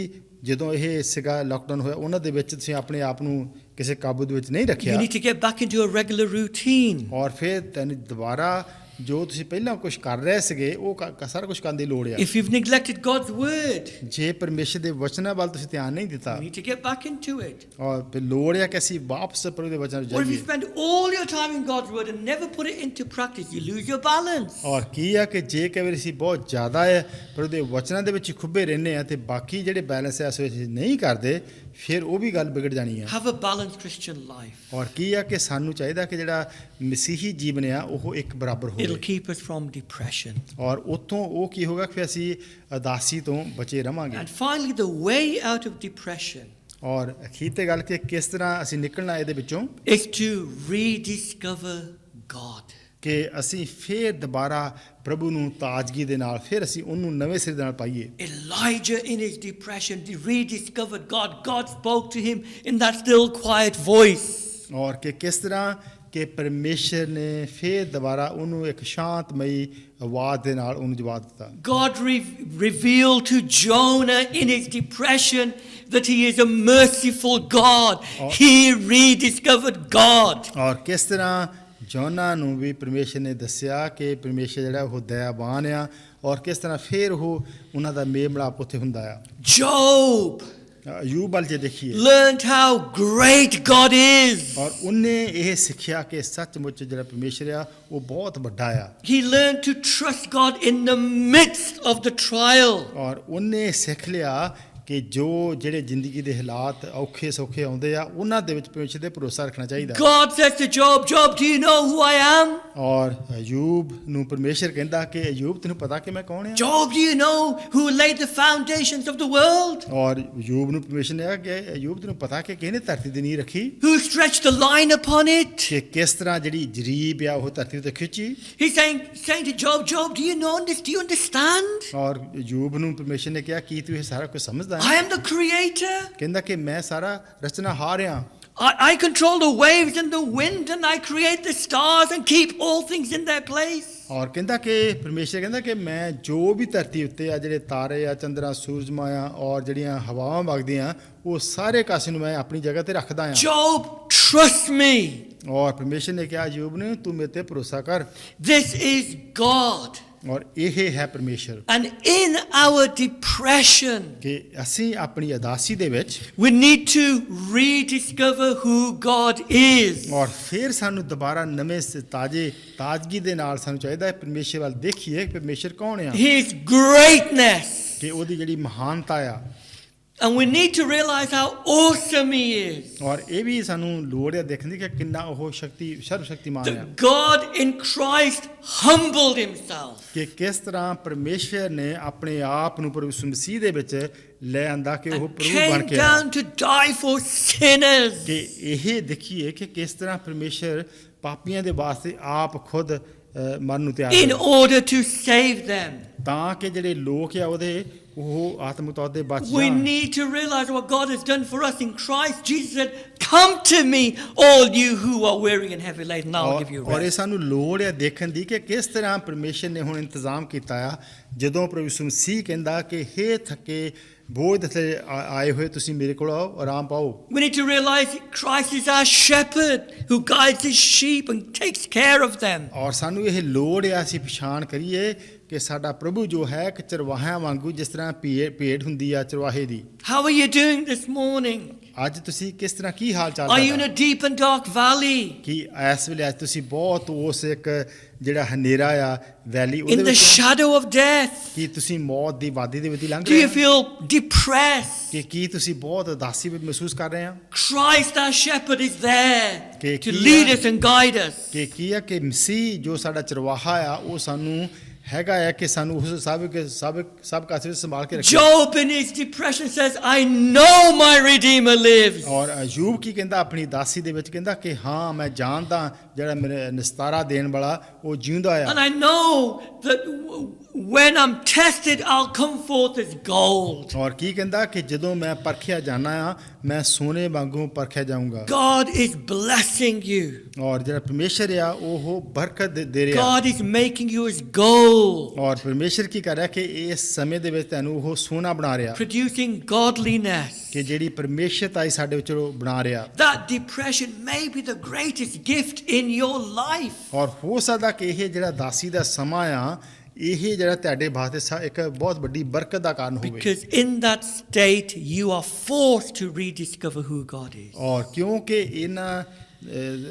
ਜਦੋਂ ਇਹ ਸੀਗਾ ਲਾਕਡਾਊਨ ਹੋਇਆ ਉਹਨਾਂ ਦੇ ਵਿੱਚ ਤੁਸੀਂ ਆਪਣੇ ਆਪ ਨੂੰ ਕਿਸੇ ਕਾਬੂ ਦੇ ਵਿੱਚ ਨਹੀਂ you ਰੱਖਿਆ, need to get back into a regular routine. ਔਰ ਫਿਰ ਤੈਨੂੰ ਦੁਬਾਰਾ ਜੋ ਤੁਸੀਂ ਪਹਿਲਾਂ ਕੁਝ ਕਰ ਰਹੇ ਸੀਗੇ ਉਹ ਸਾਰਾ ਕੁਝ ਕਰਨ ਦੀ ਲੋੜ ਆ। If you've neglected God's word, ਜੇ ਪਰਮੇਸ਼ਰ ਦੇ ਵਚਨਾਂ ਵੱਲ ਤੁਸੀਂ ਧਿਆਨ ਨਹੀਂ ਦਿੱਤਾ, you need to get back into it. ਔਰ ਫਿਰ ਲੋੜ ਆ ਕਿ ਅਸੀਂ ਵਾਪਸ ਪ੍ਰਭੂ ਦੇ ਵਚਨਾਂ Or ਨੂੰ if you ਜਾਈਏ। spend all your time in God's word and never put it into practice, you lose your balance. ਔਰ ਕੀ ਆ ਕਿ ਜੇ ਕਈ ਵਾਰ ਅਸੀਂ ਬਹੁਤ ਜ਼ਿਆਦਾ ਹੈ ਪ੍ਰਭੂ ਦੇ ਵਚਨਾਂ ਦੇ ਵਿੱਚ ਹੀ ਖੁੱਬੇ ਰਹਿੰਦੇ ਆ ਤੇ ਬਾਕੀ ਜਿਹੜੇ ਬੈਲੈਂਸ ਹੈ ਅਸੀਂ ਨਹੀਂ ਕਰਦੇ, ਫਿਰ ਉਹ ਵੀ ਗੱਲ ਵਿਗੜ ਜਾਣੀ ਆ। Have a balanced Christian life. ਔਰ ਕੀ ਆ ਕਿ ਸਾਨੂੰ ਚਾਹੀਦਾ ਕਿ ਜਿਹੜਾ ਮਸੀਹੀ ਜੀਵਨ ਆ ਉਹ ਇੱਕ ਬਰਾਬਰ It'll ਹੋਵੇ, keep us from depression. ਔਰ ਉਤੋਂ ਉਹ ਕੀ ਹੋਗਾ ਕਿ ਅਸੀਂ ਉਦਾਸੀ ਤੋਂ ਬਚੇ ਰਵਾਂਗੇ। And finally, the way out of depression ਔਰ ਅਖੀਰ ਤੇ ਗੱਲ ਕਿ ਕਿਸ ਤਰ੍ਹਾਂ ਅਸੀਂ ਨਿਕਲਣਾ ਇਹਦੇ ਵਿੱਚੋਂ, is to rediscover God. ਕਿ ਅਸੀਂ ਫੇਰ ਦੁਬਾਰਾ ਪ੍ਰਭੂ ਨੂੰ ਤਾਜ਼ਗੀ ਦੇ ਨਾਲ ਫਿਰ ਅਸੀਂ ਉਹਨੂੰ ਨਵੇਂ ਸਿਰੇ ਦੇ ਨਾਲ ਪਾਈਏ। Elijah, in his depression, rediscovered God. God spoke to him in that still, quiet voice. ਔਰ ਕਿ ਕਿਸ ਤਰ੍ਹਾਂ ਕਿ ਪਰਮੇਸ਼ਰ ਨੇ ਫੇਰ ਦੁਬਾਰਾ ਉਹਨੂੰ ਇੱਕ ਸ਼ਾਂਤਮਈ ਆਵਾਜ਼ ਦੇ ਨਾਲ ਉਹਨੂੰ ਜਵਾਬ ਦਿੱਤਾ। God revealed to Jonah in his depression that he is a merciful God. He rediscovered God. ਔਰ ਕਿਸ ਤਰ੍ਹਾਂ ਜੋਨਾ ਨੂੰ ਵੀ ਪਰਮੇਸ਼ਰ ਨੇ ਦੱਸਿਆ ਕਿ ਪਰਮੇਸ਼ਰ ਜਿਹੜਾ ਉਹ ਦਇਆਵਾਨ ਆ, ਔਰ ਕਿਸ ਤਰ੍ਹਾਂ ਫੇਰ ਉਹ ਉਹਨਾਂ ਦਾ ਮੇਲ ਮਿਲਾਪ ਉੱਥੇ ਹੁੰਦਾ ਆ। Job ਅਯੂਬ ਵੱਲ ਜੇ ਦੇਖੀਏ, learned how great God is. ਔਰ ਉਹਨੇ ਇਹ ਸਿੱਖਿਆ ਕਿ ਸੱਚਮੁੱਚ ਜਿਹੜਾ ਪਰਮੇਸ਼ਰ ਆ ਉਹ ਬਹੁਤ ਵੱਡਾ ਆ। He learned to trust God in the midst of the trial. ਔਰ ਉਹਨੇ ਸਿੱਖ ਲਿਆ ਕਿ ਜੋ ਜਿਹੜੇ ਜ਼ਿੰਦਗੀ ਦੇ ਹਾਲਾਤ ਔਖੇ ਸੌਖੇ ਆਉਂਦੇ ਆ ਉਹਨਾਂ ਦੇ ਵਿੱਚ ਪਰਮੇਸ਼ਰ ਤੇ ਭਰੋਸਾ ਰੱਖਣਾ ਚਾਹੀਦਾ। God says to Job, Job, do you know who I am? ਔਰ ਅਯੂਬ ਨੂੰ ਪਰਮੇਸ਼ਰ ਕਹਿੰਦਾ ਕਿ ਅਯੂਬ ਤੈਨੂੰ ਪਤਾ ਕਿ ਮੈਂ ਕੌਣ ਆ? Job, do you know who laid the foundations of the world? ਔਰ ਅਯੂਬ ਨੂੰ ਪਰਮੇਸ਼ਰ ਨੇ ਕਿਹਾ ਕਿ ਅਯੂਬ ਤੈਨੂੰ ਪਤਾ ਕਿ ਕਿਹਨੇ ਧਰਤੀ ਦੀ ਨੀਂਹ ਰੱਖੀ, Who stretched the line upon it? ਕਿ ਕਿਸ ਤਰ੍ਹਾਂ ਜਿਹੜੀ ਜਰੀਬ ਆ ਉਹ ਧਰਤੀ ਉੱਤੇ ਖਿੱਚੀ। He's saying to Job, Job, do you know this? Do you understand? ਔਰ ਅਯੂਬ ਨੂੰ ਪਰਮੇਸ਼ਰ ਨੇ ਕਿਹਾ ਕੀ ਤੂੰ ਇਹ ਸਾਰਾ ਕੁਝ ਸਮਝਦਾ I ਹੈ? am the creator. ਕਹਿੰਦਾ ਕਿ ਮੈਂ ਸਾਰਾ ਰਚਨਾਹਾਰ ਆ, I control the waves and the wind, and I create the stars and keep all things in their place. ਔਰ ਕਹਿੰਦਾ ਕਿ ਪਰਮੇਸ਼ਰ ਕਹਿੰਦਾ ਕਿ ਮੈਂ ਜੋ ਵੀ ਧਰਤੀ ਉੱਤੇ ਆ ਜਿਹੜੇ ਤਾਰੇ ਆ, ਚੰਦਰਾ, ਸੂਰਜਮਾ ਆ, ਔਰ ਜਿਹੜੀਆਂ ਹਵਾਵਾਂ ਵਗਦੀਆਂ ਉਹ ਸਾਰੇ ਕਾਸੇ ਨੂੰ ਮੈਂ ਆਪਣੀ ਜਗ੍ਹਾ ਤੇ ਰੱਖਦਾ ਆ। Job, trust me. ਔਰ ਪਰਮੇਸ਼ਰ ਨੇ ਕਿਹਾ ਅਯੂਬ ਨੇ ਤੂੰ ਮੇਰੇ ਤੇ ਭਰੋਸਾ ਕਰ, This is God. ਔਰ ਇਹ ਹੈ ਪਰਮੇਸ਼ਰ। And in our depression, ਕਿ ਅਸੀਂ ਆਪਣੀ ਉਦਾਸੀ ਦੇ ਵਿੱਚ we need to rediscover who God is. ਔਰ ਫਿਰ ਸਾਨੂੰ ਦੁਬਾਰਾ ਨਵੇਂ ਤਾਜ਼ਗੀ ਦੇ ਨਾਲ ਸਾਨੂੰ ਚਾਹੀਦਾ ਹੈ ਪਰਮੇਸ਼ਰ ਵੱਲ ਦੇਖੀਏ ਕਿ ਪਰਮੇਸ਼ਰ ਕੌਣ ਆ, His greatness. ਕਿ ਉਹਦੀ ਜਿਹੜੀ ਮਹਾਨਤਾ ਆ। And we need to realize how awesome He is. ਔਰ ਇਹ ਵੀ ਸਾਨੂੰ ਲੋੜ ਹੈ ਦੇਖਣ ਦੀ ਕਿ ਕਿੰਨਾ ਉਹ ਸਰਵ ਸ਼ਕਤੀਮਾਨ ਹੈ, That God in Christ humbled Himself. ਕਿ ਕਿਸ ਤਰ੍ਹਾਂ ਪਰਮੇਸ਼ਰ ਨੇ ਆਪਣੇ ਆਪ ਨੂੰ ਪ੍ਰਭੂ ਯਿਸੂ ਮਸੀਹ ਦੇ ਵਿੱਚ ਲੈ ਆਂਦਾ ਕਿ ਉਹ And ਪ੍ਰਭੂ ਬਣ came ਕੇ ਆਇਆ। down to die for sinners. ਕਿ ਇਹ ਦੇਖੀਏ ਕਿ ਕਿਸ ਤਰ੍ਹਾਂ ਪਰਮੇਸ਼ਰ ਪਾਪੀਆਂ ਦੇ ਵਾਸਤੇ ਆਪ ਖੁਦ ਮਰਨ ਨੂੰ ਤਿਆਰ In ਹੋਇਆ order to save them. ਤਾਂ ਕਿ ਜਿਹੜੇ ਲੋਕ ਆ ਉਹਦੇ ਉਹ ਆਤਮਿਕ ਤੌਰ ਤੇ ਬਚ We ਜਾਣ। need to realize what God has done for us in Christ. Jesus said, come to me, all you who are weary and heavy laden, I'll give you ਔਰ ਇਹ rest. ਸਾਨੂੰ ਲੋੜ ਹੈ ਦੇਖਣ ਦੀ ਕਿ ਕਿਸ ਤਰ੍ਹਾਂ ਪਰਮੇਸ਼ਰ ਨੇ ਹੁਣ ਇੰਤਜ਼ਾਮ ਕੀਤਾ ਆ, ਜਦੋਂ ਪ੍ਰਭੂ ਯਿਸੂ ਮਸੀਹ ਕਹਿੰਦਾ ਕਿ ਹੇ ਥੱਕੇ ਬੋਝ ਤੇ ਆਏ ਹੋਏ ਤੁਸੀਂ ਮੇਰੇ ਕੋਲ ਆਓ, ਆਰਾਮ ਪਾਓ। We need to realize that Christ is our shepherd who guides his sheep and takes care of them. ਔਰ ਸਾਨੂੰ ਇਹ ਲੋੜ ਹੈ ਅਸੀਂ ਪਛਾਣ ਕਰੀਏ ਕਿ ਸਾਡਾ ਪ੍ਰਭੂ ਜੋ ਹੈ ਇੱਕ ਚਰਵਾਹਿਆਂ ਵਾਂਗੂ ਜਿਸ ਤਰ੍ਹਾਂ ਭੇਡ ਹੁੰਦੀ ਆ ਚਰਵਾਹੇ ਦੀ। How are you doing this morning? ਅੱਜ ਤੁਸੀਂ ਕਿਸ ਤਰ੍ਹਾਂ ਕੀ ਹਾਲ ਚਾਲ Are you in ਹੈ? a deep and dark valley? ਕਿ ਇਸ ਵੇਲੇ ਅੱਜ ਤੁਸੀਂ ਬਹੁਤ ਉਸ ਇੱਕ ਜਿਹੜਾ ਹਨੇਰਾ ਆ ਵੈਲੀ In ਉਹਦੇ the ਵਿੱਚ shadow of death? ਕੀ ਤੁਸੀਂ ਮੌਤ ਦੀ ਵਾਦੀ ਦੇ ਵਿੱਚ ਲੰਘ Do ਰਹੇ you ਹੋ? feel depressed? ਕਿ ਕੀ ਤੁਸੀਂ ਬਹੁਤ ਉਦਾਸੀ ਮਹਿਸੂਸ ਕਰ ਰਹੇ ਆ? Christ our shepherd is there ਕਿ to ਕੀ lead ਆ? us and guide us. ਕਿ ਕੀ ਆ ਕਿ ਮਸੀਹ ਜੋ ਸਾਡਾ ਚਰਵਾਹਾ ਆ ਉਹ ਸਾਨੂੰ ਹੈਗਾ ਹੈ ਕਿ ਸਾਨੂੰ ਉਸ ਸਭ ਕਾਸੇ ਵਿੱਚ ਸੰਭਾਲ ਕੇ ਰੱਖੇ। Job in his depression says, I know my Redeemer lives. ਔਰ ਅਯੂਬ ਕੀ ਕਹਿੰਦਾ ਆਪਣੀ ਉਦਾਸੀ ਦੇ ਵਿੱਚ ਕਹਿੰਦਾ ਕਿ ਹਾਂ ਮੈਂ ਜਾਣਦਾ ਜਿਹੜਾ ਮੇਰੇ ਨਿਸਤਾਰਾ ਦੇਣ ਵਾਲਾ ਉਹ ਜਿਉਂਦਾ ਆ। And I know that when I'm tested, I'll come forth as gold. ਔਰ ਕੀ ਕਹਿੰਦਾ ਕਿ ਜਦੋਂ ਮੈਂ ਪਰਖਿਆ ਜਾਣਾ ਆ ਮੈਂ ਸੋਨੇ ਵਾਂਗੂ ਪਰਖਿਆ ਜਾਊਂਗਾ। God is blessing you. ਔਰ ਜਿਹੜਾ ਪਰਮੇਸ਼ਰ ਆ ਉਹ ਬਰਕਤ ਦੇ ਰਿਹਾ। God is making you as gold. ਔਰ ਪਰਮੇਸ਼ਰ ਕੀ ਕਰ ਰਿਹਾ ਕਿ ਇਸ ਸਮੇਂ ਦੇ ਵਿੱਚ ਤੁਹਾਨੂੰ ਉਹ ਸੋਨਾ ਬਣਾ ਰਿਹਾ Producing godliness. ਕਿ ਜਿਹੜੀ ਪਰਮੇਸ਼ਰਤਾ ਸਾਡੇ ਵਿੱਚ ਉਹ ਬਣਾ ਰਿਹਾ। That depression may be the greatest gift in your life. ਔਰ ਹੋ ਸਕਦਾ ਕਿ ਇਹ ਜਿਹੜਾ ਦਾਸੀ ਦਾ ਸਮਾਂ ਆ ਇਹ ਜਿਹੜਾ ਤੁਹਾਡੇ ਵਾਸਤੇ ਇੱਕ ਬਹੁਤ ਵੱਡੀ ਬਰਕਤ ਦਾ ਕਾਰਨ ਹੋਵੇ। Because in that state you are forced to rediscover who God is. ਔਰ ਕਿਉਂਕਿ ਇਹਨਾਂ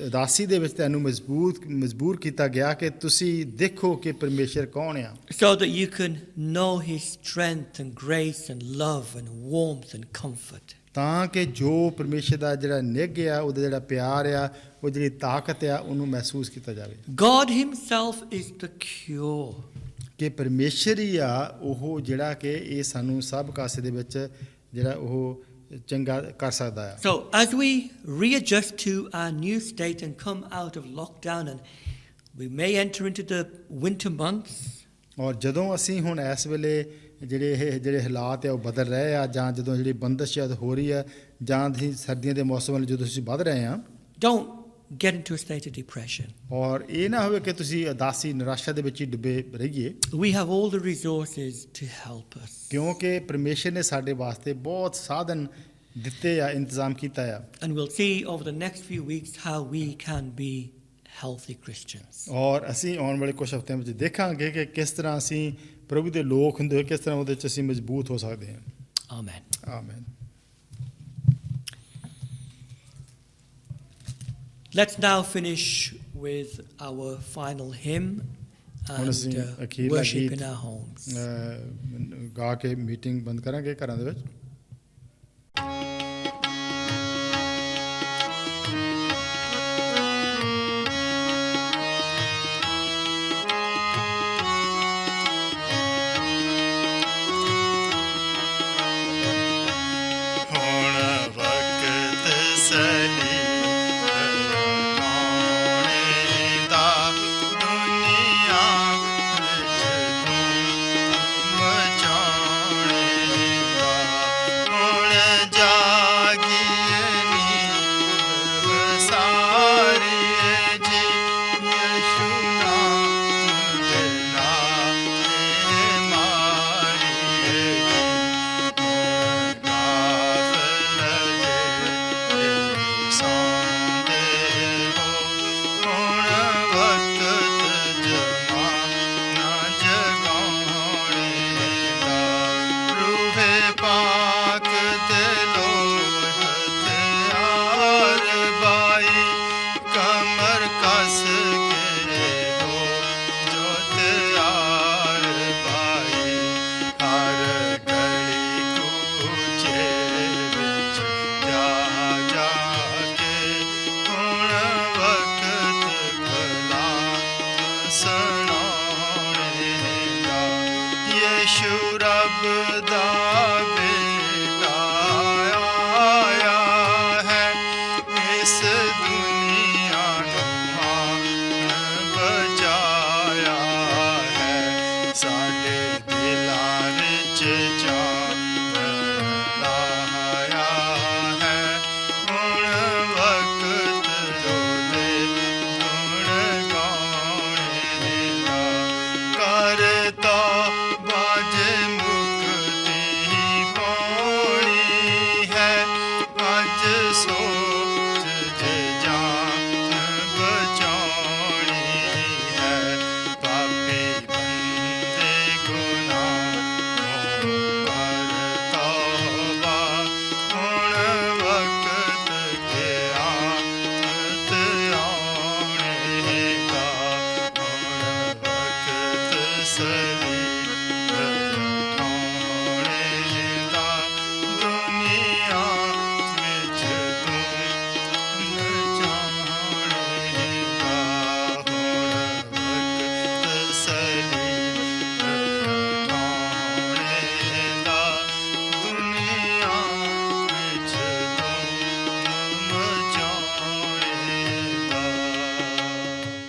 ਉਦਾਸੀ ਦੇ ਵਿੱਚ ਤੁਹਾਨੂੰ ਮਜਬੂਰ ਕੀਤਾ ਗਿਆ ਕਿ ਤੁਸੀਂ ਦੇਖੋ ਕਿ ਪਰਮੇਸ਼ਰ ਕੌਣ ਆ। So that you can know his strength and grace and love and warmth and comfort. ਤਾਂ ਕਿ ਜੋ ਪਰਮੇਸ਼ਰ ਦਾ ਜਿਹੜਾ ਨਿੱਘ ਆ ਉਹਦਾ ਜਿਹੜਾ ਪਿਆਰ ਆ ਉਹ ਜਿਹੜੀ ਤਾਕਤ ਆ ਉਹਨੂੰ ਮਹਿਸੂਸ ਕੀਤਾ ਜਾਵੇ। God himself is the cure. ਕਿ ਪਰਮੇਸ਼ਰ ਹੀ ਆ ਉਹ ਜਿਹੜਾ ਕਿ ਇਹ ਸਾਨੂੰ ਸਭ ਕਾਸੇ ਦੇ ਵਿੱਚ ਜਿਹੜਾ ਉਹ ਚੰਗਾ ਕਰ ਸਕਦਾ ਆ। So as we readjust to our new state and come out of lockdown, and we may enter into the winter months. ਔਰ ਜਦੋਂ ਅਸੀਂ ਹੁਣ ਇਸ ਵੇਲੇ ਜਿਹੜੇ ਹਾਲਾਤ ਆ ਉਹ ਬਦਲ ਰਹੇ ਆ ਜਾਂ ਜਦੋਂ ਜਿਹੜੀ ਬੰਦਸ਼ ਹੋ ਰਹੀ ਆ ਜਾਂ ਅਸੀਂ ਸਰਦੀਆਂ ਦੇ ਮੌਸਮ ਵੱਲ ਜਦੋਂ ਅਸੀਂ ਵੱਧ ਰਹੇ ਆ Don't get into a state of depression. ਔਰ ਇਹ ਨਾ ਹੋਵੇ ਕਿ ਤੁਸੀਂ ਉਦਾਸੀ ਨਿਰਾਸ਼ਾ ਦੇ ਵਿੱਚ ਹੀ ਡੁੱਬੇ ਰਹੀਏ। We have all the resources to help us. ਕਿਉਂਕਿ ਪਰਮੇਸ਼ਰ ਨੇ ਸਾਡੇ ਵਾਸਤੇ ਬਹੁਤ ਸਾਧਨ ਦਿੱਤੇ ਆ ਇੰਤਜ਼ਾਮ ਕੀਤਾ ਆ। And we'll see over the next few weeks how we can be healthy Christians. ਔਰ ਅਸੀਂ ਆਉਣ ਵਾਲੇ ਕੁਝ ਹਫ਼ਤਿਆਂ ਵਿੱਚ ਦੇਖਾਂਗੇ ਕਿ ਕਿਸ ਤਰ੍ਹਾਂ ਅਸੀਂ ਪ੍ਰਭੂ ਦੇ ਲੋਕ ਹੁੰਦੇ ਹੋਏ ਕਿਸ ਤਰ੍ਹਾਂ ਉਹਦੇ 'ਚ ਅਸੀਂ ਮਜ਼ਬੂਤ ਹੋ ਸਕਦੇ ਹਾਂ। Amen. ਆਮੀਨ। Let's now finish with our final hymn ਹੁਣ and ਅਸੀਂ ਅਖੀਰਲਾ worship ਗੀਤ in our homes. ਗਾ ਕੇ ਮੀਟਿੰਗ ਬੰਦ ਕਰਾਂਗੇ ਘਰਾਂ ਦੇ ਵਿੱਚ।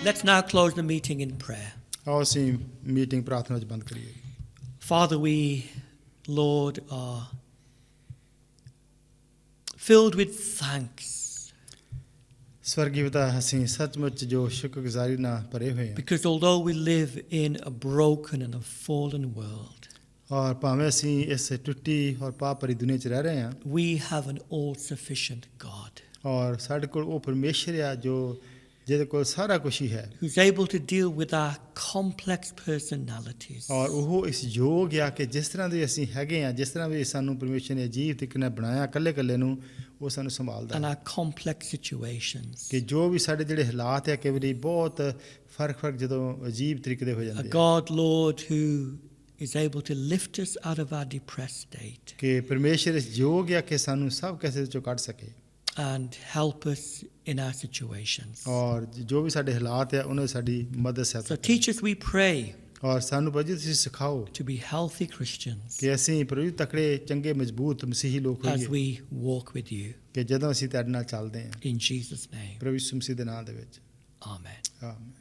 Let's now close the meeting in prayer. ਆਓ ਅਸੀਂ ਮੀਟਿੰਗ ਪ੍ਰਾਰਥਨਾ ਵਿੱਚ ਬੰਦ ਕਰੀਏ। Father, we, Lord, are filled with thanks ਸਵਰਗੀ ਪਿਤਾ, ਅਸੀਂ ਸੱਚਮੁੱਚ ਜੋ ਸ਼ੁਕਰਗੁਜ਼ਾਰੀ ਨਾਲ ਭਰੇ ਹੋਏ ਹਾਂ, because although we live in a broken and a fallen world, ਔਰ ਭਾਵੇਂ ਅਸੀਂ ਇਸ ਟੁੱਟੀ ਔਰ ਪਾਪ ਭਰੀ ਦੁਨੀਆ 'ਚ ਰਹਿ ਰਹੇ ਹਾਂ, we have an all-sufficient God ਔਰ ਸਾਡੇ ਕੋਲ ਉਹ ਪਰਮੇਸ਼ਰ ਆ ਜੋ ਜਿਹਦੇ ਕੋਲ ਸਾਰਾ ਕੁਛ ਹੀ ਹੈ, who's able to deal with our complex personalities ਔਰ ਉਹ ਇਸ ਯੋਗ ਆ ਕਿ ਜਿਸ ਤਰ੍ਹਾਂ ਦੇ ਅਸੀਂ ਹੈਗੇ ਹਾਂ, ਜਿਸ ਤਰ੍ਹਾਂ ਵੀ ਸਾਨੂੰ ਪਰਮੇਸ਼ਰ ਨੇ ਅਜੀਬ ਤਰੀਕੇ ਨਾਲ ਬਣਾਇਆ ਇਕੱਲੇ ਇਕੱਲੇ ਨੂੰ, ਉਹ ਸਾਨੂੰ ਸੰਭਾਲਦਾ and ਹੈ our complex situations. ਕਿ ਜੋ ਵੀ ਸਾਡੇ ਜਿਹੜੇ ਹਾਲਾਤ ਆ ਕਈ ਵਾਰੀ ਬਹੁਤ ਫਰਕ ਜਦੋਂ ਅਜੀਬ ਤਰੀਕੇ ਦੇ ਹੋ A ਜਾਂਦੇ ਆ, God, Lord, who is able to lift us out of our depressed state ਕਿ ਪਰਮੇਸ਼ਰ ਇਸ ਯੋਗ ਆ ਕਿ ਸਾਨੂੰ ਸਭ ਕਿਸੇ ਵਿੱਚੋਂ ਕੱਢ ਸਕੇ and help us in our situations. ਔਰ ਜੋ ਵੀ ਸਾਡੇ ਹਾਲਾਤ ਆ ਉਹਨਾਂ ਦੀ ਸਾਡੀ ਮਦਦ So ਸਹਾਇਤਾ teach us, we pray, ਔਰ ਸਾਨੂੰ ਪ੍ਰਭੂ ਤੁਸੀਂ ਸਿਖਾਓ to be healthy Christians ਕਿ ਅਸੀਂ ਪ੍ਰਭੂ ਤਕੜੇ ਚੰਗੇ ਮਜ਼ਬੂਤ ਮਸੀਹੀ ਲੋਕ as ਹੋਈਏ we walk with you. ਕਿ ਜਦੋਂ ਅਸੀਂ ਤੁਹਾਡੇ ਨਾਲ ਚੱਲਦੇ ਹਾਂ In Jesus' name, ਪ੍ਰਭੂ ਯਿਸੂ ਮਸੀਹ ਦੇ ਨਾਮ ਦੇ ਵਿੱਚ amen. ਆਮੀਨ।